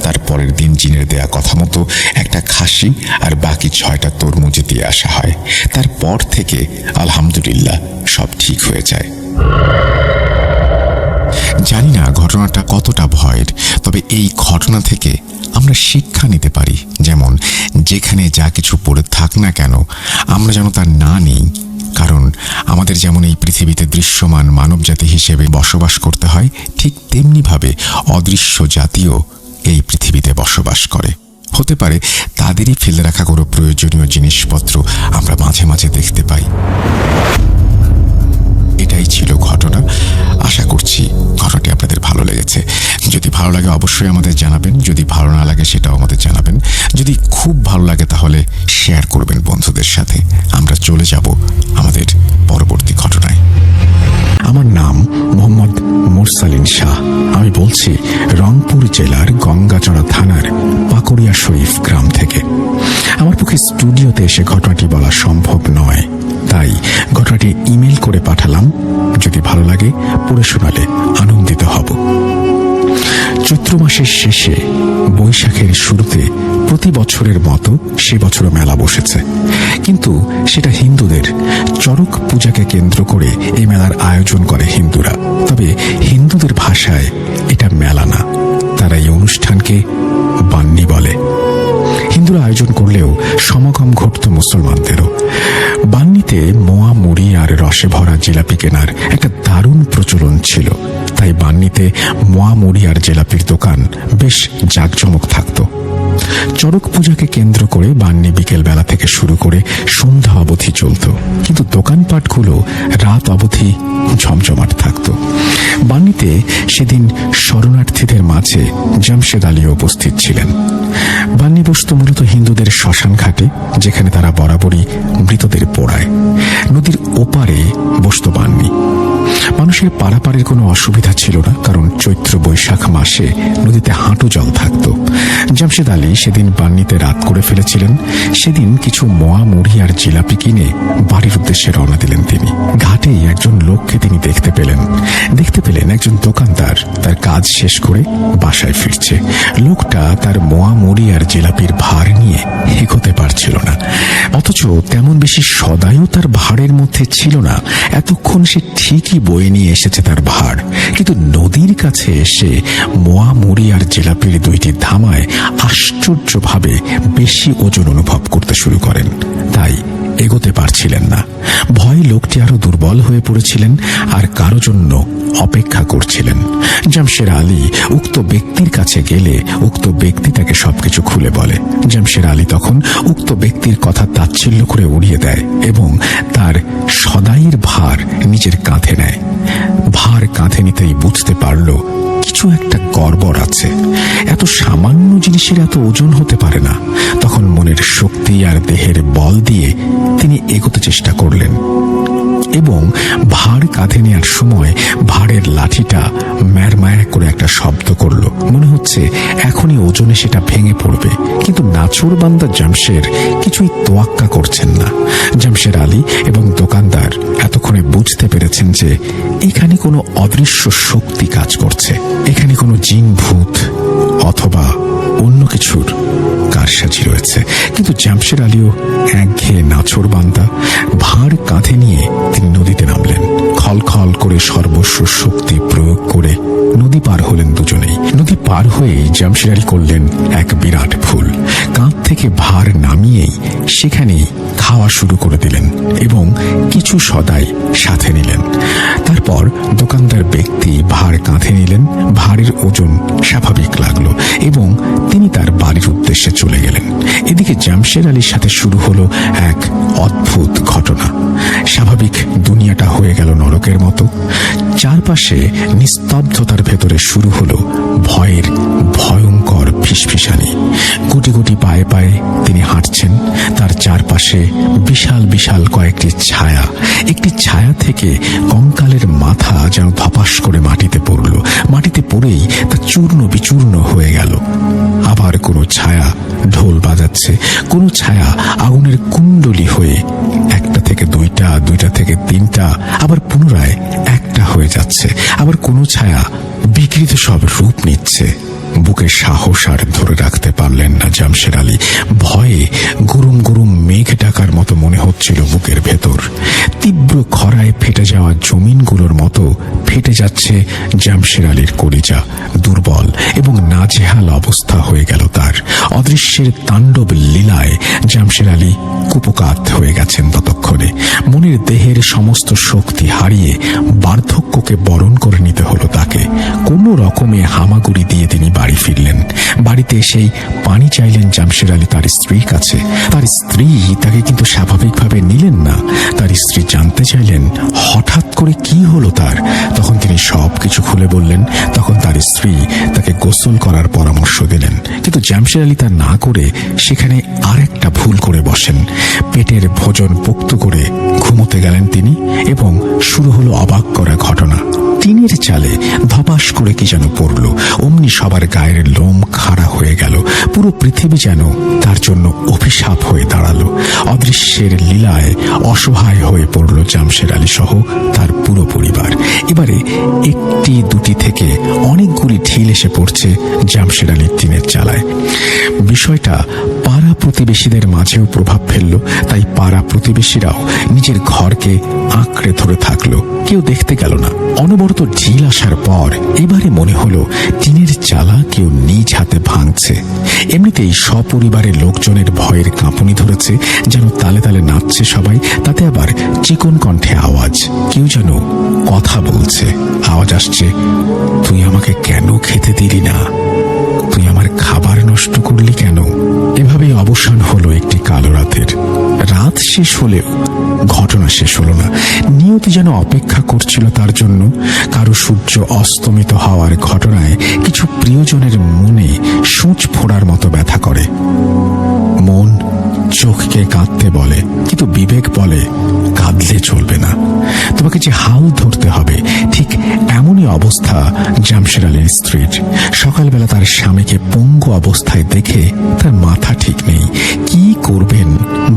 তারপরের দিন জিনের দেয়া কথা মতো একটা খাসি আর বাকি 6টা তরমুজ দিয়ে আসা হয়। তারপর থেকে আলহামদুলিল্লাহ সব ঠিক হয়ে যায়। জানি না ঘটনাটা কতটা ভয়ের, তবে এই ঘটনা থেকে আমরা শিক্ষা নিতে পারি। যেমন যেখানে যা কিছু পড়ে থাক না কেন, আমরা যেন তা না নিই। কারণ আমাদের যেমন এই পৃথিবীতে দৃশ্যমান মানবজাতি হিসেবে বসবাস করতে হয়, ঠিক তেমনিভাবে অদৃশ্য জাতিও এই পৃথিবীতে বসবাস করে। হতে পারে তাদেরই ফেলে রাখা কোনো প্রয়োজনীয় জিনিসপত্র আমরা মাঝে মাঝে দেখতে পাই। এটাই ছিল ঘটনা। আশা করছি ঘটনাটি আপনাদের ভালো লেগেছে। যদি ভালো লাগে অবশ্যই আমাদের জানাবেন, যদি ভালো না লাগে সেটাও আমাদের জানাবেন। যদি খুব ভালো লাগে তাহলে শেয়ার করবেন বন্ধুদের সাথে। আমরা চলে যাব আমাদের পরবর্তী ঘটনায়। আমার নাম মোহাম্মদ মুরসালিন শাহ। আমি বলছি রংপুর জেলার গঙ্গাচড়া থানার পাকুড়িয়া শরীফ গ্রাম থেকে। আমার পক্ষে স্টুডিওতে এসে ঘটনাটি বলা সম্ভব নয়, তাই ঘটনাটি ইমেল করে পাঠালাম। যদি ভালো লাগে পড়ে শোনালে আনন্দিত হব। চৈত্র মাসের শেষে বৈশাখের শুরুতে প্রতি বছরের মতো সে বছরও মেলা বসেছে, কিন্তু সেটা হিন্দুদের চড়ক পূজাকে কেন্দ্র করে এই মেলার আয়োজন করে হিন্দুরা। তবে হিন্দুদের ভাষায় এটা মেলা না, তারা এই অনুষ্ঠানকে বান্নি বলে। হিন্দুরা আয়োজন করলেও সমাগম ঘটত মুসলমানদেরও। বান্নিতে মোয়া মুড়ি আর রসে ভরা জিলাপি কেনার একটা দারুণ প্রচলন ছিল, তাই বান্নিতে মোয়া মুড়ি আর জিলাপির দোকান বেশ জাঁকজমক থাকত। চড়ক পূজাকে কেন্দ্র করে বান্নি বিকেল বেলা থেকে শুরু করে সন্ধ্যা অবধি চলত, কিন্তু দোকানপাটগুলো রাত অবধি ঝমঝমাট থাকত। বান্নিতে সেদিন শরণার্থীদের মাঝে জামশেদ আলী উপস্থিত ছিলেন। বান্নি বসত মূলত হিন্দুদের শ্মশান ঘাটে, যেখানে তারা বরাবরই মৃতদের পোড়ায়। নদীর ওপারে বসত বান্নি। মানুষের পারাপারের কোনো অসুবিধা ছিল না, কারণ চৈত্র বৈশাখ মাসে নদীতে হাঁটু জল থাকত। জামশেদ আলী সেদিন বান্নিতে রাত করে ফেলেছিলেন। সেদিন কিছু মোয়া মুড়ি আর জিলাপি কিনে বাড়ির উদ্দেশ্যে রওনা দিলেন তিনি। ঘাটেই একজন লোককে তিনি দেখতে পেলেন একজন দোকানদার তার কাজ শেষ করে বাসায় ফিরছে। লোকটা তার মোয়া মুড়ি আর জিলাপির ভার নিয়ে এগোতে পারছিল না, অথচ তেমন বেশি সদাইও তার ভাড়ের মধ্যে ছিল না। এতক্ষণ সে ঠিকই বয়ে নিয়ে এসেছে তার ভার, কিন্তু নদীর কাছে এসে মোয়া মুড়ি আর জিলাপির দুইটি ধামায় আশ্চর্যভাবে বেশি ওজন অনুভব করতে শুরু করেন, তাই এগোতে পারছিলেন না। ভয়ে লোকটি আরো দুর্বল হয়ে পড়েছিলেন আর কারো জন্য অপেক্ষা করছিলেন। জামশেদ আলী উক্ত ব্যক্তির কাছে গেলে উক্ত ব্যক্তি তাকে সবকিছু খুলে বলে। জামশেদ আলী তখন উক্ত ব্যক্তির কথা তাচ্ছিল্য করে উড়িয়ে দেয় এবং তার সদাইয়ের ভার নিজের কাঁধে নেয়। ভার কাঁধে নিতেই বুঝতে পারল কিছু একটা গড়বড় আছে। এত সামান্য জিনিসের এত ওজন হতে পারে না। তখন মনের শক্তি আর দেহের বল দিয়ে তিনি এগোতে চেষ্টা করলেন এবং ভার কাঁধে নেওয়ার সময় ভারের লাঠিটা ম্যারমায়া করে একটা শব্দ করল। মনে হচ্ছে এখনই ওজনে সেটা ভেঙে পড়বে, কিন্তু নাছোড়বান্দা জামশেদ কিছুই তোয়াক্কা করছেন না। জামশেদ আলী এবং দোকানদার এতক্ষণে বুঝতে পেরেছেন যে এখানে কোনো অদৃশ্য শক্তি কাজ করছে, এখানে কোনো জিন ভূত অথবা অন্য কিছুর কারসাজি রয়েছে। কিন্তু জামশেদ আলীও একঘেয়ে নাছোড়বান্দা। ভার কাঁধে নিয়ে তিনি নদীতে নামলেন। খলখল করে সর্বস্ব শক্তি প্রয়োগ করে নদী পার হলেন দুজনেই। নদী পার হয়েই জামশেদ আলী করলেন এক বিরাট ভুল। কাঁধ থেকে ভার নামিয়েই সেখানেই খাওয়া শুরু করে দিলেন এবং কিছু সদাই সাথে নিলেন। তারপর দোকানদার ব্যক্তি ভার কাঁধে নিলেন। ভারের ওজন স্বাভাবিক লাগলো এবং তিনি তার বাড়ির উদ্দেশ্যে চলে গেলেন। এদিকে জামশেদ আলীর সাথে শুরু হলো এক অদ্ভুত ঘটনা। স্বাভাবিক দুনিয়াটা হয়ে গেল নরকের মতো। চারপাশে নিস্তব্ধতার ভেতরে শুরু হলো ভয়ের ভয়ঙ্কর ফিসফিসানি। গুটি গুটি পায়ে পায়ে তিনি হাঁটছেন। তার চারপাশে বিশাল বিশাল কয়েকটি ছায়া। একটি ছায়া থেকে কঙ্কালের মাথা যেন ধপাস করে মাটিতে পড়ল। মাটিতে পড়েই তা চূর্ণ বিচূর্ণ হয়ে গেল। আবার কোনো ছায়া ঢোল বাজাচ্ছে, কোনো ছায়া আগুনের কুণ্ডলী হয়ে একটা থেকে দুইটা, দুইটা থেকে তিনটা, আবার পুনরায় একটা হয়ে যাচ্ছে। আবার কোনো ছায়া বিকৃত সব রূপ নিচ্ছে। বুকে সাহস আর ধরে রাখতে পারলেন না জামশেদ আলী। ভয়ে গুরুম গুরুম মেঘ ডাকার মতো মনে হচ্ছিল বুকের ভেতর। তীব্র খরায় ফেটে যাওয়া জমিনগুলোর মতো ফেটে যাচ্ছে জামশেদ আলীর কলিজা। দুর্বল এবং নাজেহাল অবস্থা হয়ে গেল তার। অদৃশ্যের তাণ্ডব লীলায় জামশেদ আলী কুপকাত হয়ে গেছেন ততক্ষণে। মনের দেহের সমস্ত শক্তি হারিয়ে বার্ধক্যকে বরণ করে নিতে হলো তাকে। কোনো রকমে হামাগুড়ি দিয়ে তিনি বাড়ি ফিরলেন। বাড়িতে এসেই পানি চাইলেন জামশেদ আলী তার স্ত্রীর কাছে। তার স্ত্রী তাকে কিন্তু স্বাভাবিকভাবে নিলেন না। তার স্ত্রী জানতে চাইলেন হঠাৎ করে কি হলো তার। তখন তিনি সবকিছু খুলে বললেন। তখন তার স্ত্রী তাকে গোসল করার পরামর্শ দিলেন, কিন্তু জামশেদ আলী তা না করে সেখানে আরেকটা ভুল করে বসেন। পেটের ভোজন পোক্ত করে ঘুমোতে গেলেন তিনি, এবং শুরু হলো অবাক করা ঘটনা। টিনের চালে ধপাস করে কি যেন পড়ল। অমনি সবার গায়ের লোম খাড়া হয়ে গেল। পুরো পৃথিবী যেন তার জন্য অভিশাপ হয়ে দাঁড়ালো। অদৃশ্যের লীলায় অসহায় হয়ে পড়ল জামশেদ আলী সহ তার পুরো পরিবার। এবারে একটি দুটি থেকে অনেকগুলি ঢিল এসে পড়ছে জামশেদ আলীর টিনের চালায়। বিষয়টা পাড়া প্রতিবেশীদের মাঝেও প্রভাব ফেলল। তাই পাড়া প্রতিবেশীরাও নিজের ঘরকে আঁকড়ে ধরে থাকলো। কেউ দেখতে গেল না। অনবরত ঢিল আসার পর এবারে মনে হলো টিনের চালা কেউ নিজ হাতে ভাঙছে। এমনিতেই সপরিবারের লোকজনের ভয়ের কাঁপুনি ধরেছে, যেন তালে তালে নাচছে সবাই। তাতে আবার চিকন কণ্ঠে আওয়াজ, কেউ যেন কথা বলছে। আওয়াজ আসছে, তুই আমাকে কেন খেতে দিলি না? তুই আমার খাবার নষ্ট করলি কেন? এভাবেই অবসান হলো একটি কালো রাতের। রাত শেষ হলেও ঘটনা শেষ হলো না। নিয়তি যেন অপেক্ষা করছিল তার জন্য। কারো সূর্য অস্তমিত হওয়ার ঘটনায় কিছু প্রিয়জনের মনে সূঁচ ফোড়ার মতো ব্যথা করে। মন চোখকে কাঁদতে বলে, কিন্তু বিবেক বলে কাঁদলে চলবে না, তোমাকে যে হাল ধরতে হবে। ঠিক এমনই অবস্থা জামশেদ আলীর স্ত্রীর। সকালবেলা তার স্বামীকে পঙ্গু অবস্থায় দেখে তার মাথা ঠিক নেই। কি করবেন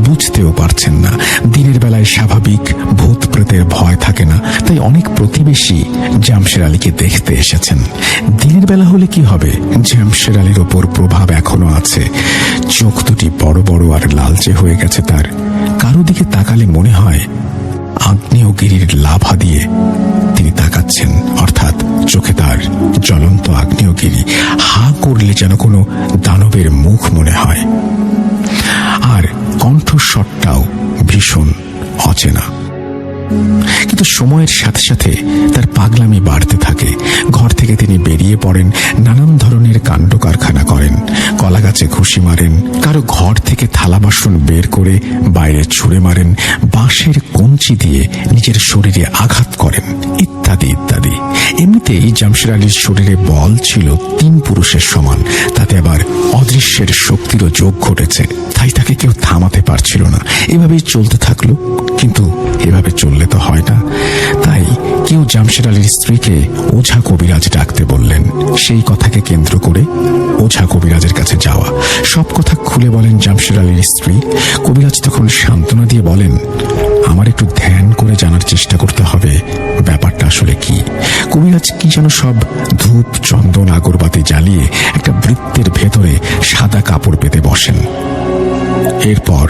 বুঝতেও পারছেন না। দিনের বেলায় স্বাভাবিক ভূত প্রেতের ভয় থাকে না, তাই অনেক প্রতিবেশী জামশেদ আলীকে দেখতে এসেছেন। দিনের বেলা হলে কি হবে, জামশেদ আলীর ওপর প্রভাব এখনো আছে। চোখ দুটি বড় বড় আর লালচে হয়ে গেছে তার। কারো দিকে তাকালে মনে হয় আগ্নেয়গিরির লাভা দিয়ে তিনি তাকাচ্ছেন, অর্থাৎ চোখে তার জ্বলন্ত আগ্নেয়গিরি। হা করলে যেন কোনো দানবের মুখ মনে হয়। আর কণ্ঠস্বরটাও ভীষণ অচেনা। কিন্তু সময়ের সাথে সাথে তার পাগলামি বাড়তে থাকে। ঘর থেকে তিনি বেরিয়ে পড়েন, নানান ধরনের কাণ্ড কারখানা করেন। কলা গাছে ঘুষি মারেন, কারো ঘর থেকে থালা বাসন বের করে বাইরে ছুঁড়ে মারেন, বাঁশের কঞ্চি দিয়ে নিজের শরীরে আঘাত করেন, ইত্যাদি ইত্যাদি। এমনিতেই জামশেদ আলীর শরীরে বল ছিল 3 পুরুষের সমান। তাতে আবার অদৃশ্যের শক্তিরও যোগ ঘটেছে। তাই তাকে কেউ থামাতে পারছিল না। এভাবেই চলতে থাকলো। কিন্তু এভাবে চললে তো হয় না। তাই কেউ জামশেদ আলীর স্ত্রীকে ওঝা কবিরাজ ডাকতে বললেন। সেই কথাকে কেন্দ্র করে ওঝা কবিরাজের কাছে যাওয়া। সব কথা খুলে বলেন জামশেদ আলীর স্ত্রী। কবিরাজ তখন সান্ত্বনা দিয়ে বলেন, আমার একটু ধ্যান করে জানার চেষ্টা করতে হবে ব্যাপারটা আসলে কি। কবিরাজ কি যেন সব ধূপ চন্দন আগরবাতি জ্বালিয়ে একটা বৃত্তের ভেতরে সাদা কাপড় পেতে বসেন। এরপর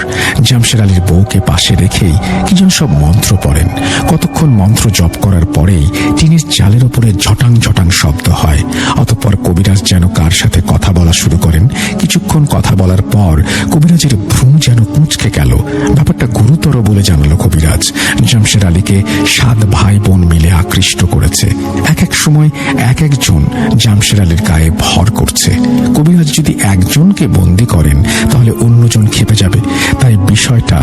জামশেদ আলীর বউকে পাশে রেখেই কি যেন সব মন্ত্র পড়েন। কতক্ষণ মন্ত্র জপ করার পরেই টিনের চালের ওপরে ঝটাং ঝটাং শব্দ হয়। অতঃপর কবিরাজ যেন কার সাথে কথা বলা শুরু করেন। কিছুক্ষণ কথা বলার পর কবিরাজের ভ্রু যেন কুঁচকে গেল। ব্যাপারটা গুরুতর বলে জানালো কবিরাজ। জামশেদ আলীকে 7 ভাই বোন মিলে আকৃষ্ট করেছে। এক এক সময় এক একজন জামশেদ আলীর গায়ে ভর করছে। কবিরাজ যদি একজনকে বন্দী করেন তাহলে অন্যজন খেপে যাবে। তাই বিষয়টা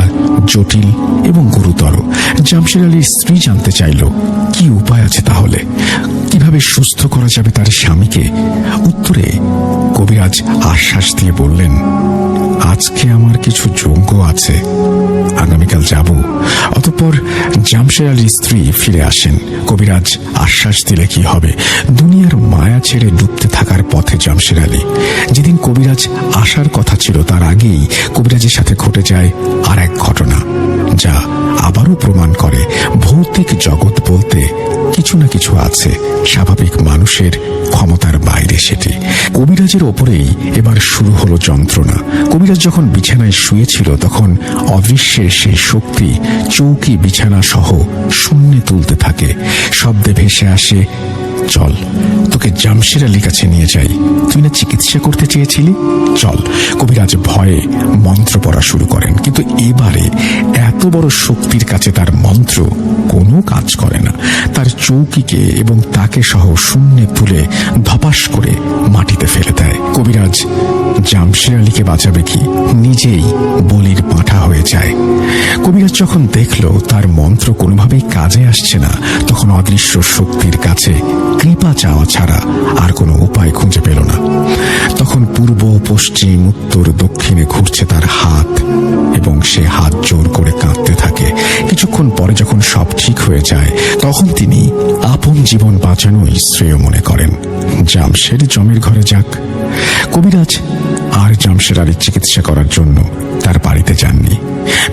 জটিল এবং গুরুতর। জামশেদ আলীর স্ত্রী জানতে চাইল কি উপায় আছে, তাহলে কিভাবে সুস্থ করা যাবে তার স্বামীকে। উত্তরে কবিরাজ আশ্বাস দিয়ে বললেন, আজকে আমার কিছু যোগ্য আছে, আগামীকাল যাব। অতঃপর জামশেদ আলীর স্ত্রী ফিরে আসেন। কবিরাজ আশ্বাস দিলে কি হবে, দুনিয়ার মায়া ছেড়ে ডুবতে থাকার পথে জামশেদ আলী। যেদিন কবিরাজ আসার কথা ছিল তার আগেই কবিরাজের সাথে ঘটে যায় আর এক ঘটনা। যা আবারও প্রমাণ করে ভৌতিক জগৎ বলতে কিছু না কিছু আছে, স্বাভাবিক মানুষের ক্ষমতার বাইরে সেটি। কবিরাজের ওপরেই এবার শুরু হলো যন্ত্রণা। কবিরাজ যখন বিছানায় শুয়েছিল তখন অদৃশ্যের সেই শক্তি চৌকি বিছানা সহ শূন্যে তুলতে থাকে। শব্দে ভেসে আসে, চল তোকে জামশের আলীর কাছে নিয়ে যাই, তুই না চিকিৎসা করতে চেয়েছিলি, চল। কবিরাজ ভয়ে মন্ত্র পড়া শুরু করেন, কিন্তু এবারে এত বড় শক্তির কাছে তার মন্ত্র কোনো কাজ করে না। তার চৌকিকে এবং তাকে সহ শূন্যে তুলে ধপাস করে মাটিতে ফেলে দেয়। কবিরাজ জামশের আলীকে বাঁচাবে কি, নিজেই বলির পাঁঠা হয়ে যায়। কবিরাজ যখন দেখল তার মন্ত্র কোনোভাবেই কাজে আসছে না, তখন অদৃশ্য শক্তির কাছে কৃপা চাওয়া ছাড়া আর কোনো উপায় খুঁজে পেল না। তখন পূর্ব, পশ্চিম, উত্তর, দক্ষিণে ঘুরছে তার হাত এবং সে হাত জোর করে কাঁদতে থাকে। কিছুক্ষণ পরে যখন সব ঠিক হয়ে যায় তখন তিনি আপন জীবন বাঁচানোই শ্রেয় মনে করেন। জামশের জমের ঘরে যাক। কবিরাজ আর জামশের আলীর চিকিৎসা করার জন্য তার বাড়িতে যাননি।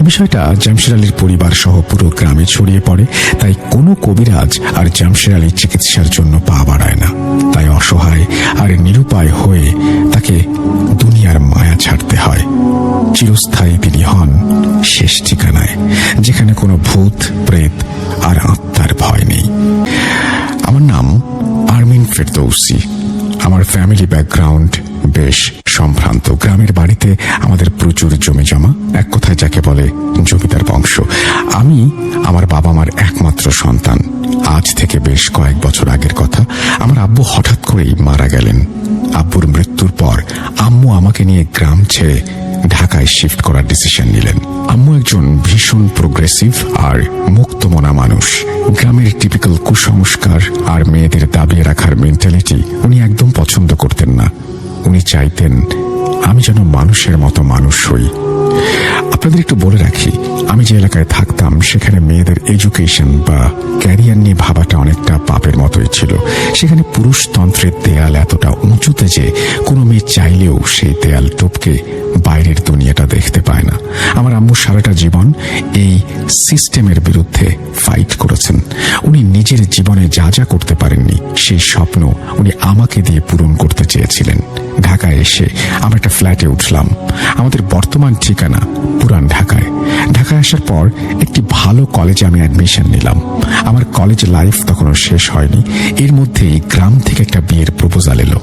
বিষয়টা জামশের আলীর পরিবার সহ পুরো গ্রামে ছড়িয়ে পড়ে। তাই কোনো কবিরাজ আর জামশের আলীর চিকিৎসার জন্য পা বাড়ায় না। তাই অসহায় আর নিরুপায় হয়ে তাকে দুনিয়ার মায়া ছাড়তে হয়। চিরস্থায়ী তিনি হন শেষ ঠিকানায়, যেখানে কোনো ভূত, প্রেত আর আত্মার ভয় নেই। আমার নাম আরমিন ফেরদৌসি। আমার ফ্যামিলি ব্যাকগ্রাউন্ড বেশ সম্ভ্রান্ত। গ্রামের বাড়িতে আমাদের প্রচুর জমি জমা, এক কথায় যাকে বলে জমিদার বংশ। আমি আমার বাবা মার একমাত্র সন্তান। আজ থেকে বেশ কয়েক বছর আগের কথা। আমার আব্বু হঠাৎ করেই মারা গেলেন। আব্বুর মৃত্যুর পর আম্মু আমাকে নিয়ে গ্রাম ছেড়ে ঢাকায় শিফট করার ডিসিশন নিলেন। আম্মু একজন ভীষণ প্রোগ্রেসিভ আর মুক্তমনা মানুষ। গ্রামের টিপিক্যাল কুসংস্কার আর মেয়েদের দাবিয়ে রাখার মেন্টালিটি উনি একদম পছন্দ করতেন না। উনি চাইতেন আমি যেন মানুষের মতো মানুষ হই। আপনাদের একটু বলে রাখি, আমি যে এলাকায় থাকতাম সেখানে মেয়েদের এডুকেশন বা ক্যারিয়ার নিয়ে ভাবাটা অনেকটা পাপের মতোই ছিল। সেখানে পুরুষতন্ত্রের দেয়াল এতটা উঁচুতে যে কোনো মেয়ে চাইলেও সেই দেয়াল টপকে বাইরের দুনিয়াটা দেখতে পায় না। আমার আম্মু সারাটা জীবন এই সিস্টেমের বিরুদ্ধে ফাইট করেছেন। উনি নিজের জীবনে যা যা করতে পারেননি সেই স্বপ্ন উনি আমাকে দিয়ে পূরণ করতে চেয়েছিলেন। ঢাকায় এসে আমরা একটা ফ্ল্যাটে উঠলাম। আমাদের বর্তমান ঠিকানা পুরান ঢাকায়। ঢাকায় আসার পর একটি ভালো কলেজে আমি অ্যাডমিশন নিলাম। আমার কলেজ লাইফ তখনও শেষ হয়নি। এর মধ্যেই গ্রাম থেকে একটা বিয়ের প্রপোজাল এলো।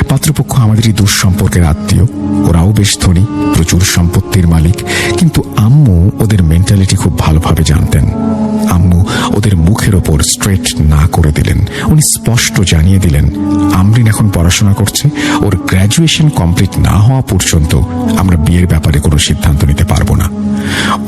পাত্রপক্ষ আমাদেরই দূর সম্পর্কের আত্মীয়। ওরাও বেশ ধনী, প্রচুর সম্পত্তির মালিক। কিন্তু আম্মু ওদের মেন্টালিটি খুব ভালোভাবে জানতেন। আম্মু ওদের মুখের ওপর স্ট্রেট না করে দিলেন। উনি স্পষ্ট জানিয়ে দিলেন আমরিন এখন পড়াশোনা করছে, ওর গ্র্যাজুয়েশন কমপ্লিট না হওয়া পর্যন্ত আমরা বিয়ের ব্যাপারে কোনো সিদ্ধান্ত নিতে পারবো না।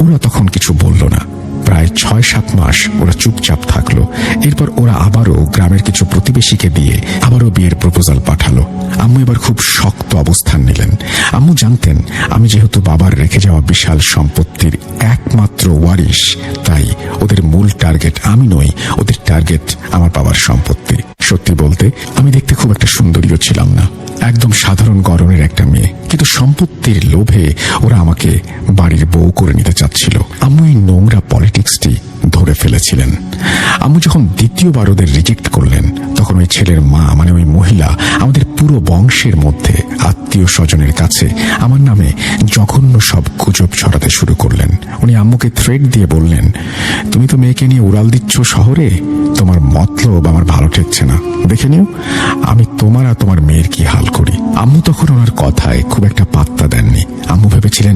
ওরা তখন কিছু বলল না। প্রায় ৬-৭ মাস ওরা চুপচাপ থাকলো। এরপর ওরা আবারও গ্রামের কিছু প্রতিবেশীকে দিয়ে আবারও বিয়ের প্রপোজাল পাঠালো। আম্মু এবার খুব শক্ত অবস্থান নিলেন। আম্মু জানতেন আমি যেহেতু বাবার রেখে যাওয়া বিশাল সম্পত্তির একমাত্র ওয়ারিশ, তাই ওদের মূল টার্গেট আমি নই, ওদের টার্গেট আমার বাবার সম্পত্তি। সত্যি বলতে আমি দেখতে খুব একটা সুন্দরীও ছিলাম না, একদম সাধারণ গরনের একটা মেয়ে। কিন্তু সম্পত্তির লোভে ওরা আমাকে বাড়ির বউ করে নিতে চাচ্ছিল। আম্মু এই নোংরা পলিটিক্সটি ধরে ফেলেছিলেন। আম্মু যখন দ্বিতীয়বার ওদের রিজেক্ট করলেন তখন ওই ছেলের মা মানে ওই মহিলা আমাদের পুরো বংশের মধ্যে আত্মীয় স্বজনের কাছে আমার নামে জঘন্য সব গুজব ছড়াতে শুরু করলেন। উনি আম্মুকে থ্রেট দিয়ে বললেন, তুমি তো মেয়েকে নিয়ে উড়াল দিচ্ছ শহরে, তোমার মতলব আমার ভালো ঠেকছে না, দেখে নিও আমি তোমার আর তোমার মেয়ের কি হাল করি। আম্মু তখন ওনার কথায় খুব একটা পাত্তা দেননি। আম্মু ভেবেছিলেন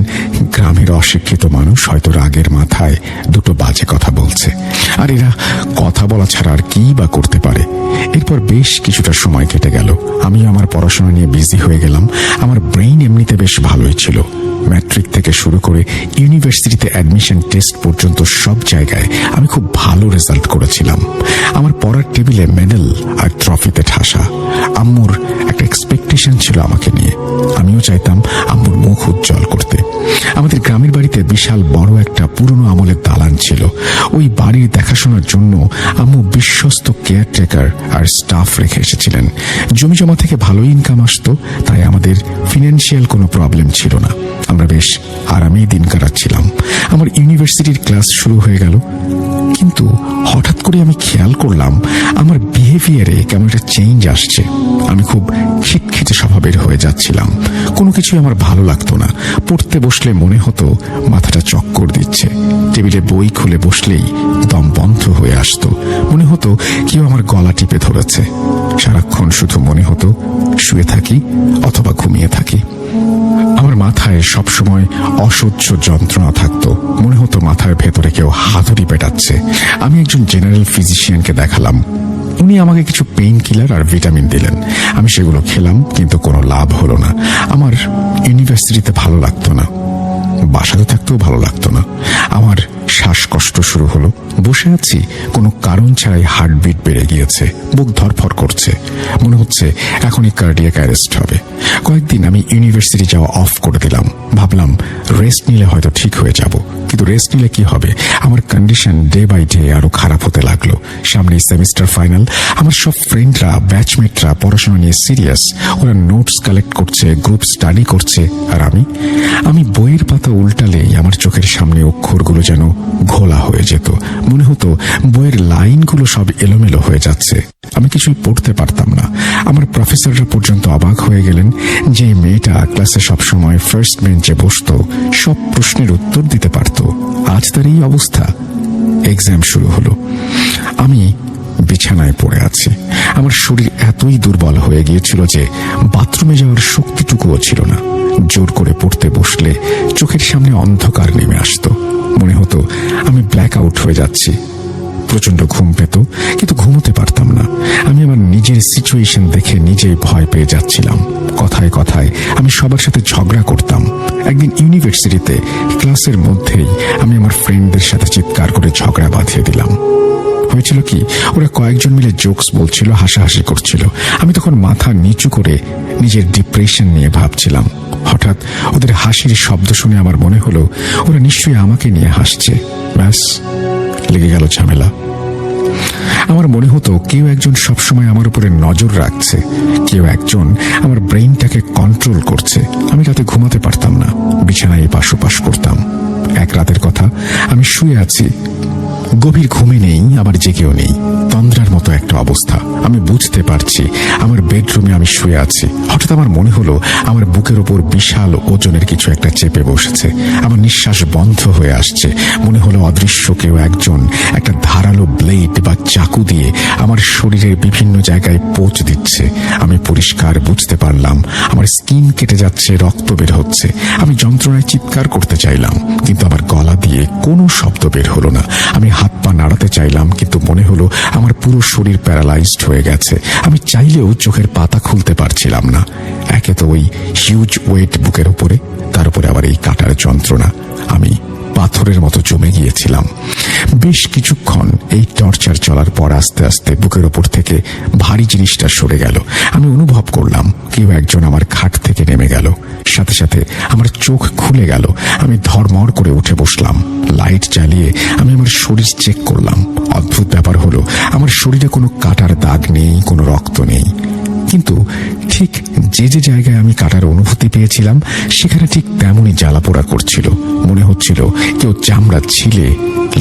গ্রামের অশিক্ষিত মানুষ হয়তো রাগের মাথায় দুটো বাজে কথা বলছে, আর এরা কথা বলা ছাড়া আর কি বা করতে পারে। এরপর বেশ কিছুটা সময় কেটে গেল। আমি আমার পড়াশোনা নিয়ে বিজি হয়ে গেলাম। আমার ব্রেইন এমনিতে বেশ ভালোই ছিল। ম্যাট্রিক থেকে শুরু করে ইউনিভার্সিটিতে অ্যাডমিশন টেস্ট পর্যন্ত সব জায়গায় আমি খুব ভালো রেজাল্ট করেছিলাম। আমার পড়ার টেবিলে মেডেল আর ট্রফিতে ঠাসা। আম্মুর একটা এক্সপেকটেশন ছিল আমাকে নিয়ে। আমিও চাইতাম আম্মুর মুখ উজ্জ্বল করতে। আমাদের গ্রামের বাড়িতে বিশাল বড় একটা পুরনো আমলের দালান ছিল। ওই বাড়ির দেখাশোনার জন্য আম্মু বিশ্বস্ত কেয়ারটেকার আর স্টাফ রেখে এসেছিলেন। জমি জমা থেকে ভালো ইনকাম আসতো, তাই আমাদের ফিনান্সিয়াল কোনো প্রবলেম ছিল না। আমরা বেশ আরামেই দিন কাটাচ্ছিলাম। আমার ইউনিভার্সিটির ক্লাস শুরু হয়ে গেল, কিন্তু হঠাৎ করে আমি খেয়াল করলাম আমার বিহেভিয়ারে কেমন একটা চেঞ্জ আসছে। আমি খুব খিটখিটে স্বভাবের হয়ে যাচ্ছিলাম। কোনো কিছুই আমার ভালো লাগতো না। পড়তে বসলে মনে হতো মাথাটা চক্কর দিচ্ছে। টেবিলে বই খুলে বসলেই দম বন্ধ হয়ে আসতো। মনে হতো কেউ আমার গলা টিপে ধরেছে। সারাক্ষণ শুধু মনে হতো শুয়ে থাকি অথবা ঘুমিয়ে থাকি। আমার মাথায় সবসময় অসহ্য যন্ত্রণা থাকতো। মনে হতো মাথার ভেতরে কেউ হাতুড়ি পেটাচ্ছে। আমি একজন জেনারেল ফিজিশিয়ানকে দেখালাম। উনি আমাকে কিছু পেইন কিলার আর ভিটামিন দিলেন। আমি সেগুলো খেলাম, কিন্তু কোনো লাভ হলো না। আমার ইউনিভার্সিটিতে ভালো লাগতো না, বাসাতে থাকতেও ভালো লাগতো না। আমার শ্বাসকষ্ট শুরু হলো। বসে আছি, কোনো কারণ ছাড়াই হার্টবিট বেড়ে গিয়েছে, বুক ধরফর করছে। মনে হচ্ছে এখনই কার্ডিয়াক অ্যারেস্ট হবে। কয়েকদিন আমি ইউনিভার্সিটি যাওয়া অফ করে দিলাম। ভাবলাম রেস্ট নিলে হয়তো ঠিক হয়ে যাব, কিন্তু রেস্ট নিলে কি হবে? আমার কন্ডিশন ডে বাই ডে আরো খারাপ হতে লাগলো। সামনেই সেমিস্টার ফাইনাল। আমার সব ফ্রেন্ডরা, ব্যাচমেটরা পড়াশোনা নিয়ে সিরিয়াস। ওরা নোটস কালেক্ট করছে, গ্রুপ স্টাডি করছে, আর আমি বইয়ের পাতা উল্টালেই আমার চোখের সামনে অক্ষরগুলো যেন ঘোলা হয়ে যেত। মনে হতো বইয়ের লাইনগুলো সব এলোমেলো হয়ে যাচ্ছে। আমি কিছুই পড়তে পারতাম না। আমার প্রফেসররা পর্যন্ত অবাক হয়ে গেলেন। যে মেয়েটা ক্লাসে সবসময় ফার্স্ট বেঞ্চে বসতো, সব প্রশ্নের উত্তর দিতে পারত, আজ তার এই অবস্থা। এক্সাম শুরু হলো। আমি বিছানায় পড়ে আছি। আমার শরীর এতই দুর্বল হয়ে গিয়েছিল যে বাথরুমে যাওয়ার শক্তিটুকুও ছিল না। জোর করে পড়তে বসলে চোখের সামনে অন্ধকার নেমে আসতো। মনে হতো আমি ব্ল্যাক আউট হয়ে যাচ্ছি। প্রচন্ড ঘুম পেত, কিন্তু ঘুমোতে পারতাম না। আমি আমার নিজের সিচুয়েশন দেখে নিজেই ভয় পেয়ে যাচ্ছিলাম। কথায় কথায় আমি সবার সাথে ঝগড়া করতাম। একদিন ইউনিভার্সিটিতে ক্লাসের মধ্যেই আমি আমার ফ্রেন্ডদের সাথে চিৎকার করে ঝগড়া বাঁধিয়ে দিলাম। হয়েছিল কি, ওরা কয়েকজন মিলে জোকস বলছিল, হাসাহাসি করছিল। আমি তখন মাথা নিচু করে নিজের ডিপ্রেশন নিয়ে ভাবছিলাম। হঠাৎ ওদের হাসির শব্দ শুনে আমার মনে হলো ওরা নিশ্চয়ই আমাকে নিয়ে হাসছে। ব্যাস, লেগে গেল ঝামেলা। আমার মনে হতো কেউ একজন সবসময় আমার উপরে নজর রাখছে, কেউ একজন আমার ব্রেইনটাকে কন্ট্রোল করছে। আমি রাতে ঘুমাতে পারতাম না, বিছানায় এপাশ ওপাশ করতাম। এক রাতের কথা, আমি শুয়ে আছি, গভীর ঘুমে নেই, আবার জেগেও নেই, তন্দ্রার মতো একটা অবস্থা। আমি বুঝতে পারছি আমার বেডরুমে আমি শুয়ে আছি। হঠাৎ আমার মনে হলো আমার বুকের ওপর বিশাল ওজনের কিছু একটা চেপে বসেছে। আমার নিঃশ্বাস বন্ধ হয়ে আসছে। মনে হলো অদৃশ্য কেউ একজন একটা ধারালো ব্লেড বা চাকু দিয়ে আমার শরীরের বিভিন্ন জায়গায় পোঁচ দিচ্ছে। আমি পরিষ্কার বুঝতে পারলাম আমার স্কিন কেটে যাচ্ছে, রক্ত বের হচ্ছে। আমি যন্ত্রণায় চিৎকার করতে চাইলাম, কিন্তু আমার গলা দিয়ে কোনো শব্দ বের হলো না। আমি হাত পা নাড়াতে চাইলাম, কিন্তু মনে হলো আমার পুরো শরীর প্যারালাইজড হয়ে গেছে। আমি চাইলেও চোখের পাতা খুলতে পারছিলাম না। একে তো ওই হিউজ ওয়েট বুকের উপরে, তার উপরে আবার এই কাটার যন্ত্রণা। আমি পাথরের মতো জমে গিয়েছিলাম। বেশ কিছুক্ষণ এই টর্চার চলার পর আস্তে আস্তে বুকের ওপর থেকে ভারী জিনিসটা সরে গেল। আমি অনুভব করলাম কেউ একজন আমার খাট থেকে নেমে গেল। সাথে সাথে আমার চোখ খুলে গেল। আমি ধড়মড় করে উঠে বসলাম। লাইট জ্বালিয়ে আমি আমার শরীর চেক করলাম। অদ্ভুত ব্যাপার হলো, আমার শরীরে কোনো কাটার দাগ নেই, কোনো রক্ত নেই, কিন্তু ঠিক যে যে জায়গায় আমি কাটার অনুভূতি পেয়েছিলাম সেখানে ঠিক তেমনই জ্বালাপোড়া করছিল। মনে হচ্ছিল কেউ চামড়া ছিলে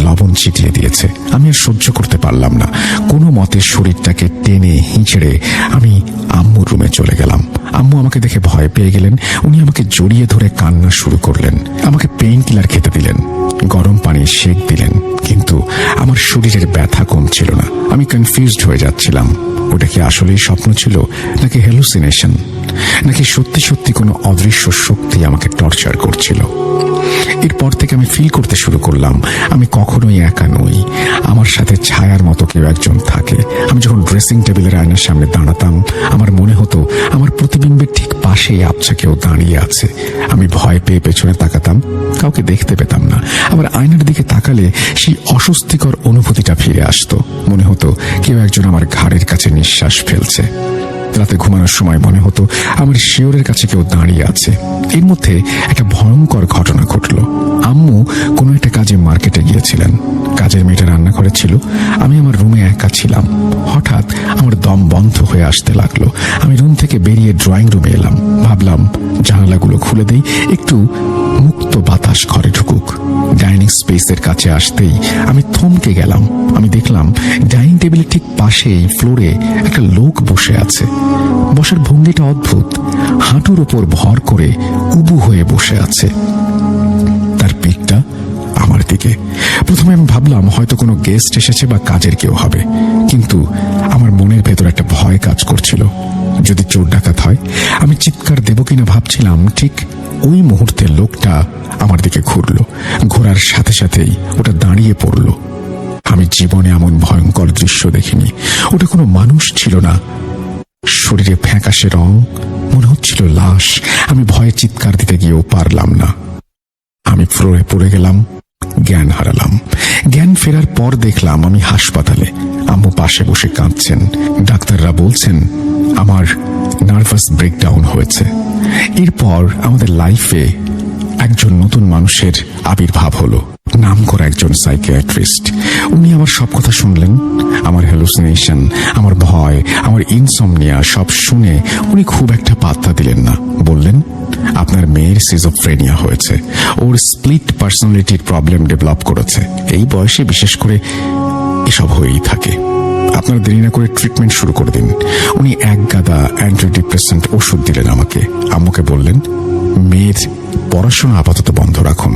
লবণ ছিটিয়ে দিয়েছে। আমি আর সহ্য করতে পারলাম না। কোনো মতে শরীরটাকে টেনে হিঁচড়ে আমি আম্মুর রুমে চলে গেলাম। আম্মু আমাকে দেখে ভয় পেয়ে গেলেন। উনি আমাকে জড়িয়ে ধরে কান্না শুরু করলেন। আমাকে পেইন কিলার খেতে দিলেন, গরম পানির সেক দিলেন, কিন্তু আমার শরীরের ব্যথা কমছিল না। আমি কনফিউজড হয়ে যাচ্ছিলাম। ওটা কি আসলেই স্বপ্ন ছিল, নাকি হ্যালুসিনেশন, নাকি সত্যি সত্যি কোনো অদৃশ্য শক্তি আমাকে টর্চার করছিল? এরপর থেকে আমি ফিল করতে শুরু করলাম আমি কখনোই একা নই। আমার সাথে ছায়ার মতো কেউ একজন থাকে। আমি যখন ড্রেসিং টেবিলের আয়নার সামনে দাঁড়াতাম আমার মনে হতো আমার প্রতিবিম্বের ঠিক পাশেই আবছা কেউ দাঁড়িয়ে আছে। আমি ভয় পেয়ে পেছনে তাকাতাম, কাউকে দেখতে পেতাম না। আবার আয়নার দিকে তাকালে সেই অস্বস্তিকর অনুভূতিটা ফিরে আসতো। মনে হতো কেউ একজন আমার ঘাড়ের কাছে নিঃশ্বাস ফেলছে। রাতে ঘুমানোর সময় মনে হতো আমার শিয়রের কাছে কেউ দাঁড়িয়ে আছে। এর মধ্যে একটা ভয়ঙ্কর ঘটনা ঘটল। আম্মু কোনো একটা কাজে মার্কেটে গিয়েছিলেন। কাজের মেয়েটা রান্নাঘরে ছিল, আমি আমার রুমে একা ছিলাম। হঠাৎ আমার দম বন্ধ হয়ে আসতে লাগলো। আমি রুম থেকে বেরিয়ে ড্রয়িং রুমে এলাম। ভাবলাম জানালাগুলো খুলে দেই, একটু মুক্ত বাতাস ঘরে ঢুকুক। ডাইনিং স্পেসের কাছে আসতেই আমি থমকে গেলাম। আমি দেখলাম ডাইনিং টেবিলের ঠিক পাশেই ফ্লোরে একটা লোক বসে আছে। বসার ভঙ্গিটা অদ্ভুত, হাঁটুর ওপর ভর করে উবু হয়ে বসে আছে, তার পিঠটা আমার দিকে। প্রথমে আমি ভাবলাম হয়তো কোনো গেস্ট এসেছে বা কাজের কেউ হবে, কিন্তু আমার মনের ভেতর একটা ভয় কাজ করছিল। যদি চোর ডাকাত হয়, আমি চিৎকার দেব কিনা ভাবছিলাম। ঠিক ওই মুহূর্তে লোকটা আমার দিকে ঘুরল। ঘোরার সাথে সাথেই ওটা দাঁড়িয়ে পড়ল। আমি জীবনে এমন ভয়ঙ্কর দৃশ্য দেখিনি। ওটা কোনো মানুষ ছিল না, শরীরে ফ্যাকাশে রং, মনে হচ্ছিল লাশ। আমি ভয়ে চিৎকার দিতে গিয়েও পারলাম না। আমি ফ্লোরে পড়ে গেলাম, জ্ঞান হারালাম। জ্ঞান ফেরার পর দেখলাম আমি হাসপাতালে। আম্মু পাশে বসে কাঁদছেন। ডাক্তাররা বলছেন আমার নার্ভাস ব্রেকডাউন হয়েছে। এরপর আমাদের লাইফে একজন নতুন মানুষের আবির্ভাব হলো, নাম করা একজন সাইকিয়াট্রিস্ট। উনি আমার সব কথা শুনলেন, আমার হ্যালুসিনেশন, আমার ভয়, আমার ইনসমনিয়া সব শুনে উনি খুব একটা পাত্তা দিলেন না। বললেন আপনার মেয়ের সিজোফ্রেনিয়া হয়েছে, ওর স্প্লিট পার্সোনালিটির প্রবলেম ডেভেলপ করেছে। এই বয়সে বিশেষ করে এসব হয়েই থাকে, আপনার দেরি না করে ট্রিটমেন্ট শুরু করে দিন। উনি এক গাদা অ্যান্টিডিপ্রেসেন্ট ওষুধ দিলেন আমাকে। আম্মুকে বললেন মেয়ের পড়াশোনা আপাতত বন্ধ রাখুন,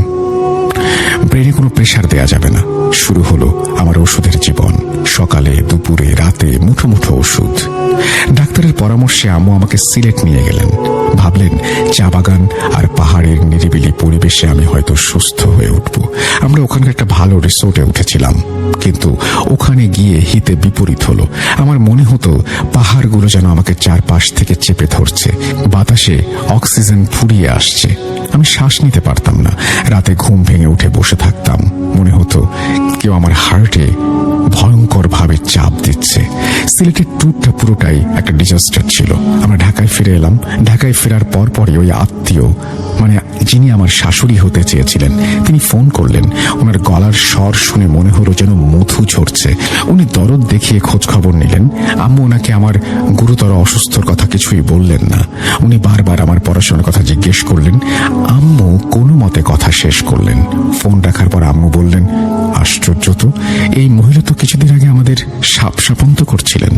ব্রেনে কোনো প্রেশার দেয়া যাবে না। শুরু হলো আমার ওষুধের জীবন। সকালে, দুপুরে, রাতে মুঠো মুঠো ওষুধ। ডাক্তারের পরামর্শে আম্মু আমাকে সিলেট নিয়ে গেলেন। ভাবলেন চা বাগান আর পাহাড়ের নিরিবিলি পরিবেশে আমি হয়তো সুস্থ হয়ে উঠব। আমরা ওখানকার একটা ভালো রিসোর্টে উঠেছিলাম, কিন্তু ওখানে গিয়ে হিতে বিপরীত হলো। আমার মনে হতো পাহাড়গুলো যেন আমাকে চারপাশ থেকে চেপে ধরছে, বাতাসে অক্সিজেন ফুরিয়ে আসছে। আমি শ্বাস নিতে পারতাম না। রাতে ঘুম ভেঙে উঠে বসে থাকতাম, মনে হতো কেউ আমার হার্টে ভয়ঙ্কর ভাবে চাপ দিচ্ছে। সিলেটের ট্যুরটা পুরোটাই একটা ডিজাস্টার ছিল। আমরা ঢাকায় ফিরে এলাম। ঢাকায় ফেরার পরপরই ওই আত্মীয়, মানে যিনি আমার শাশুড়ি হতে চেয়েছিলেন, তিনি ফোন করলেন। ওনার গলার স্বর শুনে মনে হলো যেন মধু ঝরছে। উনি দরদ দেখিয়ে খোঁজ খবর নিলেন। আম্মু ওনাকে আমার গুরুতর অসুস্থর কথা কিছুই বললেন না। উনি বারবার আমার পড়াশোনার কথা জিজ্ঞেস করলেন। আম্মু কোনো মতে কথা শেষ করলেন। ফোন রাখার পর আম্মু বললেন আশ্চর্য তো, এই মহিলা তো কিছুদিন আগে আমাদের সাপন্ত করছিলেন,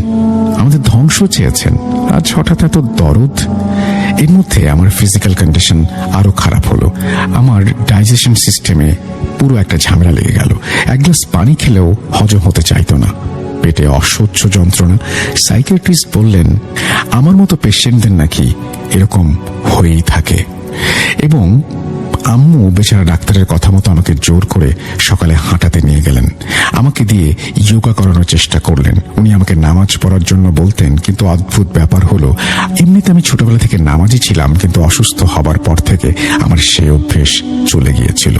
আমাদের ধ্বংস চেয়েছেন, আজ হঠাৎ এত দরদ। এর মধ্যে আমার ফিজিক্যাল কন্ডিশন আরো খারাপ হলো। আমার ডাইজেশন সিস্টেমে পুরো একটা ঝামেলা লেগে গেল। এক গ্লাস পানি খেলেও হজম হতে চাইতো না, পেটে অসহ্য যন্ত্রণা। সাইকিয়াট্রিস্ট বললেন আমার মতো পেশেন্টদের নাকি এরকম হয়েই থাকে। এবং আম্মু বেচারা ডাক্তারের কথা মতো আমাকে জোর করে সকালে হাঁটাতে নিয়ে গেলেন। আমাকে দিয়ে যোগা করানোর চেষ্টা করলেন। উনি আমাকে নামাজ পড়ার জন্য বলতেন, কিন্তু অদ্ভুত ব্যাপার হলো এমনিতে আমি ছোটবেলা থেকে নামাজি ছিলাম, কিন্তু অসুস্থ হবার পর থেকে আমার সেই অভ্যেস চলে গিয়েছিল।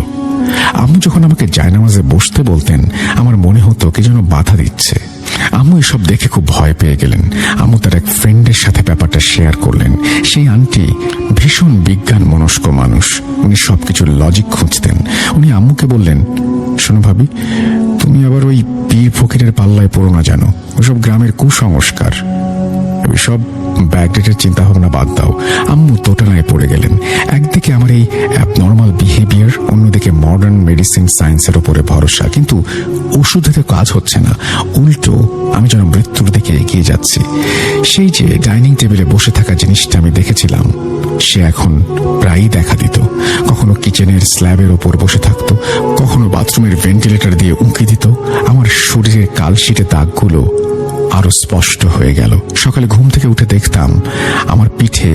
আম্মু যখন আমাকে জায়নামাজে বসতে বলতেন, আমার মনে হতো কে যেন বাধা দিচ্ছে। আম্মু এসব দেখে খুব ভয় পেয়ে গেলেন। আম্মু তার এক ফ্রেন্ডের সাথে ব্যাপারটা শেয়ার করলেন। সেই আন্টি ভীষণ বিজ্ঞান মনস্ক মানুষ, উনি সবকিছুর লজিক খুঁজতেন। উনি আম্মুকে বললেন শোনো ভাবি, তুমি আবার ওই পীর ফকিরের পাল্লায় পড়ো না, জানো ওসব গ্রামের কুসংস্কার, ওইসব ব্যাকডেটের চিন্তা ভাবনা বাদ দাও। আম্মু তোটানায় পড়ে গেলেন। একদিকে আমার এই অ্যাবনর্মাল বিহেভিয়ার, অন্যদিকে মডার্ন মেডিসিন সায়েন্সের উপরে ভরসা, কিন্তু ওষুধে কাজ হচ্ছে না, উল্টো আমি যেন মৃত্যুর দিকে এগিয়ে যাচ্ছি। সেই যে ডাইনিং টেবিলে বসে থাকা জিনিসটা আমি দেখেছিলাম, সে এখন প্রায়ই দেখা দিত। কখনো কিচেনের স্ল্যাবের ওপর বসে থাকতো, কখনো বাথরুমের ভেন্টিলেটর দিয়ে উঁকি দিত। আমার শরীরের কালশিটে দাগগুলো আরো স্পষ্ট হয়ে গেল। সকালে ঘুম থেকে উঠে দেখতাম আমার পিঠে,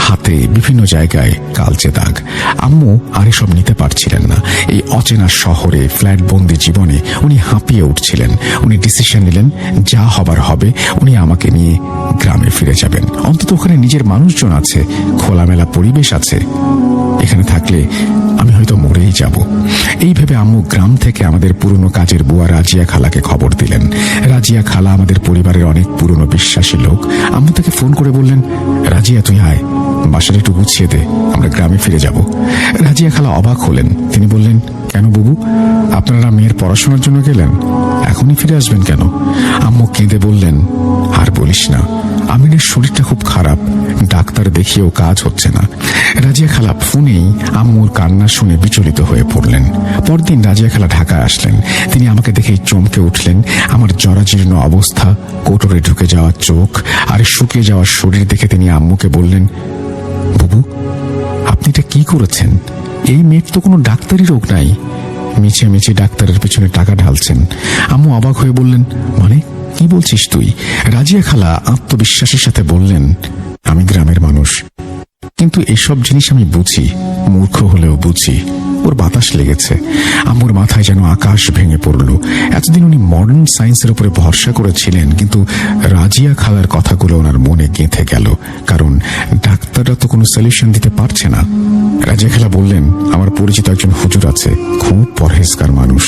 হাতে বিভিন্ন জায়গায় কালচে দাগ। আম্মু আর এসব নিতে পারছিলেন না। এই অচেনা শহরে ফ্ল্যাট বন্দি জীবনে উনি হাঁপিয়ে উঠছিলেন। উনি ডিসিশন নিলেন যা হবার হবে, উনি আমাকে নিয়ে গ্রামে ফিরে যাবেন। অন্তত ওখানে নিজের মানুষজন আছে, খোলামেলা পরিবেশ আছে, এখানে থাকলে আমি হয়তো মরেই যাব। এই ভেবে আম্মু গ্রাম থেকে আমাদের পুরনো কাজের বুয়া রাজিয়া খালাকে খবর দিলেন। রাজিয়া রাজিয়া খালা আমাদের পরিবারের অনেক পুরনো বিশ্বাসী লোক। আম্মু তাকে ফোন করে বললেন, রাজিয়া তুই আয়, বাসাটা একটু গুছিয়ে দে, আমরা গ্রামে ফিরে যাব। রাজিয়া খালা অবাক হলেন। তিনি বললেন, কেন বুবু, আপনারা মেয়ের পড়াশোনার জন্য গেলেন, এখনই ফিরে আসবেন কেন? আম্মু কেঁদে বললেন, আর বলিস না, আমিনের শরীরটা খুব খারাপ, ডাক্তার দেখিয়েও কাজ হচ্ছে না। রাজিয়া খালা ফোনেই আম্মুর কান্না শুনে বিচলিত হয়ে পড়লেন। পরদিন রাজিয়া খালা ঢাকায় আসলেন। তিনি আমাকে দেখেই চমকে উঠলেন। আমার জরাজীর্ণ অবস্থা, কোটরে ঢুকে যাওয়া চোখ আর শুকিয়ে যাওয়ার শরীর দেখে তিনি আম্মুকে বললেন, বুবু আপনি এটা কি করেছেন? এই মেয়ের তো কোনো ডাক্তারি রোগ নাই। মিছে মিছে ডাক্তারের পেছনে টাকা ঢালছেন। আম্মু অবাক হয়ে বললেন, মানে কি বলছিস তুই? রাজিয়া খালা আত্মবিশ্বাসের সাথে বললেন, আমি গ্রামের মানুষ, কিন্তু এসব জিনিস আমি বুঝি, মূর্খ হলেও বুঝি। ওর বাতাস লেগেছে। আম্মুর মাথায় যেন আকাশ ভেঙে পড়ল। এতদিন উনি মডার্ন সায়েন্সের উপরে ভরসা করেছিলেন, কিন্তু রাজিয়া খালার কথাগুলো ওনার মনে গেঁথে গেল, কারণ ডাক্তাররা তো কোনো সলিউশন দিতে পারছে না। রাজিয়া খালা বললেন, আমার পরিচিত একজন হুজুর আছে, খুব পরহেজগার মানুষ,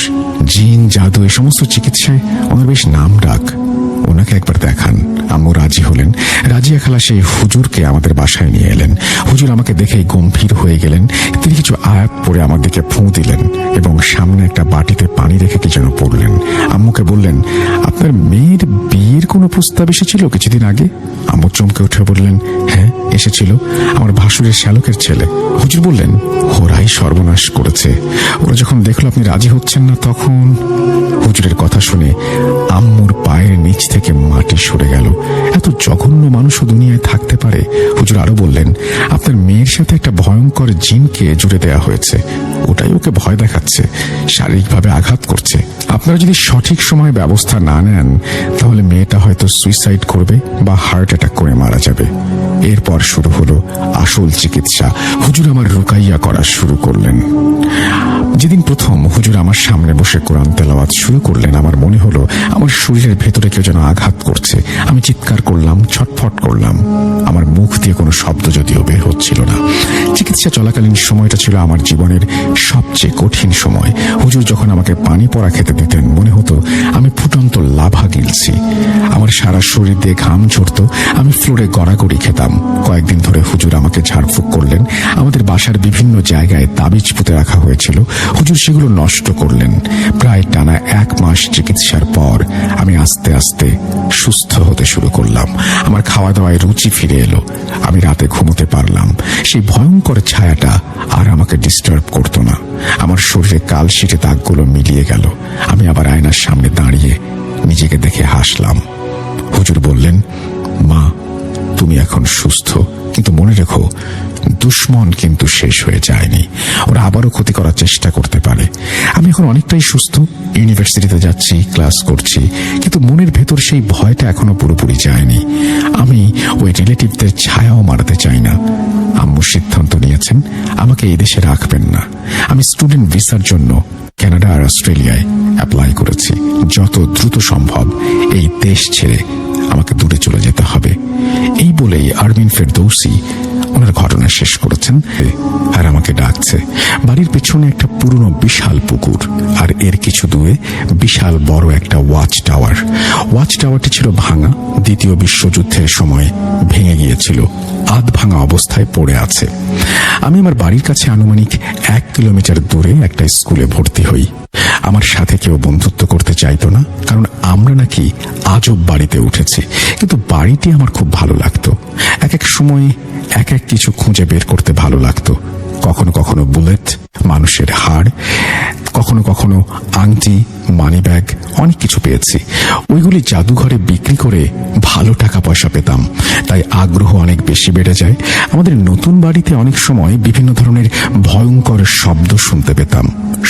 জিন জাদু এ সমস্ত চিকিৎসায় ওনার বেশ নাম ডাক, ওনাকে একবার দেখান। আম্মু রাজি হলেন। রাজিয়া খালা সেই হুজুরকে আমাদের বাসায় নিয়ে এলেন। হুজুর আমাকে দেখেই গম্ভীর হয়ে গেলেন। তিনি কিছু আয়াত পড়ে আমার দিকে ফুঁ দিলেন এবং সামনে একটা বাটিতে পানি রেখে কি যেন পড়লেন। আম্মুকে বললেন, আপনার মেয়ের বিয়ের কোনো প্রস্তাব এসেছিল কিছুদিন আগে? আম্মু চমকে উঠে বললেন, হ্যাঁ এসেছিল, আমার ভাসুরের শ্যালকের ছেলে। হুজুর বললেন, ওরাই সর্বনাশ করেছে, ওরা যখন দেখলো আপনি রাজি হচ্ছেন না তখন। হুজুরের কথা শুনে আম্মুর পায়ের নিচ থেকে মাটি সরে গেল। এত জঘন্য মানুষও দুনিয়ায় থাকতে পারে? হুজুর আরো বললেন, আপনার মেয়ের সাথে একটা ভয়ঙ্কর জিনকে জুড়ে দেওয়া হয়েছে, ওটাই ওকে ভয় দেখাচ্ছে, শারীরিকভাবে আঘাত করছে। আপনারা যদি সঠিক সময় ব্যবস্থা না নেন তাহলে মেয়েটা হয়তো সুইসাইড করবে বা হার্ট অ্যাটাক করে মারা যাবে। এরপর শুরু হলো আসল চিকিৎসা। হুজুর আমার রুকাইয়া করা শুরু করলেন। যেদিন প্রথম হুজুর আমার সামনে বসে কোরআন তেলাওয়াত শুরু করলেন, আমার মনে হলো আমার শরীরের ভেতরে কেউ যেন আঘাত করছে। আমি চিৎকার করলাম, ছটফট করলাম। আমার মুখ দিয়ে কোনো শব্দ যদিও বের হচ্ছিল না। চিকিৎসা চলাকালীন সময়টা ছিল আমার জীবনের সবচেয়ে কঠিন সময়। হুজুর যখন আমাকে পানি পড়া খেতে দিতেন, মনে হতো আমি ফুটন্ত লাভা গিলছি। আমার সারা শরীর দিয়ে ঘাম ঝরত, আমি ফ্লোরে গড়াগড়ি খেতাম। কয়েকদিন ধরে হুজুর আমাকে ঝাড়ফুঁক করলেন। আমাদের বাসার বিভিন্ন জায়গায় তাবিজ পুঁতে রাখা হয়েছিল, হুজুর সেগুলো নষ্ট করলেন। প্রায় টানা 1 মাস চিকিৎসার পর আমি আস্তে আস্তে সুস্থ হতে শুরু করলাম। আমার খাওয়া দাওয়ায় রুচি ফিরে এলো। আমি রাতে ঘুমোতে পারলাম। সেই ভয়ঙ্কর ছায়াটা আর আমাকে ডিস্টার্ব করতো না। আমার শরীরে কালশিটে দাগগুলো মিলিয়ে গেল। আমি আবার আয়নার সামনে দাঁড়িয়ে নিজেকে দেখে হাসলাম। হুজুর বললেন, মা তুমি এখন সুস্থ, কিন্তু মনে রেখো দুশ্মন কিন্তু শেষ হয়ে যায়নি, ওরা আবারও ক্ষতি করার চেষ্টা করতে পারে। আমি এখন অনেকটাই সুস্থ, ইউনিভার্সিটিতে যাচ্ছি, ক্লাস করছি, কিন্তু মনের ভেতর সেই ভয়টা এখনো পুরোপুরি যায়নি। আমি ওই রিলেটিভদের ছায়াও মারাতে চাই না। আম্মু সিদ্ধান্ত নিয়েছেন আমাকে এই দেশে রাখবেন না। আমি স্টুডেন্ট ভিসার জন্য কানাডা আর অস্ট্রেলিয়ায় অ্যাপ্লাই করেছি। যত দ্রুত সম্ভব এই দেশ ছেড়ে আমাকে দূরে চলে যেতে হবে। এই বলেই আরবিন ফেরদৌসি ওনার ঘটনা শেষ করেছেন আর আমাকে ডাকছে। বাড়ির পেছনে একটা পুরনো বিশাল পুকুর, আর এর কিছু দূরে বিশাল বড় একটা ওয়াচ টাওয়ার। ওয়াচ টাওয়ারটি ছিল ভাঙা, দ্বিতীয় বিশ্বযুদ্ধের সময় ভেঙে গিয়েছিল, আধ ভাঙা অবস্থায় পড়ে আছে। আমি আমার বাড়ির কাছে আনুমানিক 1 কিলোমিটার দূরে একটা স্কুলে ভর্তি হই। আমার সাথে কেউ বন্ধুত্ব করতে চাইতো না, কারণ আমরা নাকি আজব বাড়িতে উঠেছি। কিন্তু বাড়িটি আমার খুব ভালো লাগতো। এক এক সময় এক এক কিছু খুঁজে বের করতে ভালো লাগতো। কখনো কখনো বুলেট, মানুষের হাড়, কখনো কখনো আংটি, মানি ব্যাগ, অনেক কিছু পেয়েছি। ওইগুলি জাদুঘরে বিক্রি করে ভালো টাকা পয়সা পেতাম, তাই আগ্রহ অনেক বেশি বেড়ে যায়। আমাদের নতুন বাড়িতে অনেক সময় বিভিন্ন ধরনের ভয়ঙ্কর শব্দ শুনতে পেতাম।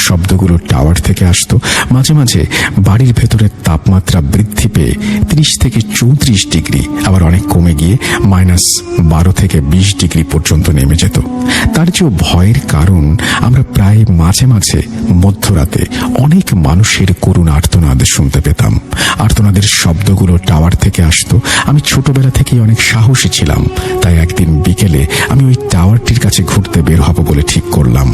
শব্দগুলো টাওয়ার থেকে আসতো। মাঝে মাঝে বাড়ির ভেতরের তাপমাত্রা বৃদ্ধি পেয়ে 30 থেকে 34 ডিগ্রি, আবার অনেক কমে গিয়ে -12 থেকে 20 ডিগ্রি পর্যন্ত নেমে যেত। তার চেয়েও ভয়ের কারণ আমরা প্রায় মাঝে মাঝে মধ্যরাতে অনেক মানুষের করুণ আর্তনাদ শুনতে পেতাম। আর্তনাদের শব্দগুলো টাওয়ার থেকে আসতো। আমি ছোটবেলা থেকেই অনেক সাহসী ছিলাম, তাই একদিন বিকেলে আমি ওই টাওয়ারটির কাছে ঘুরতে বের হব বলে ঠিক করলাম।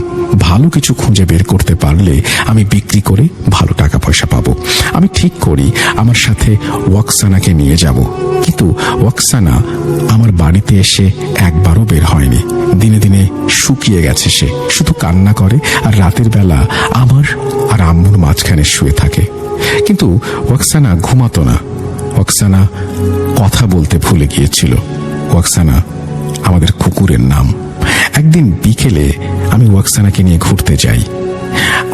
ভালো কিছু খুঁজে বের করতে করতে পারলে আমি বিক্রি করে ভালো টাকা পয়সা পাবো। আমি ঠিক করি আমার সাথে ওয়াকসানাকে নিয়ে যাব, কিন্তু ওয়াকসানা আমার বাড়িতে এসে একবারও বের হয়নি। দিনে দিনে শুকিয়ে গেছে সে, শুধু কান্না করে আর রাতের বেলা আমার আর আম্মুর মাঝখানে শুয়ে থাকে। কিন্তু ওয়াকসানা ঘুমাতো না। ওয়াকসানা কথা বলতে ভুলে গিয়েছিল। ওয়াকসানা আমাদের কুকুরের নাম। একদিন বিকেলে আমি ওয়াকসানাকে নিয়ে ঘুরতে যাই।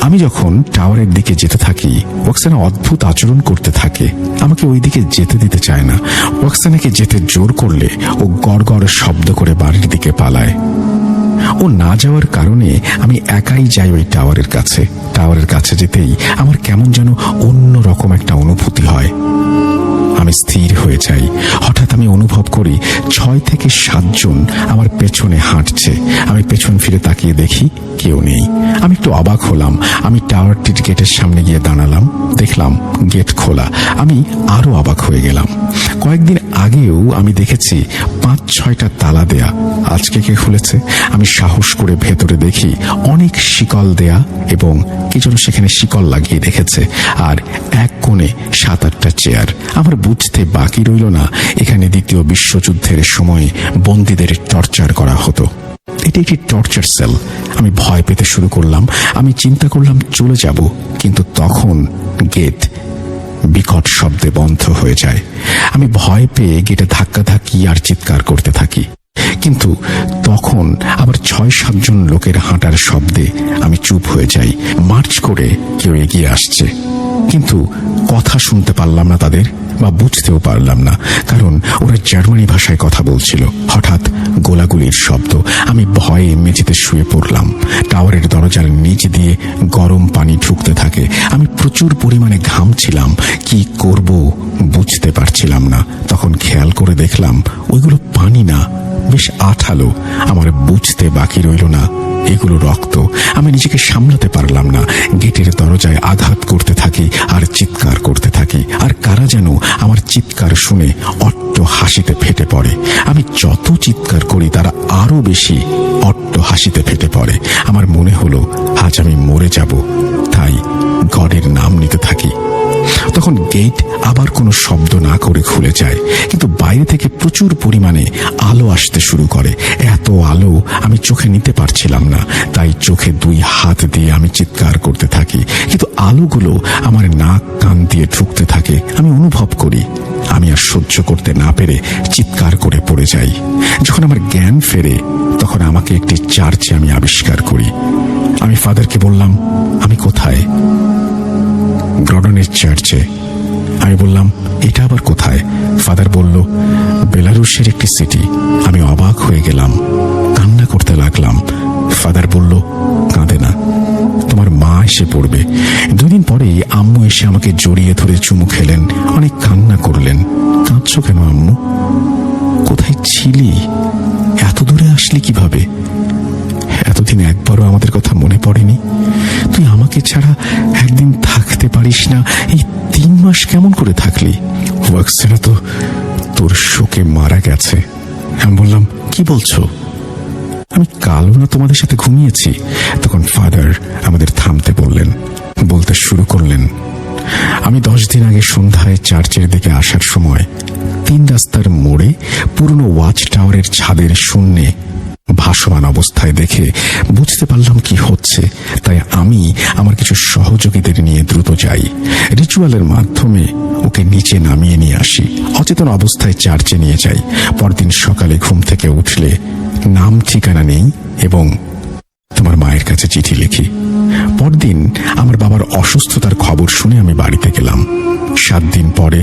আমি যখন টাওয়ারের দিকে যেতে থাকি, ওয়াকসানা অদ্ভুত আচরণ করতে থাকে, আমাকে ওই দিকে যেতে দিতে চায় না। ওয়াকসানাকে যেতে জোর করলে ও গড় গড় শব্দ করে বাড়ির দিকে পালায়। ও না যাওয়ার কারণে আমি একাই যাই ওই টাওয়ারের কাছে। টাওয়ারের কাছে যেতেই আমার কেমন যেন অন্য রকম একটা অনুভূতি হয়। আমি স্থির হয়ে যাই। হঠাৎ আমি অনুভব করি 6 থেকে 7 জন আমার পেছনে হাঁটছে। আমি পেছন ফিরে তাকিয়ে দেখি কেউ নেই। আমি একটু অবাক হলাম। আমি টাওয়ারটির গেটের সামনে গিয়ে দাঁড়ালাম, দেখলাম গেট খোলা। আমি আরো অবাক হয়ে গেলাম। কয়েকদিন আগেও আমি দেখেছি 5-6টা তালা দেয়া। আজকে কে খুলেছে? আমি সাহস করে ভেতরে দেখি অনেক শিকল দেয়া এবং কি যেন সেখানে শিকল লাগিয়ে রেখেছে, আর এক কোণে 7-8টা চেয়ার। আমার বুঝতে বাকি রইল না এখানে দ্বিতীয় বিশ্বযুদ্ধের সময় বন্দীদের টর্চার করা হতো। এটি একটি টর্চার সেল। আমি ভয় পেতে শুরু করলাম। আমি চিন্তা করলাম চলে যাব, কিন্তু তখন গেট বিকট শব্দে বন্ধ হয়ে যায়। আমি ভয় পেয়ে গেটে ধাক্কাধাক্কি আর চিৎকার করতে থাকি, কিন্তু তখন আবার 6-7 জন লোকের হাঁটার শব্দে আমি চুপ হয়ে যাই। মার্চ করে কেউ এগিয়ে আসছে, কিন্তু কথা শুনতে পারলাম না তাদের, বা বুঝতেও পারলাম না, কারণ ওরা জার্মানি ভাষায় কথা বলছিল। হঠাৎ গোলাগুলির শব্দ। আমি ভয়ে মেঝেতে শুয়ে পড়লাম। টাওয়ারের দরজার নিচ দিয়ে গরম পানি ঢুকতে থাকে। আমি প্রচুর পরিমাণে ঘামছিলাম। কি করব বুঝতে পারছিলাম না। তখন খেয়াল করে দেখলাম ওইগুলো পানি না, বেশ আঠালো। আমার বুঝতে বাকি রইল না এগুলো রক্ত। আমি নিজেকে সামলাতে পারলাম না। গেটের দরজায় আঘাত করতে থাকি আর চিৎকার করতে থাকি, আর কারা যেন আমার চিৎকার শুনে অট্ট হাসিতে ফেটে পড়ে। আমি যত চিৎকার করি তারা আরো বেশি অট্ট হাসিতে ফেটে পড়ে। আমার মনে হলো আজ আমি মরে যাব, তাই গডের নাম নিতে থাকি। তখন গেট আবার কোনো শব্দ না করে খুলে যায়, কিন্তু বাইরে থেকে প্রচুর পরিমাণে আলো আসতে শুরু করে। এত আলো আমি চোখে নিতে পারছিলাম না, তাই চোখে 2 হাত দিয়ে আমি চিৎকার করতে থাকি, কিন্তু আলোগুলো আমার নাক কান দিয়ে ঢুকতে থাকে। আমি অনুভব করি আমি আর সহ্য করতে না পেরে চিৎকার করে পড়ে যাই। যখন আমার জ্ঞান ফেরে তখন আমাকে একটি চার্চে আমি আবিষ্কার করি। আমি ফাদারকে বললাম আমি কোথায়? গ্রডনের চার্চে। আমি বললাম এটা আবার কোথায়? ফাদার বলল বেলারুশের একটি সিটি। আমি অবাক হয়ে গেলাম, কান্না করতে লাগলাম। ফাদার বলল কাঁদে না, তোমার মা এসে পড়বে। 2 দিন পরেই আম্মু এসে আমাকে জড়িয়ে ধরে চুমু খেলেন, অনেক কান্না করলেন। কাঁদছো কেন আম্মু? কোথায় ছিলি? এত দূরে আসলি কিভাবে? এতদিন একবারও আমাদের কথা মনে পড়েনি? তুই আমাকে ছাড়া একদিন থাকতে পারিস না, এই 3 মাস কেমন করে থাকলি? ওয়াকসানা তো তোর শোকে মারা গেছে। আমি বললাম কি বলছো? আমি কালও না তোমাদের সাথে ঘুমিয়েছি। তখন ফাদার আমাদের থামতে বললেন, বলতে শুরু করলেন আমি 10 দিন আগে সন্ধ্যায় চার্চের দিকে আসার সময় 3 রাস্তার মোড়ে পুরনো ওয়াচ টাওয়ারের ছাদের শূন্যে ভাসমান অবস্থায় দেখে বুঝতে পারলাম কি হচ্ছে। তাই আমি আমার কিছু সহযোগীদের নিয়ে দ্রুত যাই। রিচুয়ালের মাধ্যমে ওকে নিচে নামিয়ে নিয়ে আসি। অচেতন অবস্থায় চার্চে নিয়ে যাই। পরদিন সকালে ঘুম থেকে উঠলে নাম ঠিকানা নেই এবং তোমার মায়ের কাছে চিঠি লিখি। পরদিন আমার বাবার অসুস্থতার খবর শুনে আমি বাড়িতে গেলাম। 7 দিন পরে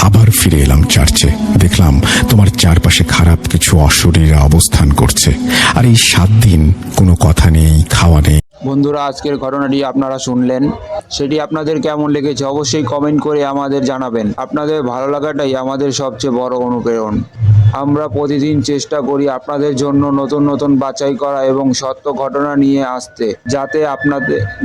আবার ফিরে এলাম চার্চে। দেখলাম তোমার চারপাশে খারাপ কিছু অশরীররা অবস্থান করছে, আর এই 7 দিন কোনো কথা নেই, খাওয়া নেই। বন্ধুরা, আজকের ঘটনাটি আপনারা শুনলেন, সেটি আপনাদের কেমন লেগেছে অবশ্যই কমেন্ট করে আমাদের জানাবেন। আপনাদের ভালো লাগাটাই আমাদের সবচেয়ে বড় অনুপ্রেরণা। আমরা প্রতিদিন চেষ্টা করি আপনাদের জন্য নতুন নতুন বাছাই করা এবং সত্য ঘটনা নিয়ে আসতে,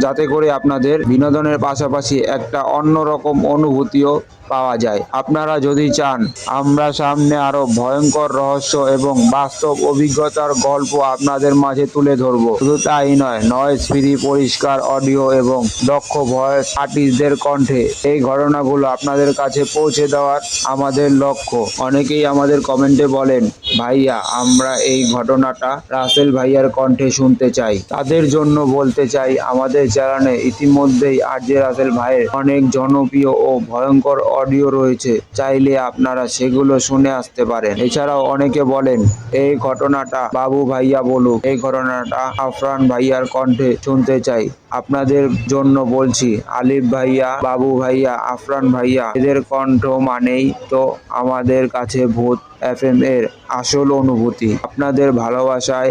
যাতে করে আপনাদের বিনোদনের পাশাপাশি একটা অন্যরকম অনুভূতিও পাওয়া যায়। আপনারা যদি চান আমরা সামনে আরো ভয়ঙ্কর রহস্য এবং বাস্তব অভিজ্ঞতার গল্প আপনাদের মাঝে তুলে ধরবো। শুধু তাই নয়, নয়েজ ফ্রি পরিষ্কার অডিও এবং দক্ষ ভয়েস আর্টিস্টদের কণ্ঠে এই ঘটনাগুলো আপনাদের কাছে পৌঁছে দেওয়ার আমাদের লক্ষ্য। অনেকেই আমাদের কমেন্টে বলেন, ভাইয়া আমরা এই ঘটনাটা রাসেল ভাইয়ার কণ্ঠে শুনতে চাই। তাদের জন্য বলতে চাই, আমাদের চ্যানেলে ইতিমধ্যেই আরজে রাসেল ভাইয়ের অনেক জনপ্রিয় ও ভয়ঙ্কর অডিও রয়েছে, চাইলে আপনারা সেগুলো শুনে আসতে পারেন। এছাড়াও অনেকে বলেন এই ঘটনাটা বাবু ভাইয়া বলুক, এই ঘটনাটা আফরান ভাইয়ার কণ্ঠে শুনতে চাই। আপনাদের জন্য বলছি, আলিফ ভাইয়া, বাবু ভাইয়া, আফরান ভাইয়া এদের কণ্ঠ মানেই তো আমাদের কাছে ভূত এফএম এর আসল অনুভূতি। আপনাদের ভালোবাসায়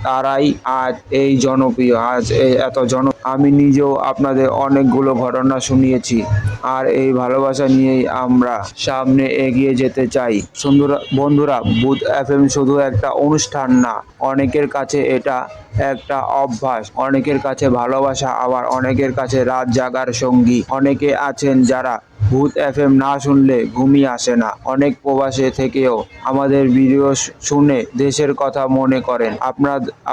তারাই আজ এই জনপ্রিয়, আমি নিজেও আপনাদের অনেকগুলো ঘটনা শুনিয়েছি, আর এই ভালোবাসা নিয়েই আমরা সামনে এগিয়ে যেতে চাই। বন্ধুরা, ভূত এফএম শুধু একটা অনুষ্ঠান না, অনেকের কাছে এটা একটা অভ্যাস, অনেকের কাছে ভালোবাসা, আবার অনেকের কাছে রাত জাগার সঙ্গী। অনেকে আছেন যারা ভূত এফএম না শুনলে ঘুমই আসে না। অনেক প্রবাসে থেকেও আমাদের ভিডিও শুনে দেশের কথা মনে করেন।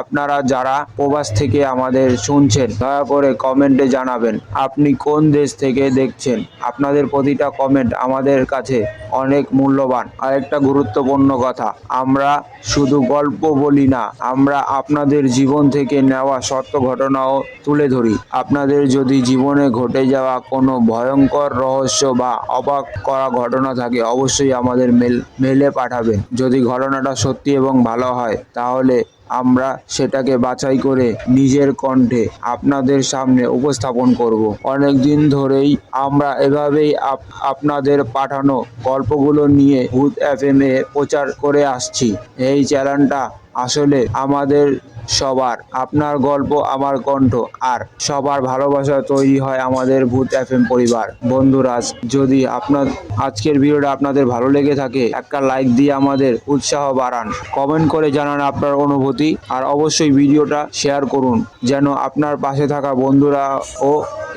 আপনারা যারা প্রবাস থেকে আমাদের শুনছেন, দয়া করে কমেন্টে জানাবেন আপনি কোন দেশ থেকে দেখছেন। আপনাদের প্রতিটা কমেন্ট আমাদের কাছে অনেক মূল্যবান। আরেকটা গুরুত্বপূর্ণ কথা, আমরা শুধু গল্প বলি না, আমরা আপনাদের জীবন থেকে নেওয়া সত্য ঘটনাও তুলে ধরি। আপনাদের যদি জীবনে ঘটে যাওয়া কোনো ভয়ঙ্কর রহস্য বা অবাক করা ঘটনা থাকে, অবশ্যই আমাদের মেলে পাঠাবেন। যদি ঘটনাটা সত্যি এবং ভালো হয়, তাহলে আমরা সেটাকে বাছাই করে নিজের কণ্ঠে আপনাদের সামনে উপস্থাপন করব। অনেক দিন ধরেই আমরা এভাবেই আপনাদের পাঠানো গল্পগুলো নিয়ে ভূত এফএম এ প্রচার করে আসছি। এই চ্যানেলটা আসলে আমাদের সবার, আপনার গল্প আমার কণ্ঠ, আর সবার ভালোবাসা তৈরি হয় আমাদের ভূত এফএম পরিবার। বন্ধুরা, যদি আজকের ভিডিওটা আপনাদের ভালো লেগে থাকে, একটা লাইক দিয়ে আমাদের উৎসাহ বাড়ান, কমেন্ট করে জানান আপনার অনুভূতি, আর অবশ্যই ভিডিওটা শেয়ার করুন, যেন আপনার পাশে থাকা বন্ধুরা ও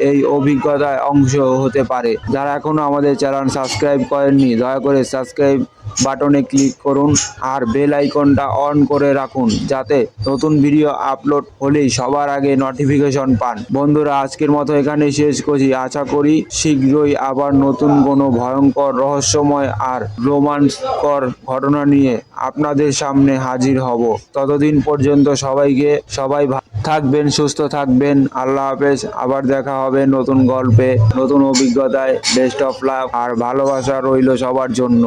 এই অভিজ্ঞতায় অংশ হতে পারে। যারা এখনো আমাদের চ্যানেল সাবস্ক্রাইব করেননি, দয়া করে সাবস্ক্রাইব বাটনে ক্লিক করুন আর বেল আইকনটা অন করে রাখুন, যাতে নতুন ভিডিও আপলোড হলেই সবার আগে নোটিফিকেশন পান। বন্ধুরা, আজকের মতো এখানেই শেষ করছি। আশা করি শীঘ্রই আবার নতুন কোনো ভয়ঙ্কর, রহস্যময় আর রোমাঞ্চকর ঘটনা নিয়ে আপনাদের সামনে হাজির হব। ততদিন পর্যন্ত সবাই থাকবেন, সুস্থ থাকবেন। আল্লাহ হাফেজ। আবার দেখা হবে নতুন গল্পে, নতুন অভিজ্ঞতায়। বেস্ট অফ লাক আর ভালোবাসা রইল সবার জন্য।